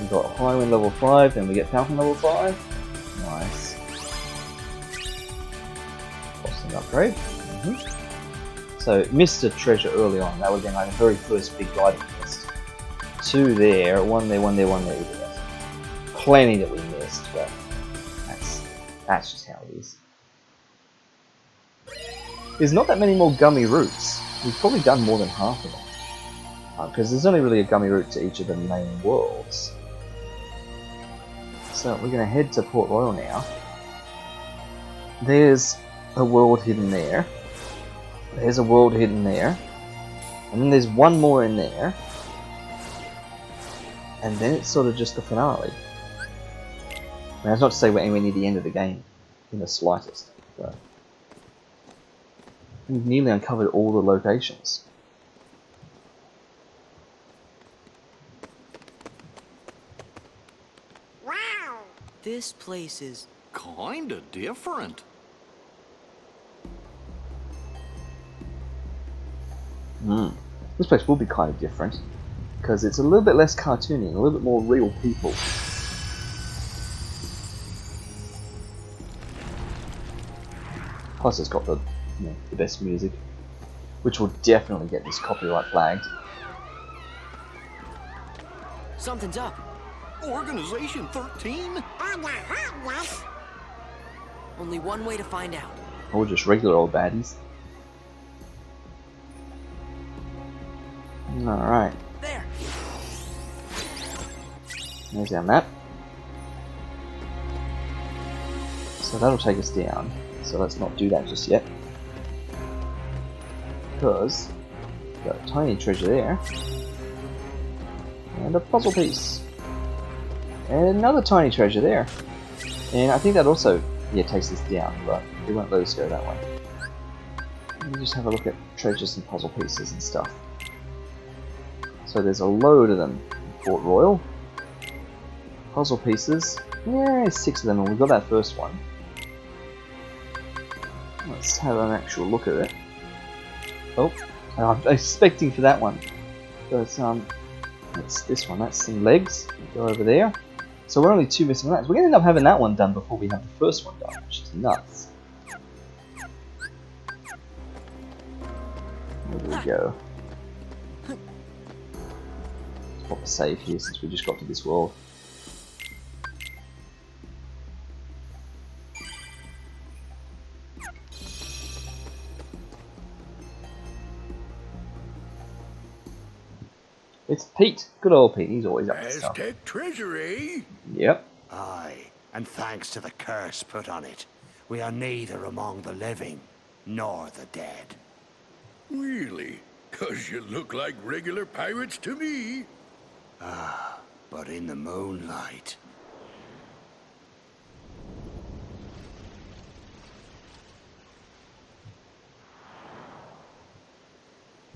A: We got Highwind level 5, then we get Falcon level 5. Nice. Costing upgrade. So missed a treasure early on. That would have been like the very first big guy that we missed. 2 there, 1 there, 1 there, 1 there. Plenty that we missed, but that's just how it is. There's not that many more gummy routes. We've probably done more than half of them. Because there's only really a gummy route to each of the main worlds. So we're going to head to Port Royal now. There's a world hidden there. There's a world hidden there. And then there's one more in there. And then it's sort of just the finale. Now, that's not to say we're anywhere near the end of the game in the slightest. But we've nearly uncovered all the locations.
K: Wow! This place is
C: kinda different.
A: This place will be kind of different because it's a little bit less cartoony and a little bit more real people. Plus it's got the best music, which will definitely get this copyright flagged.
K: something's up.
C: Organization 13?
K: Only one way to find out.
A: Or just regular old baddies. Alright.
K: There.
A: There's our map. So that'll take us down. So let's not do that just yet. Because we've got a tiny treasure there. And a puzzle piece. And another tiny treasure there. And I think that also takes us down, but it won't let us go that way. Let me just have a look at treasures and puzzle pieces and stuff. So there's a load of them in Port Royal. Puzzle pieces. Yeah, 6 of them, and we've got that first one. Let's have an actual look at it. Oh, I'm expecting for that one. But that's this one. That's some legs. Go over there. So we're only 2 missing on that. So we're going to end up having that one done before we have the first one done, which is nuts. Where do we go? Let's pop a save here since we just got to this world. It's Pete. Good old Pete. He's always up to stuff.
H: Aztec treasure, eh?
A: Yep.
Q: Aye, and thanks to the curse put on it, we are neither among the living nor the dead.
H: Really? 'Cause you look like regular pirates to me.
Q: Ah, but in the moonlight.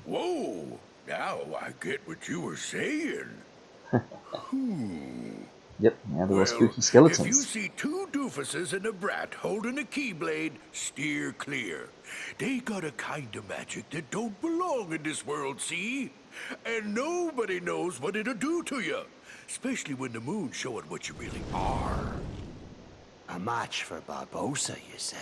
H: Whoa! Now I get what you were saying.
A: Yep, now they're all spooky
H: If you
A: skeletons.
H: see two doofuses and a brat holding a keyblade, steer clear. They got a kind of magic that don't belong in this world, see? And nobody knows what it'll do to you. Especially when the moon's showing what you really are.
Q: A match for Barbosa, you say?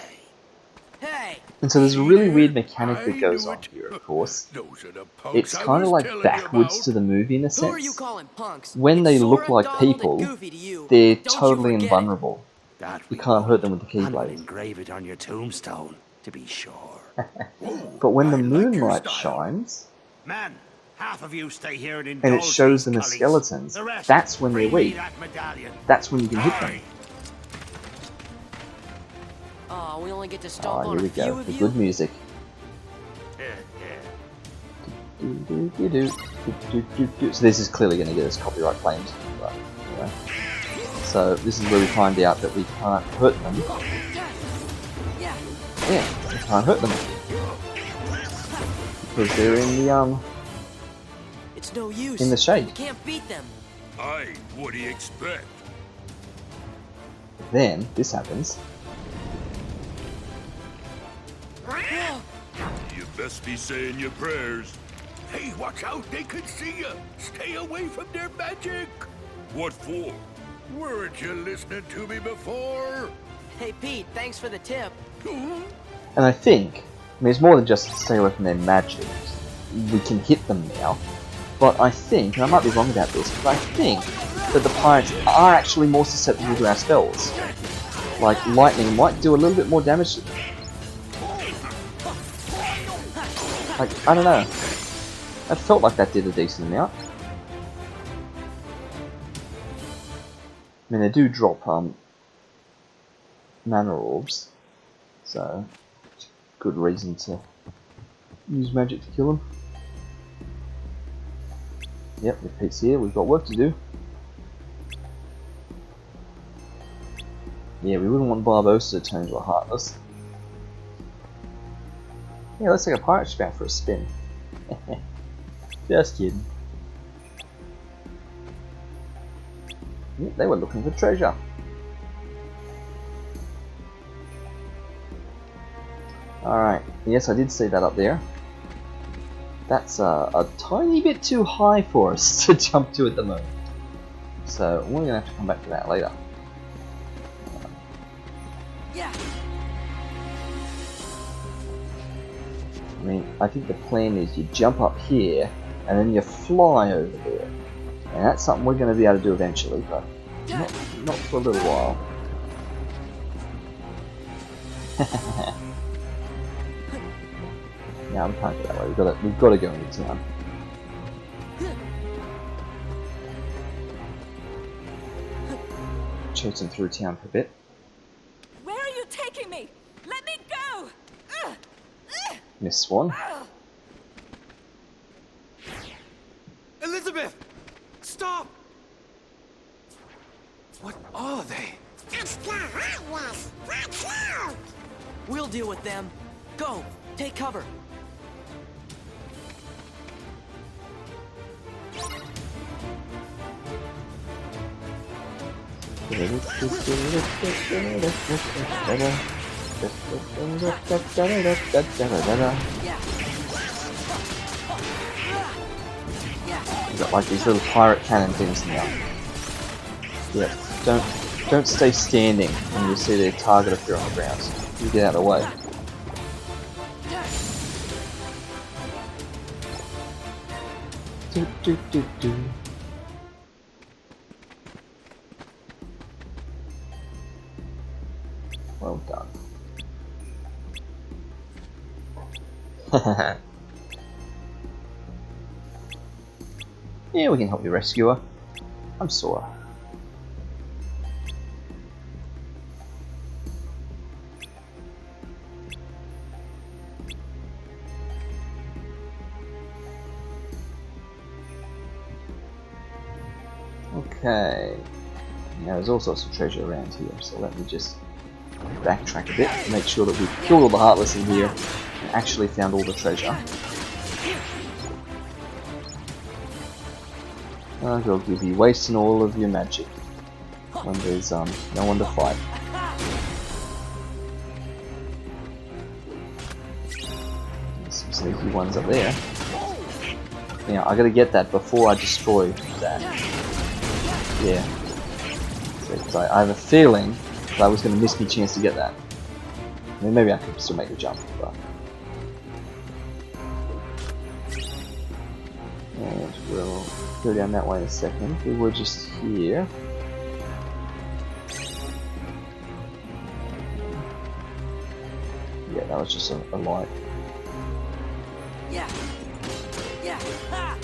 K: Hey!
A: And so there's a really weird mechanic that goes on here, of course.
H: Those are the punks
A: It's
H: I
A: kind of
H: was
A: like
H: telling you
A: backwards
H: about.
A: to the movie in a
K: Who are you
A: sense.
K: calling punks?
A: When they
K: It's
A: look
K: Sora,
A: like
K: Donald, and
A: people,
K: Goofy to you.
A: they're
K: Don't you
A: totally
K: forget it.
A: invulnerable.
Q: That
A: You
Q: we
A: can't hurt
Q: won't.
A: them with the
Q: And we'll
A: Keyblade.
Q: engrave it on your tombstone, to be sure.
A: But when the
H: I like your
A: moonlight
H: style.
A: shines,
Q: Men, half of you stay here and
A: and
Q: indulge
A: it shows
Q: these
A: them as
Q: cullies.
A: skeletons,
Q: The rest,
A: that's when they're
Q: bring me
A: weak.
Q: that medallion.
A: That's when you can hit them.
K: Oh, we only get to stomp
A: Oh,
K: on
A: here
K: a
A: we
K: few
A: go.
K: of
A: The
K: you?
A: good music. So this is clearly going to get us copyright claimed. But, anyway. So this is where we find out that we can't hurt them. Yeah, we can't hurt them. Because they're in the
K: It's no use.
A: in the shade.
K: You can't beat them.
H: Aye, what do you expect?
A: Then this happens.
H: You best be saying your prayers. Hey, watch out, they can see you. Stay away from their magic. What for? Weren't you listening to me before?
K: Hey, Pete, thanks for the tip.
A: And I think, I mean, it's more than just stay away from their magic. We can hit them now. But I think, and I might be wrong about this, but I think that the pirates are actually more susceptible to our spells. Like, lightning might do a little bit more damage to them. Like, I don't know. That felt like that did a decent amount. I mean, they do drop mana orbs, so it's a good reason to use magic to kill them. Yep, if Pete's here, we've got work to do. Yeah, we wouldn't want Barbosa to turn into a Heartless. Yeah, let's take a pirate ship out for a spin. Just kidding. Yep, they were looking for treasure. Alright, yes, I did see that up there. That's a tiny bit too high for us to jump to at the moment. So we're going to have to come back to that later.
K: Yeah.
A: I mean, I think the plan is you jump up here, and then you fly over there. And that's something we're going to be able to do eventually, but not for a little while. No, we can't go that way. We've got to go into town. Chase them through town for a bit.
P: Where are you taking me? Let me go!
A: Miss Swan.
M: Elizabeth! Stop! What are they?
E: It's the Heartless! Watch out!
K: We'll deal with them. Go! Take cover!
A: We've got like these little pirate cannon things now. Yeah, don't stay standing when you see their target appear on the ground. You get out of the way. Do, do, do, do. Well done. Yeah, we can help you rescue her. I'm Sora. Okay. Now there's all sorts of treasure around here, so let me just backtrack a bit, make sure that we've killed all the Heartless in here and actually found all the treasure. Oh, God, you'll be wasting all of your magic. when there's no one to fight. There's some sneaky ones up there. Yeah, I gotta get that before I destroy that. Yeah. Because I have a feeling that I was gonna miss my chance to get that. I mean, maybe I could still make the jump, but... And we'll go down that way in a second. We were just here. Yeah, that was just a light.
K: Yeah. Yeah. Ha.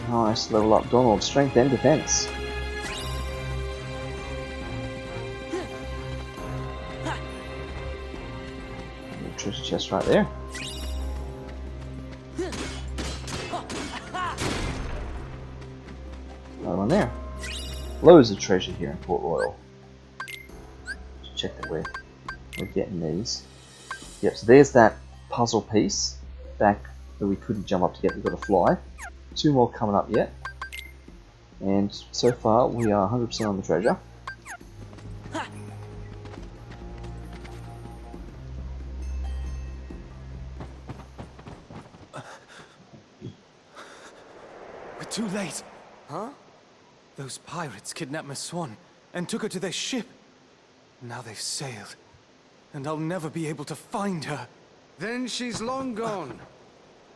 A: Nice, level up Donald, strength and defense. Treasure chest right there. Another one there. Loads of treasure here in Port Royal. Just check that we're getting these. Yep, so there's that puzzle piece back that we couldn't jump up to get. We've got to fly. 2 more coming up yet. And so far we are 100% on the treasure.
M: We're too late. Huh? Those pirates kidnapped Miss Swan and took her to their ship. Now they've sailed, and I'll never be able to find her.
R: Then she's long gone.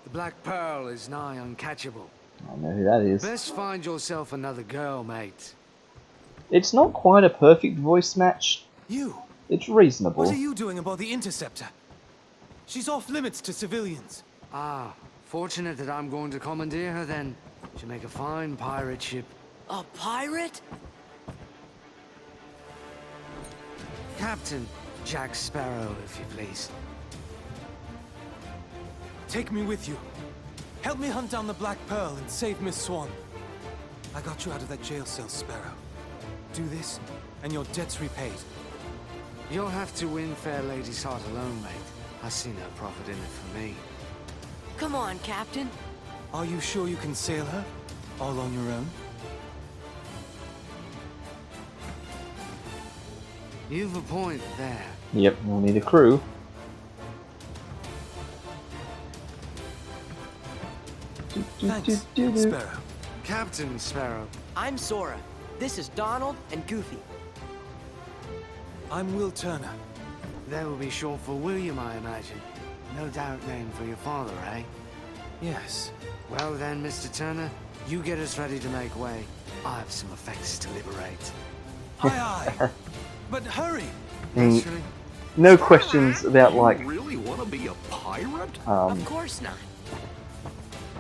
R: The Black Pearl is nigh uncatchable.
A: I know who that is.
R: Best find yourself another girl, mate.
A: It's not quite a perfect voice match.
M: You?
A: It's reasonable.
M: What are you doing about the Interceptor? She's off limits to civilians.
R: Ah, fortunate that I'm going to commandeer her then. She'll make a fine pirate ship.
K: A pirate?
R: Captain Jack Sparrow, if you please.
M: Take me with you. Help me hunt down the Black Pearl and save Miss Swan. I got you out of that jail cell, Sparrow. Do this, and your debt's repaid.
R: You'll have to win fair lady's heart alone, mate. I see no profit in it for me.
K: Come on, Captain.
M: Are you sure you can sail her? All on your own?
R: You've a point there.
A: Yep, we'll need a crew.
M: Thanks, Sparrow.
R: Captain Sparrow.
K: I'm Sora. This is Donald and Goofy.
M: I'm Will Turner.
R: That will be short for William, I imagine. No doubt name for your father, eh?
M: Yes.
R: Well then, Mr. Turner, you get us ready to make way. I have some effects to liberate.
M: Aye, aye. But hurry!
A: No questions about, like...
C: You really want to be a pirate?
K: Of course not.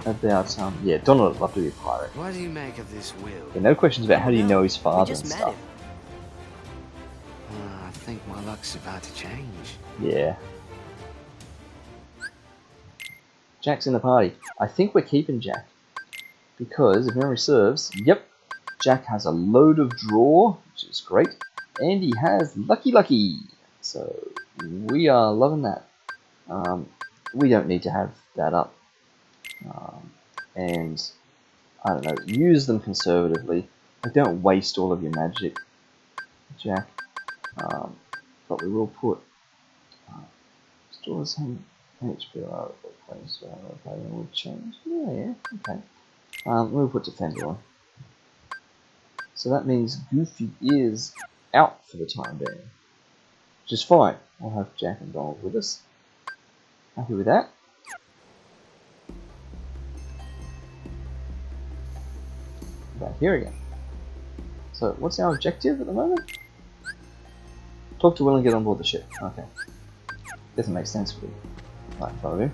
A: About, yeah, Donald would love to be a pirate.
R: What do you make of this will?
A: Yeah, no questions about how do you know his father and stuff.
R: I think my luck's about to change.
A: Yeah. Jack's in the party. I think we're keeping Jack. Because, if memory serves, yep, Jack has a load of draw, which is great. And he has Lucky. So, we are loving that. We don't need to have that up. And, I don't know, use them conservatively. Like, don't waste all of your magic, Jack. But we will put... stores some HP out of the place, so okay, we'll change. Yeah, okay. We'll put Defender on. So that means Goofy is out for the time being. Which is fine. We'll have Jack and Donald with us. Happy with that? Back here again. So, what's our objective at the moment? Talk to Will and get on board the ship. Okay. Doesn't make sense for you. Right in front of him.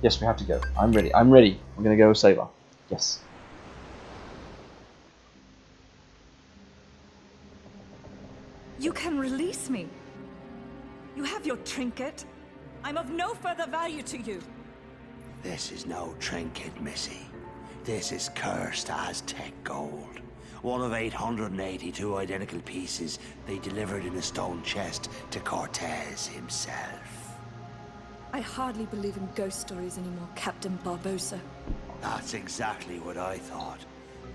A: Yes, we have to go. I'm ready. I'm ready. We're gonna go save her. Yes.
S: You can release me. You have your trinket. I'm of no further value to you.
Q: This is no trinket, Missy. This is cursed Aztec gold. one of 882 identical pieces they delivered in a stone chest to Cortez himself.
S: I hardly believe in ghost stories anymore, Captain Barbosa.
Q: That's exactly what I thought.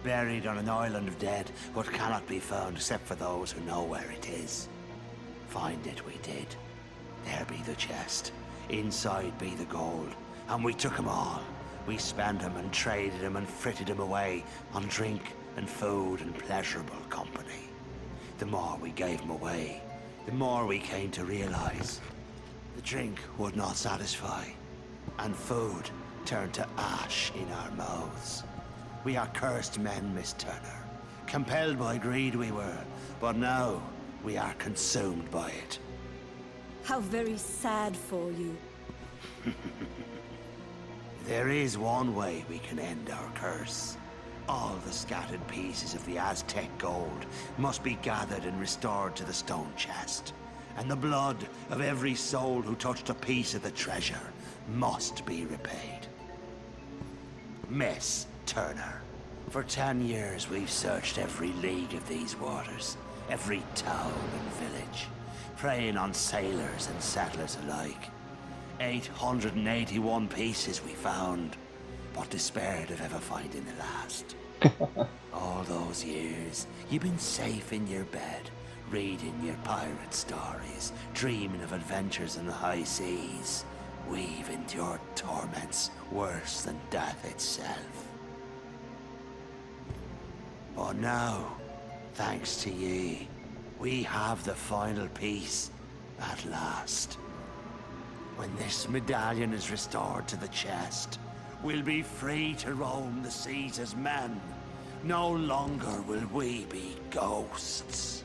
Q: Buried on an island of dead, but cannot be found except for those who know where it is. Find it we did. There be the chest. Inside be the gold. And we took 'em all. We spent 'em and traded 'em and fritted 'em away on drink and food and pleasurable company. The more we gave 'em away, the more we came to realize the drink would not satisfy, and food turned to ash in our mouths. We are cursed men, Miss Turner. Compelled by greed we were, but now we are consumed by it.
S: How very sad for you.
Q: There is one way we can end our curse. All the scattered pieces of the Aztec gold must be gathered and restored to the stone chest. And the blood of every soul who touched a piece of the treasure must be repaid. Miss Turner, for 10 years we've searched every league of these waters, every town and village, preying on sailors and settlers alike. 881 pieces we found, but despaired of ever finding the last. All those years, you've been safe in your bed, reading your pirate stories, dreaming of adventures in the high seas. We've endured torments worse than death itself. But now, thanks to ye, we have the final piece at last. When this medallion is restored to the chest, we'll be free to roam the seas as men. No longer will we be ghosts.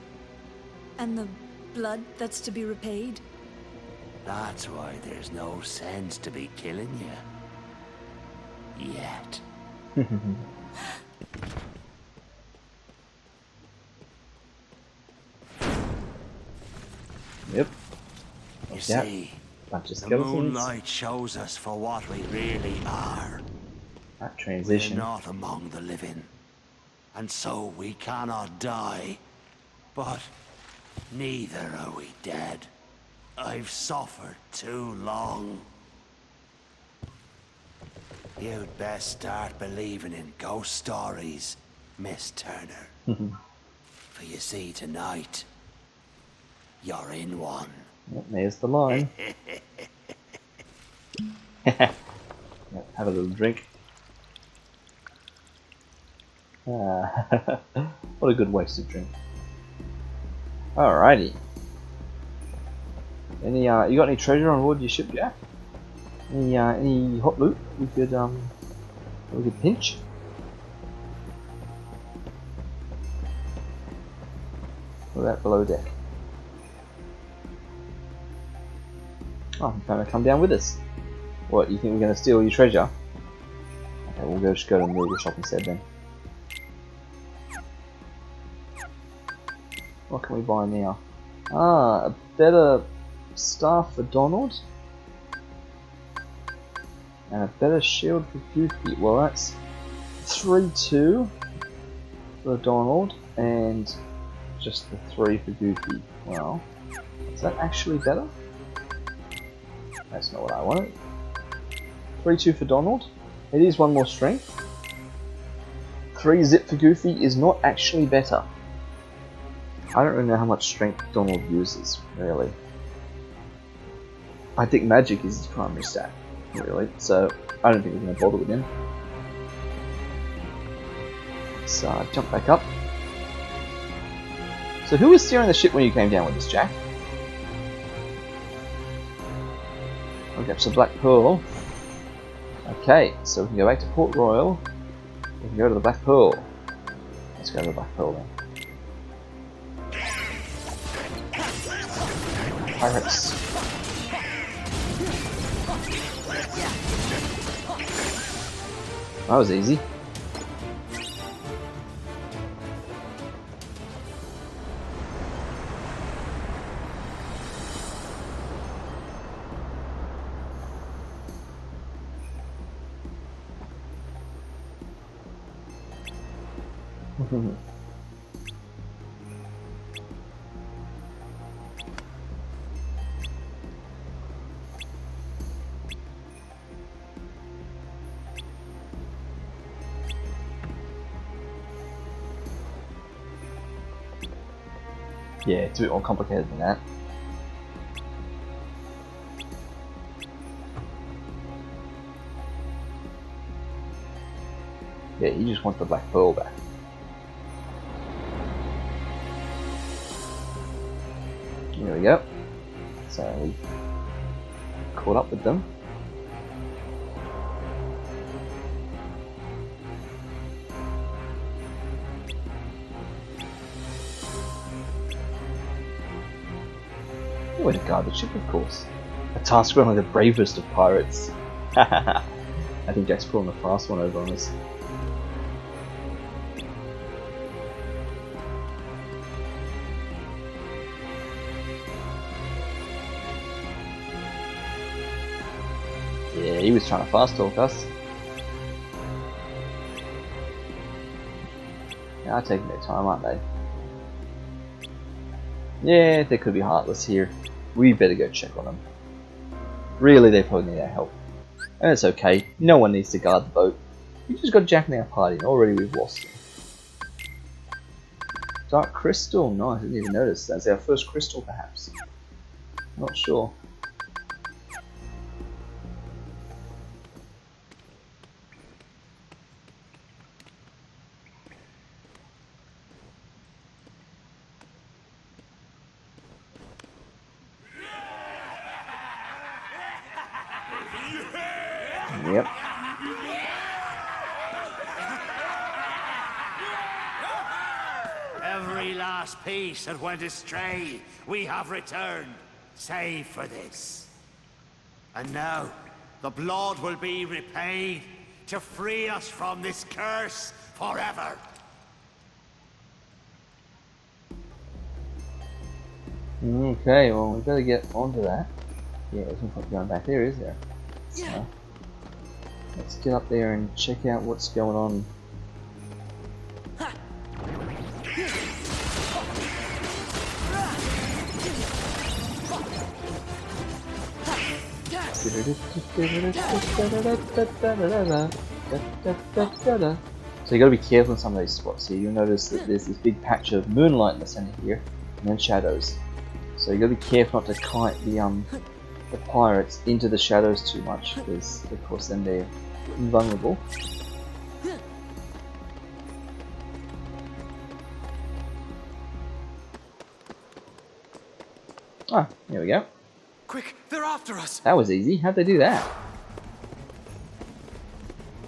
S: And the blood that's to be repaid?
Q: That's why there's no sense to be killing you. Yet.
A: Yep.
Q: You see,
A: bunch of
Q: the
A: skeletons.
Q: moonlight shows us for what we really are.
A: That transition.
Q: We're not among the living, and so we cannot die. But neither are we dead. I've suffered too long. You'd best start believing in ghost stories, Miss Turner. For you see, tonight, you're in one.
A: Yep, there's the line. Yep, have a little drink. What a good wasted drink. Alrighty. Any you got any treasure on board your ship, Jack? Any hot loot we could pinch? Or that below deck? Oh, you're gonna come down with us. What, you think we're gonna steal your treasure? Okay, we'll just go to the movie shop instead then. What can we buy now? Ah, a better staff for Donald. And a better shield for Goofy. Well, that's 3-2 for Donald, and just the 3 for Goofy. Well, is that actually better? That's not what I wanted. 3-2 for Donald. It is 1 more strength. 3 zip for Goofy is not actually better. I don't really know how much strength Donald uses, really. I think magic is his primary stat, really, so I don't think we're going to bother with him. Let's jump back up. So who was steering the ship when you came down with us, Jack? I'll get some Black Pearl. Okay, so we can go back to Port Royal. We can go to the Black Pearl. Let's go to the Black Pearl then. Pirates. That was easy. Yeah, it's a bit more complicated than that. Yeah, you just want the Black Pearl back. There we go. So we caught up with them. Way to guard the ship, of course. A task for only the bravest of pirates. I think Jack's pulling the fast one over on us. Yeah, he was trying to fast talk us. They are taking their time, aren't they? Yeah, they could be heartless here. We better go check on them. Really, they probably need our help. And it's okay, no one needs to guard the boat. We just got Jack in our party and already we've lost him. Dark crystal, nice, I didn't even notice. That's our first crystal perhaps. Not sure. Yep.
Q: Every last piece that went astray, we have returned, save for this. And now, the blood will be repaid to free us from this curse forever.
A: Okay, well we better get onto that. Yeah, there's no point going back there, is there? So, let's get up there and check out what's going on. So you gotta be careful in some of these spots here. You'll notice that there's this big patch of moonlight in the center here, and then shadows. So you gotta be careful not to kite the pirates into the shadows too much, because of course then they're invulnerable. Ah, here we go.
M: Quick, they're after us!
A: That was easy. How'd they do that?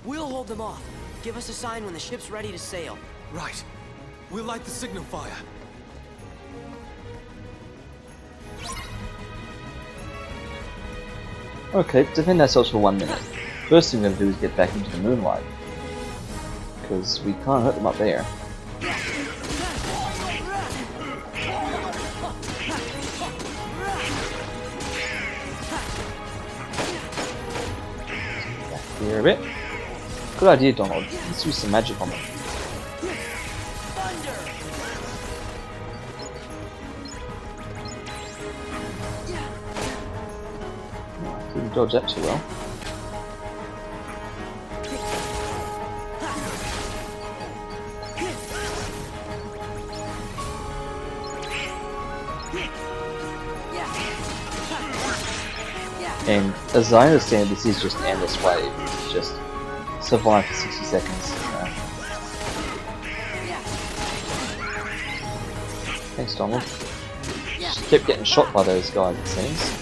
K: We'll hold them off. Give us a sign when the ship's ready to sail.
M: Right. We'll light the signal fire.
A: Okay, defend ourselves for 1 minute. First thing we're going to do is get back into the moonlight. Because we can't hurt them up there. Back here a bit. Good idea, Donald. Let's use some magic on them. Didn't dodge that too well. And as I understand, this is just an endless wave. It's just survive for 60 seconds. Thanks, Donald. Just kept getting shot by those guys, it seems.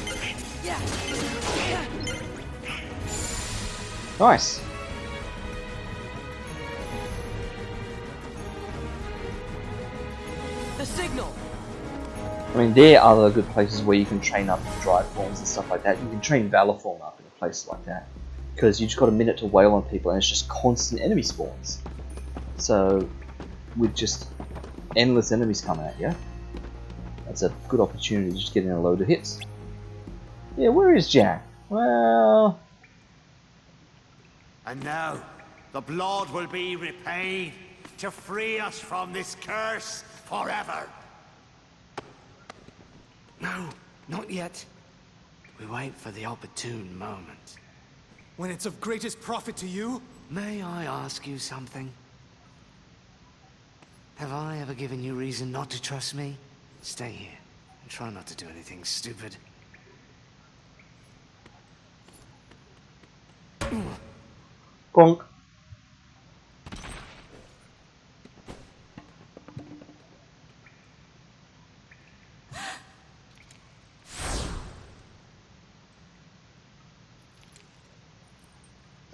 A: Nice.
K: The signal.
A: I mean, there are other good places where you can train up drive forms and stuff like that. You can train Valor form up in a place like that, because you just got a minute to wail on people, and it's just constant enemy spawns. So, with just endless enemies coming at you, that's a good opportunity to just get in a load of hits. Yeah, where is Jack? Well.
Q: And now, the blood will be repaid to free us from this curse forever.
R: No, not yet. We wait for the opportune moment.
M: When it's of greatest profit to you?
R: May I ask you something? Have I ever given you reason not to trust me? Stay here and try not to do anything stupid.
A: Bonk.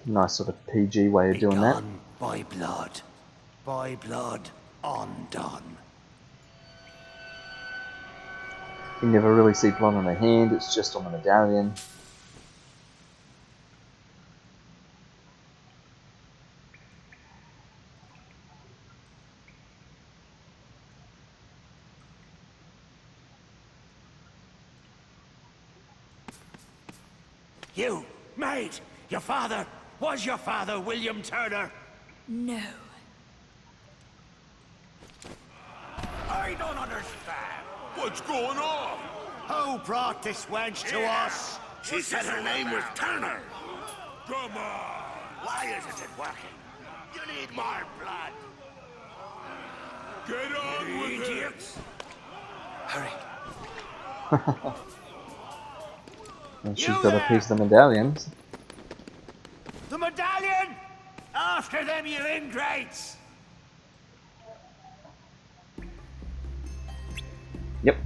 A: Nice sort of PG way of doing that.
Q: By blood. By blood, undone.
A: You never really see blood on the hand, it's just on the medallion.
Q: You, mate! Your father! Was your father William Turner?
S: No.
Q: I don't understand.
N: What's going on?
Q: Who brought this wench to us? She said her name was Turner.
N: Come on!
Q: Why isn't it working? You need more blood.
N: Get on with
Q: Idiots.
M: Hurry.
A: And she's got a piece of the medallion.
Q: The medallion! After them, you ingrates!
A: Yep.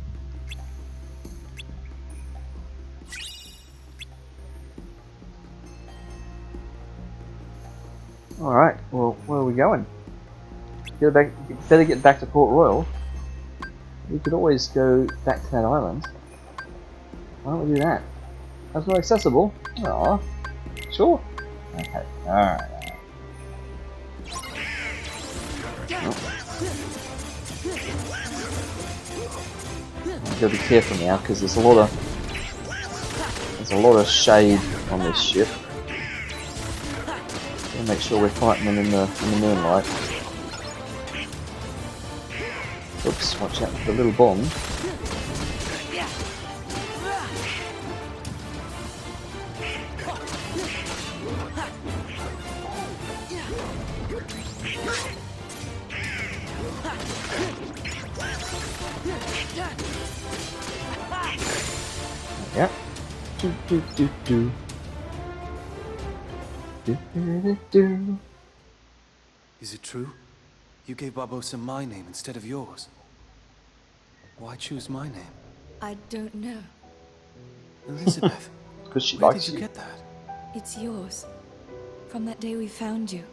A: Alright, well, where are we going? Better get back to Port Royal. We could always go back to that island. Why don't we do that? That's not accessible. Aww. Sure. Okay, alright. I've got to be careful now because there's a lot of shade on this ship. Gotta make sure we're fighting them in the moonlight. Oops, watch out for the little bomb. Yeah. Do do do do. Do do do do.
M: Is it true? You gave Barbosa my name instead of yours. Why choose my name?
S: I don't know.
M: Elizabeth.
A: Because she
M: Where
A: likes
M: did you
A: you.
M: get that?
S: It's yours. From that day we found you.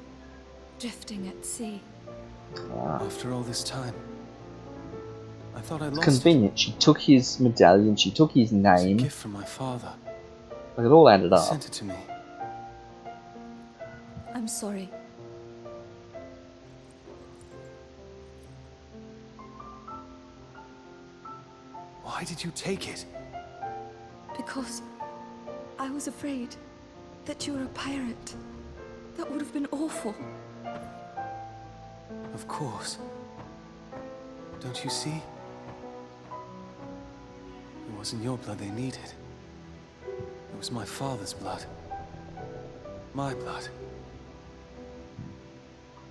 S: Drifting at sea.
M: After all this time. I thought I lost
A: Convenient. She took his medallion, she took his
M: it.
A: name.
M: A gift from my father.
A: Like it all added
M: He
A: up.
M: sent it to me.
S: I'm sorry.
M: Why did you take it?
S: Because I was afraid that you were a pirate. That would have been awful.
M: Of course. Don't you see? It wasn't your blood they needed. It was my father's blood. My blood.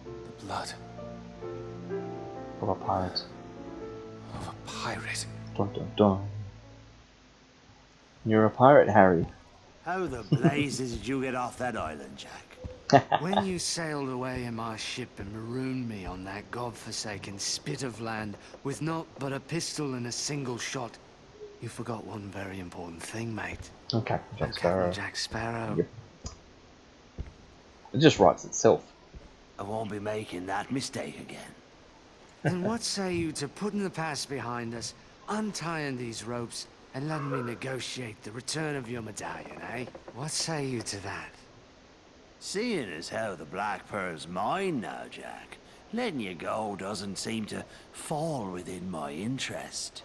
M: The blood
A: Of a pirate.
M: of a pirate.
A: Dun dun dun. You're a pirate, Harry.
Q: How the blazes did you get off that island, Jack?
R: When you sailed away in my ship and marooned me on that godforsaken spit of land with naught but a pistol and a single shot, you forgot one very important thing, mate.
A: Okay, Jack
R: I'm
A: Sparrow.
R: Captain Jack Sparrow.
A: Yep. It just writes itself.
Q: I won't be making that mistake again.
R: Then what say you to putting the past behind us, untying these ropes, and letting me negotiate the return of your medallion, eh? What say you to that?
Q: Seeing as how the Black Pearl's mine now, Jack, letting you go doesn't seem to fall within my interest.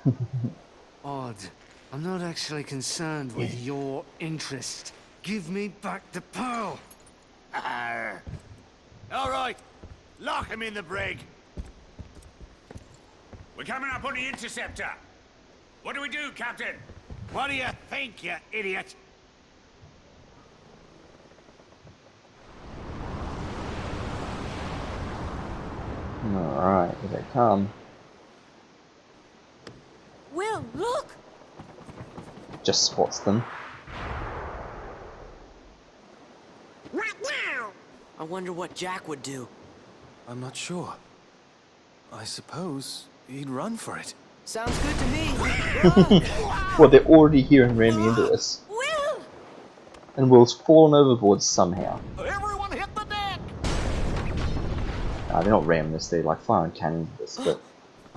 R: Odd. I'm not actually concerned with your interest. Give me back the pearl!
Q: Arr. All right, lock him in the brig.
T: We're coming up on the interceptor. What do we do, Captain?
Q: What do you think, you idiot?
A: Alright, here they come.
P: Will, look!
A: Just spots them.
K: What now? I wonder what Jack would do.
M: I'm not sure. I suppose he'd run for it.
K: Sounds good to me.
A: Well, they're already here and ramming into us.
P: Will!
A: And Will's fallen overboard somehow.
C: Everyone hit the deck!
A: They're not ramming us, they're like firing cannons at us, but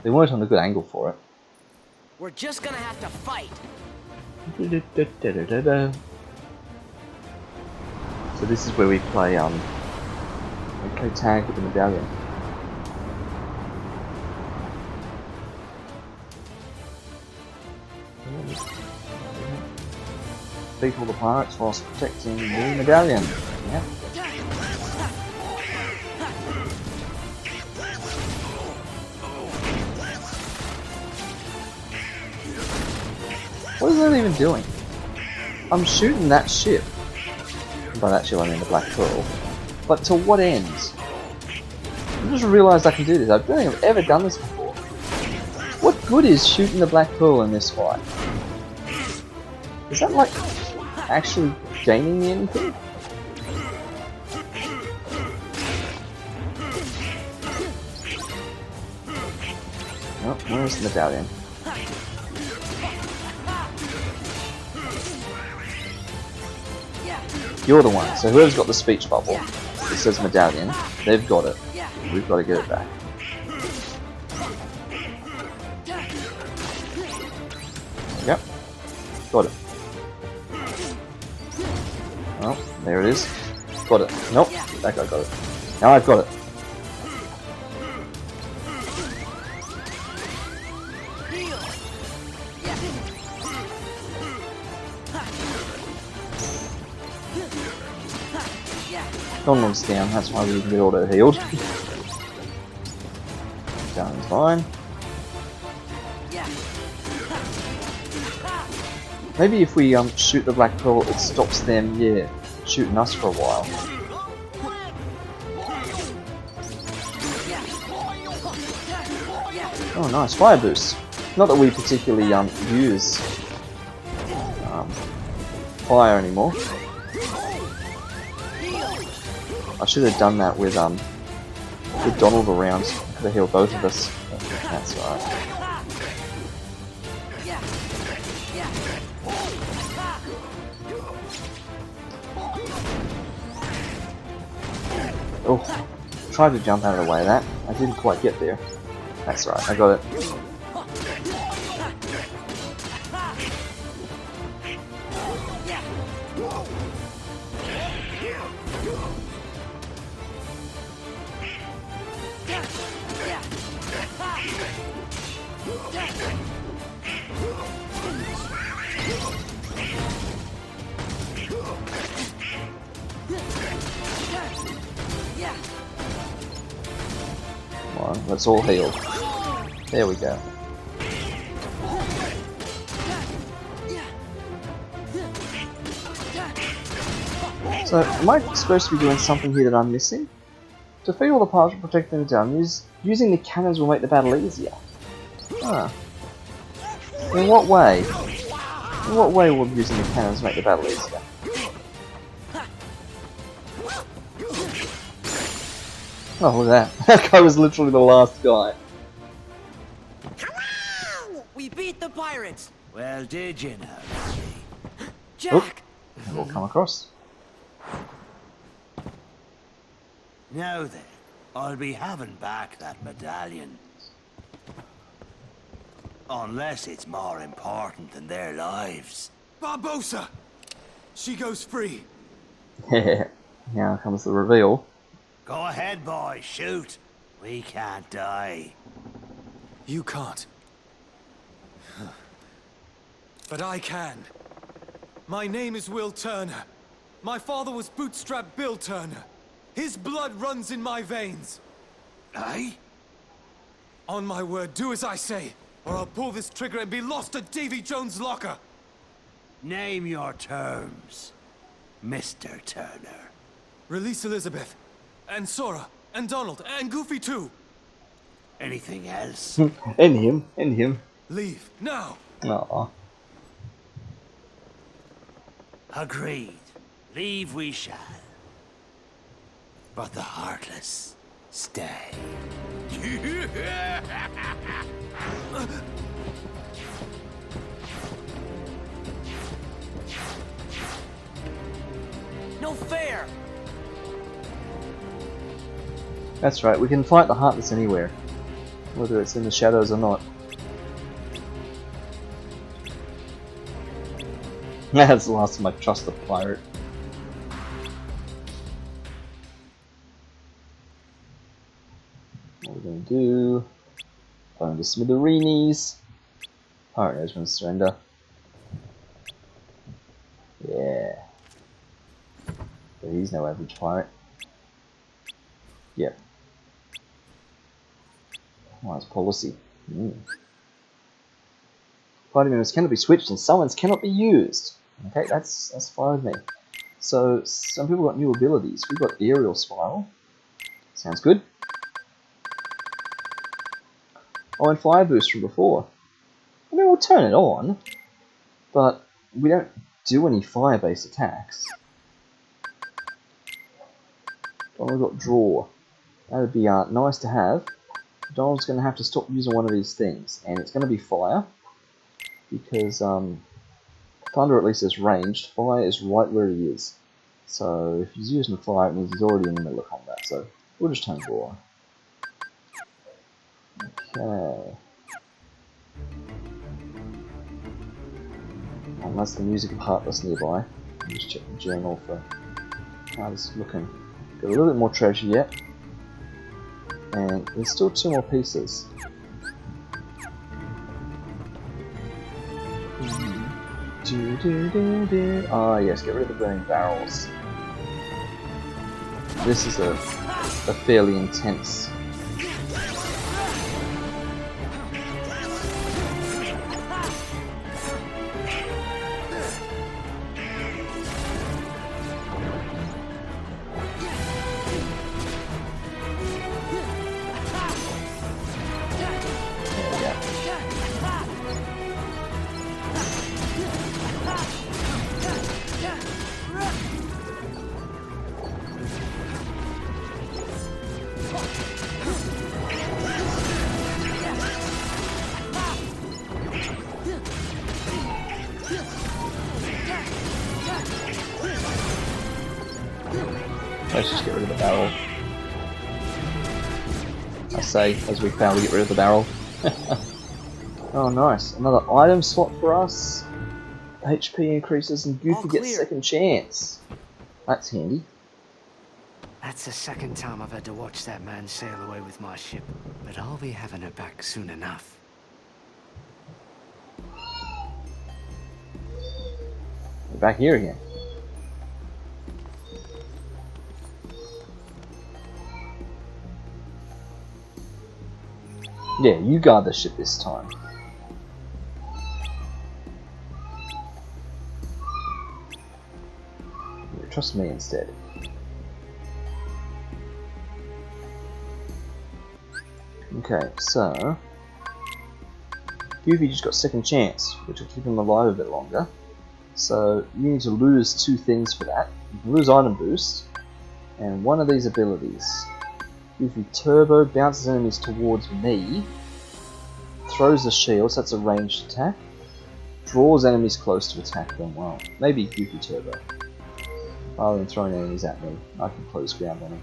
A: they weren't on a good angle for it.
K: We're just gonna have to fight.
A: So this is where we play tag with the medallion. Beat all the pirates whilst protecting the medallion. Yeah. What is that even doing? I'm shooting that ship. By that ship I mean the Black Pearl. But to what end? I just realised I can do this. I don't think I've ever done this before. What good is shooting the Black Pearl in this fight? Is that like actually gaining me anything? Oh, where's the medallion? You're the one, so whoever's got the speech bubble that says medallion, they've got it. We've got to get it back. Yep. Got it. Oh, there it is. Got it. Nope, that guy got it. Now I've got it. Donald's down, that's why we can get auto healed. Down's fine. Maybe if we shoot the Black Pearl, it stops them, yeah, shooting us for a while. Oh nice, fire boost. Not that we particularly use fire anymore. I should have done that with Donald around. Could have healed both of us. That's alright. Oh, tried to jump out of the way of that. I didn't quite get there. That's right, I got it. Come on, let's all heal. There we go. So, am I supposed to be doing something here that I'm missing? Defeat all the pirates and protect them down. Using the cannons will make the battle easier. Ah. In what way? In what way will using the cannons make the battle easier? Oh, look at that. That guy was literally the last guy.
K: We beat the pirates!
Q: Well, did you know?
K: Jack!
A: And we'll come across.
Q: Now then, I'll be having back that medallion. Unless it's more important than their lives.
M: Barbossa! She goes free.
A: Now comes the reveal.
Q: Go ahead, boy, shoot. We can't die.
M: You can't. But I can. My name is Will Turner. My father was Bootstrap Bill Turner. His blood runs in my veins.
Q: Aye?
M: On my word, do as I say, or I'll pull this trigger and be lost at Davy Jones' locker.
Q: Name your terms, Mr. Turner.
M: Release Elizabeth, and Sora, and Donald, and Goofy too.
Q: Anything else?
A: And him, and him.
M: Leave, now!
A: Aw.
Q: Agreed. Leave we shall. But the heartless stay.
K: No fair!
A: That's right, we can fight the Heartless anywhere, whether it's in the shadows or not. That's the last time I trust the pirate. What we're gonna do? Find the smithereenies. Pirate knows when to surrender. Yeah. But he's no average pirate. Yep. Wise policy. Party members cannot be switched and summons cannot be used. Okay, that's fine with me. So some people got new abilities. We've got aerial spiral. Sounds good. Oh, and fire boost from before. I mean, we'll turn it on, but we don't do any fire-based attacks. Donald got draw. That would be nice to have. Donald's going to have to stop using one of these things, and it's going to be fire, because thunder at least is ranged. Fire is right where he is. So if he's using fire, it means he's already in the middle of combat. So we'll just turn draw. Okay. Unless the music of Heartless nearby. I'll just check the journal for how this is looking. Got a little bit more treasure yet. And there's still 2 more pieces. Ah, yes, get rid of the burning barrels. This is a fairly intense. Let's just get rid of the barrel. I say, as we fail to get rid of the barrel. Oh nice, another item slot for us. HP increases and Goofy gets second chance. That's handy.
R: That's the second time I've had to watch that man sail away with my ship, but I'll be having her back soon enough.
A: We're back here again. Yeah, you guard the ship this time. Yeah, trust me instead. Okay, so Goofy just got second chance, which will keep him alive a bit longer. So you need to lose 2 things for that. You can lose item boost and one of these abilities. Goofy Turbo bounces enemies towards me, throws the shield, so that's a ranged attack, draws enemies close to attack them. Well, maybe Goofy Turbo. Rather than throwing enemies at me, I can close ground on them.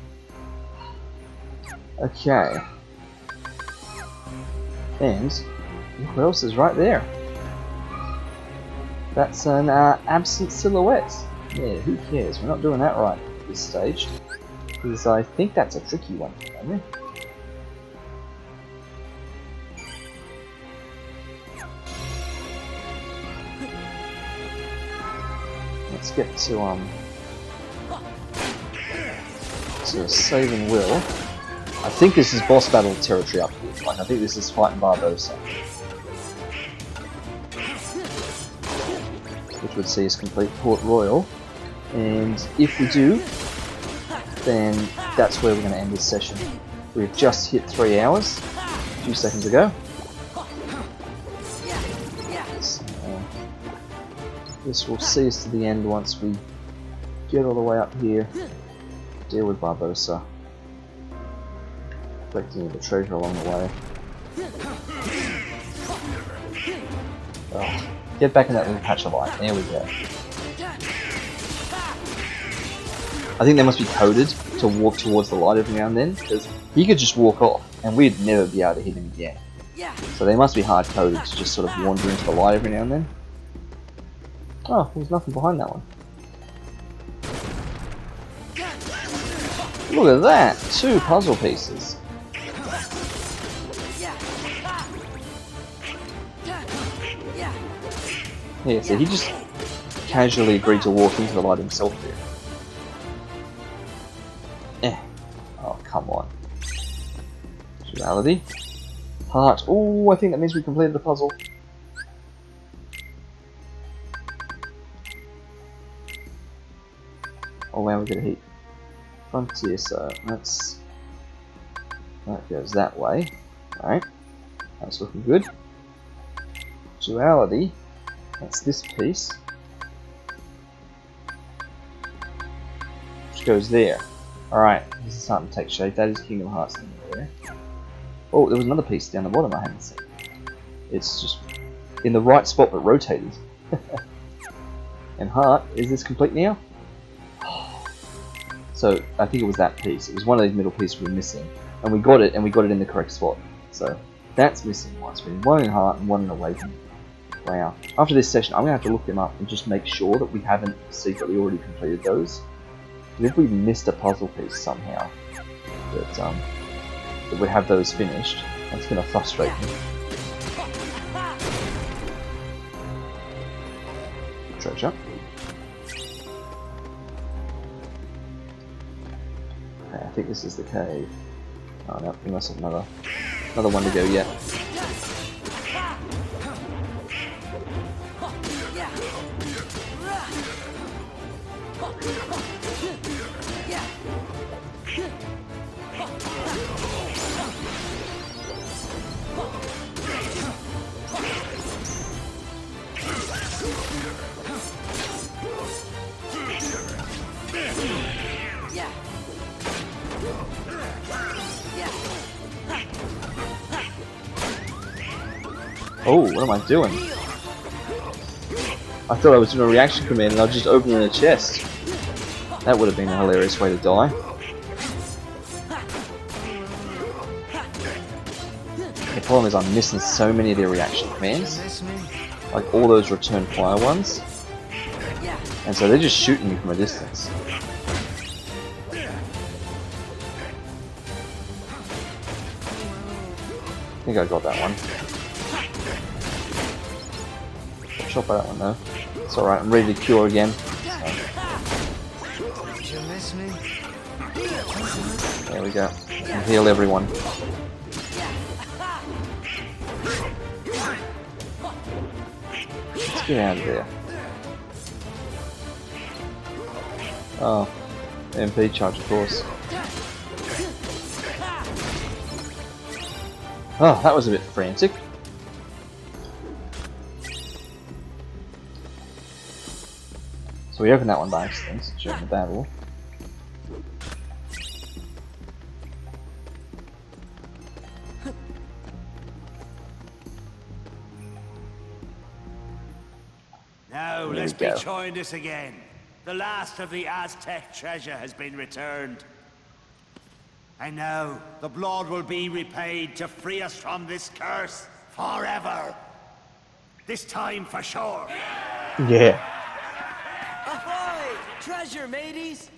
A: Okay. And what else is right there? That's an absent silhouette. Yeah, who cares? We're not doing that right at this stage. Because I think that's a tricky one for me. Let's get to saving Will. I think this is boss battle territory up here. Like I think this is fighting Barbosa, which would see us complete Port Royal. And if we do, then that's where we're going to end this session. We've just hit 3 hours a few seconds ago. This will see us to the end once we get all the way up here, deal with Barbosa, collecting the treasure along the way. Oh, get back in that little patch of light. There we go. I think they must be coded to walk towards the light every now and then, because he could just walk off and we'd never be able to hit him again. So they must be hard coded to just sort of wander into the light every now and then. Oh, there's nothing behind that one. Look at that! 2 puzzle pieces. Yeah, so he just casually agreed to walk into the light himself there. Oh, come on. Duality. Heart. Oh, I think that means we completed the puzzle. Oh wow, we got a heat. Frontier, so that goes that way. Alright. That's looking good. Duality. That's this piece. Which goes there. Alright, this is starting to take shape. That is Kingdom Hearts in there. Oh, there was another piece down the bottom I hadn't seen. It's just in the right spot but rotated. And Heart, is this complete now? So I think it was that piece. It was one of these middle pieces we were missing. And we got it in the correct spot. So that's missing one. So we need one in Heart and one in Awakening. Wow. After this session, I'm going to have to look them up and just make sure that we haven't secretly already completed those. And if we missed a puzzle piece somehow, that would have those finished, that's going to frustrate me. Treasure. Okay, I think this is the cave. Oh no, we must have another one to go yet. Oh, what am I doing? I thought I was doing a reaction command and I was just opening a chest. That would have been a hilarious way to die. The problem is I'm missing so many of their reaction commands. Like all those return fire ones. And so they're just shooting me from a distance. I think I got that one. Shot by that one though. It's alright, I'm ready to cure again.
R: Did you miss me?
A: There we go. And heal everyone. Let's get out of there. Oh, MP charge, of course. Oh, that was a bit frantic. So we opened that one by accident during the battle.
Q: Now
A: There
Q: let's
A: we go.
Q: rejoin us again. The last of the Aztec treasure has been returned. And now the blood will be repaid to free us from this curse forever. This time for sure.
A: Yeah.
K: Ahoy! Treasure, mateys!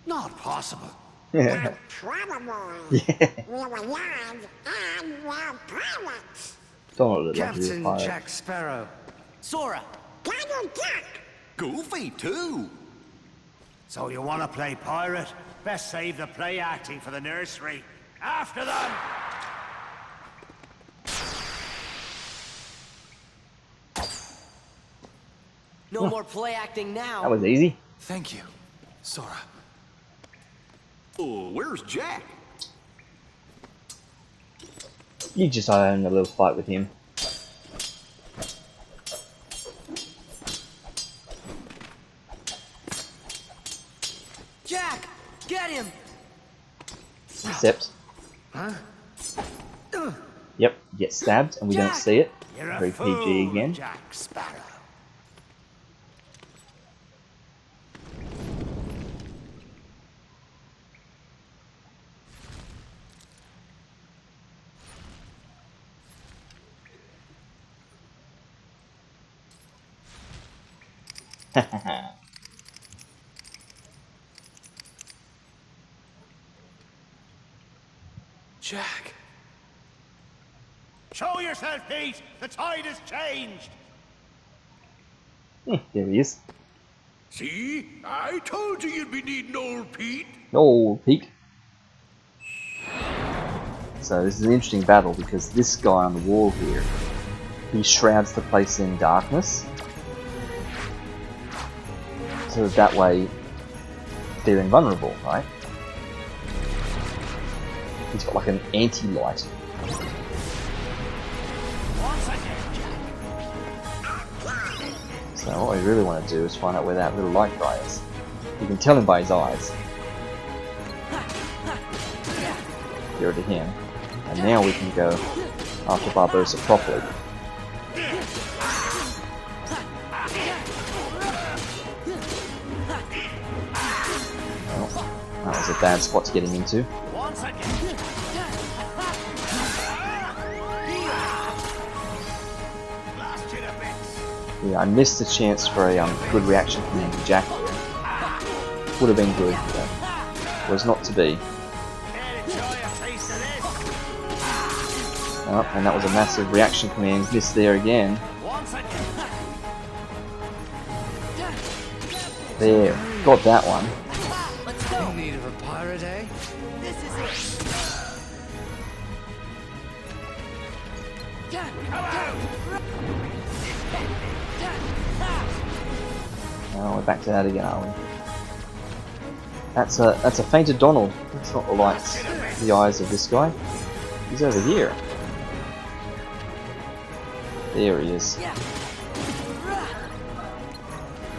Q: Not possible.
A: Yeah.
E: Probably.
A: Yeah.
E: We were young and we're pirates.
A: Don't look like
R: Captain Jack Sparrow.
K: Sora!
E: Donald Duck.
C: Goofy, too.
Q: So you want to play pirate? Best save the play acting for the nursery. After them!
K: No more play acting now.
A: That was easy.
M: Thank you, Sora.
C: Oh, where's Jack?
A: You just had a little fight with him.
K: Jack! Get him!
A: Except...
R: Huh?
A: Yep, you get stabbed and we don't see it.
Q: You're a
A: Very PG
Q: fool,
A: again.
Q: Jack Sparrow.
M: Jack.
Q: Show yourself, Pete! The tide has changed!
A: There he is.
H: See? I told you you'd be needing old Pete.
A: Oh, Pete. So this is an interesting battle because this guy on the wall here, he shrouds the place in darkness. So that way, they're invulnerable, right? He's got like an anti-light. So what we really want to do is find out where that little light guy is. You can tell him by his eyes. Get rid of him. And now we can go after Barbosa properly. Well, that was a bad spot to get him into. Yeah, I missed the chance for a good reaction from Jack here. Would have been good, but was not to be. Oh, and that was a massive reaction command missed there again. There, got that one.
R: In need of a pirate, eh?
K: This is it.
A: Oh, we're back to that again, are we? That's a fainted Donald. That's not the lights, the eyes of this guy. He's over here. There he is.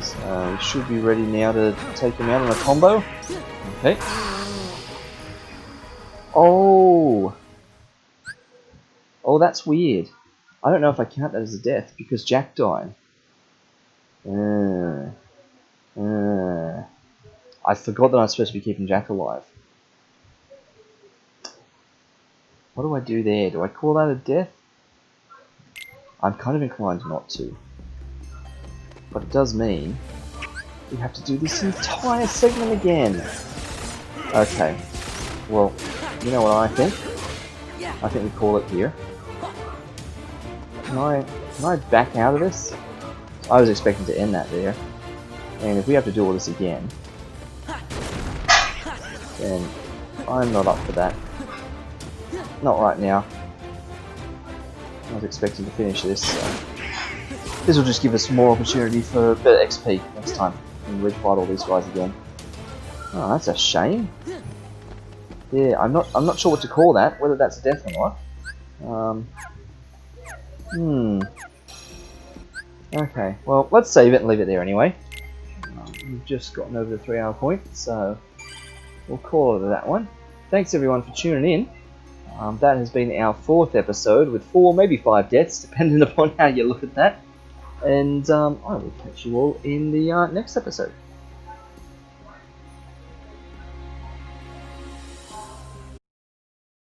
A: So we should be ready now to take him out on a combo. Okay. Oh! Oh, that's weird. I don't know if I count that as a death because Jack died. I forgot that I was supposed to be keeping Jack alive. What do I do there? Do I call that a death? I'm kind of inclined not to. But it does mean we have to do this entire segment again. Okay. Well, you know what I think? I think we call it here. Can I back out of this? I was expecting to end that there. And if we have to do all this again, then I'm not up for that. Not right now. I was expecting to finish this, so this will just give us more opportunity for a bit of XP next time when we fight all these guys again. Oh, that's a shame. Yeah, I'm not sure what to call that, whether that's a death or not. Okay, well, let's save it and leave it there anyway. We've just gotten over the 3-hour point, so we'll call it that one. Thanks everyone for tuning in. That has been our 4th episode with 4, maybe 5 deaths, depending upon how you look at that. And I will catch you all in the next episode.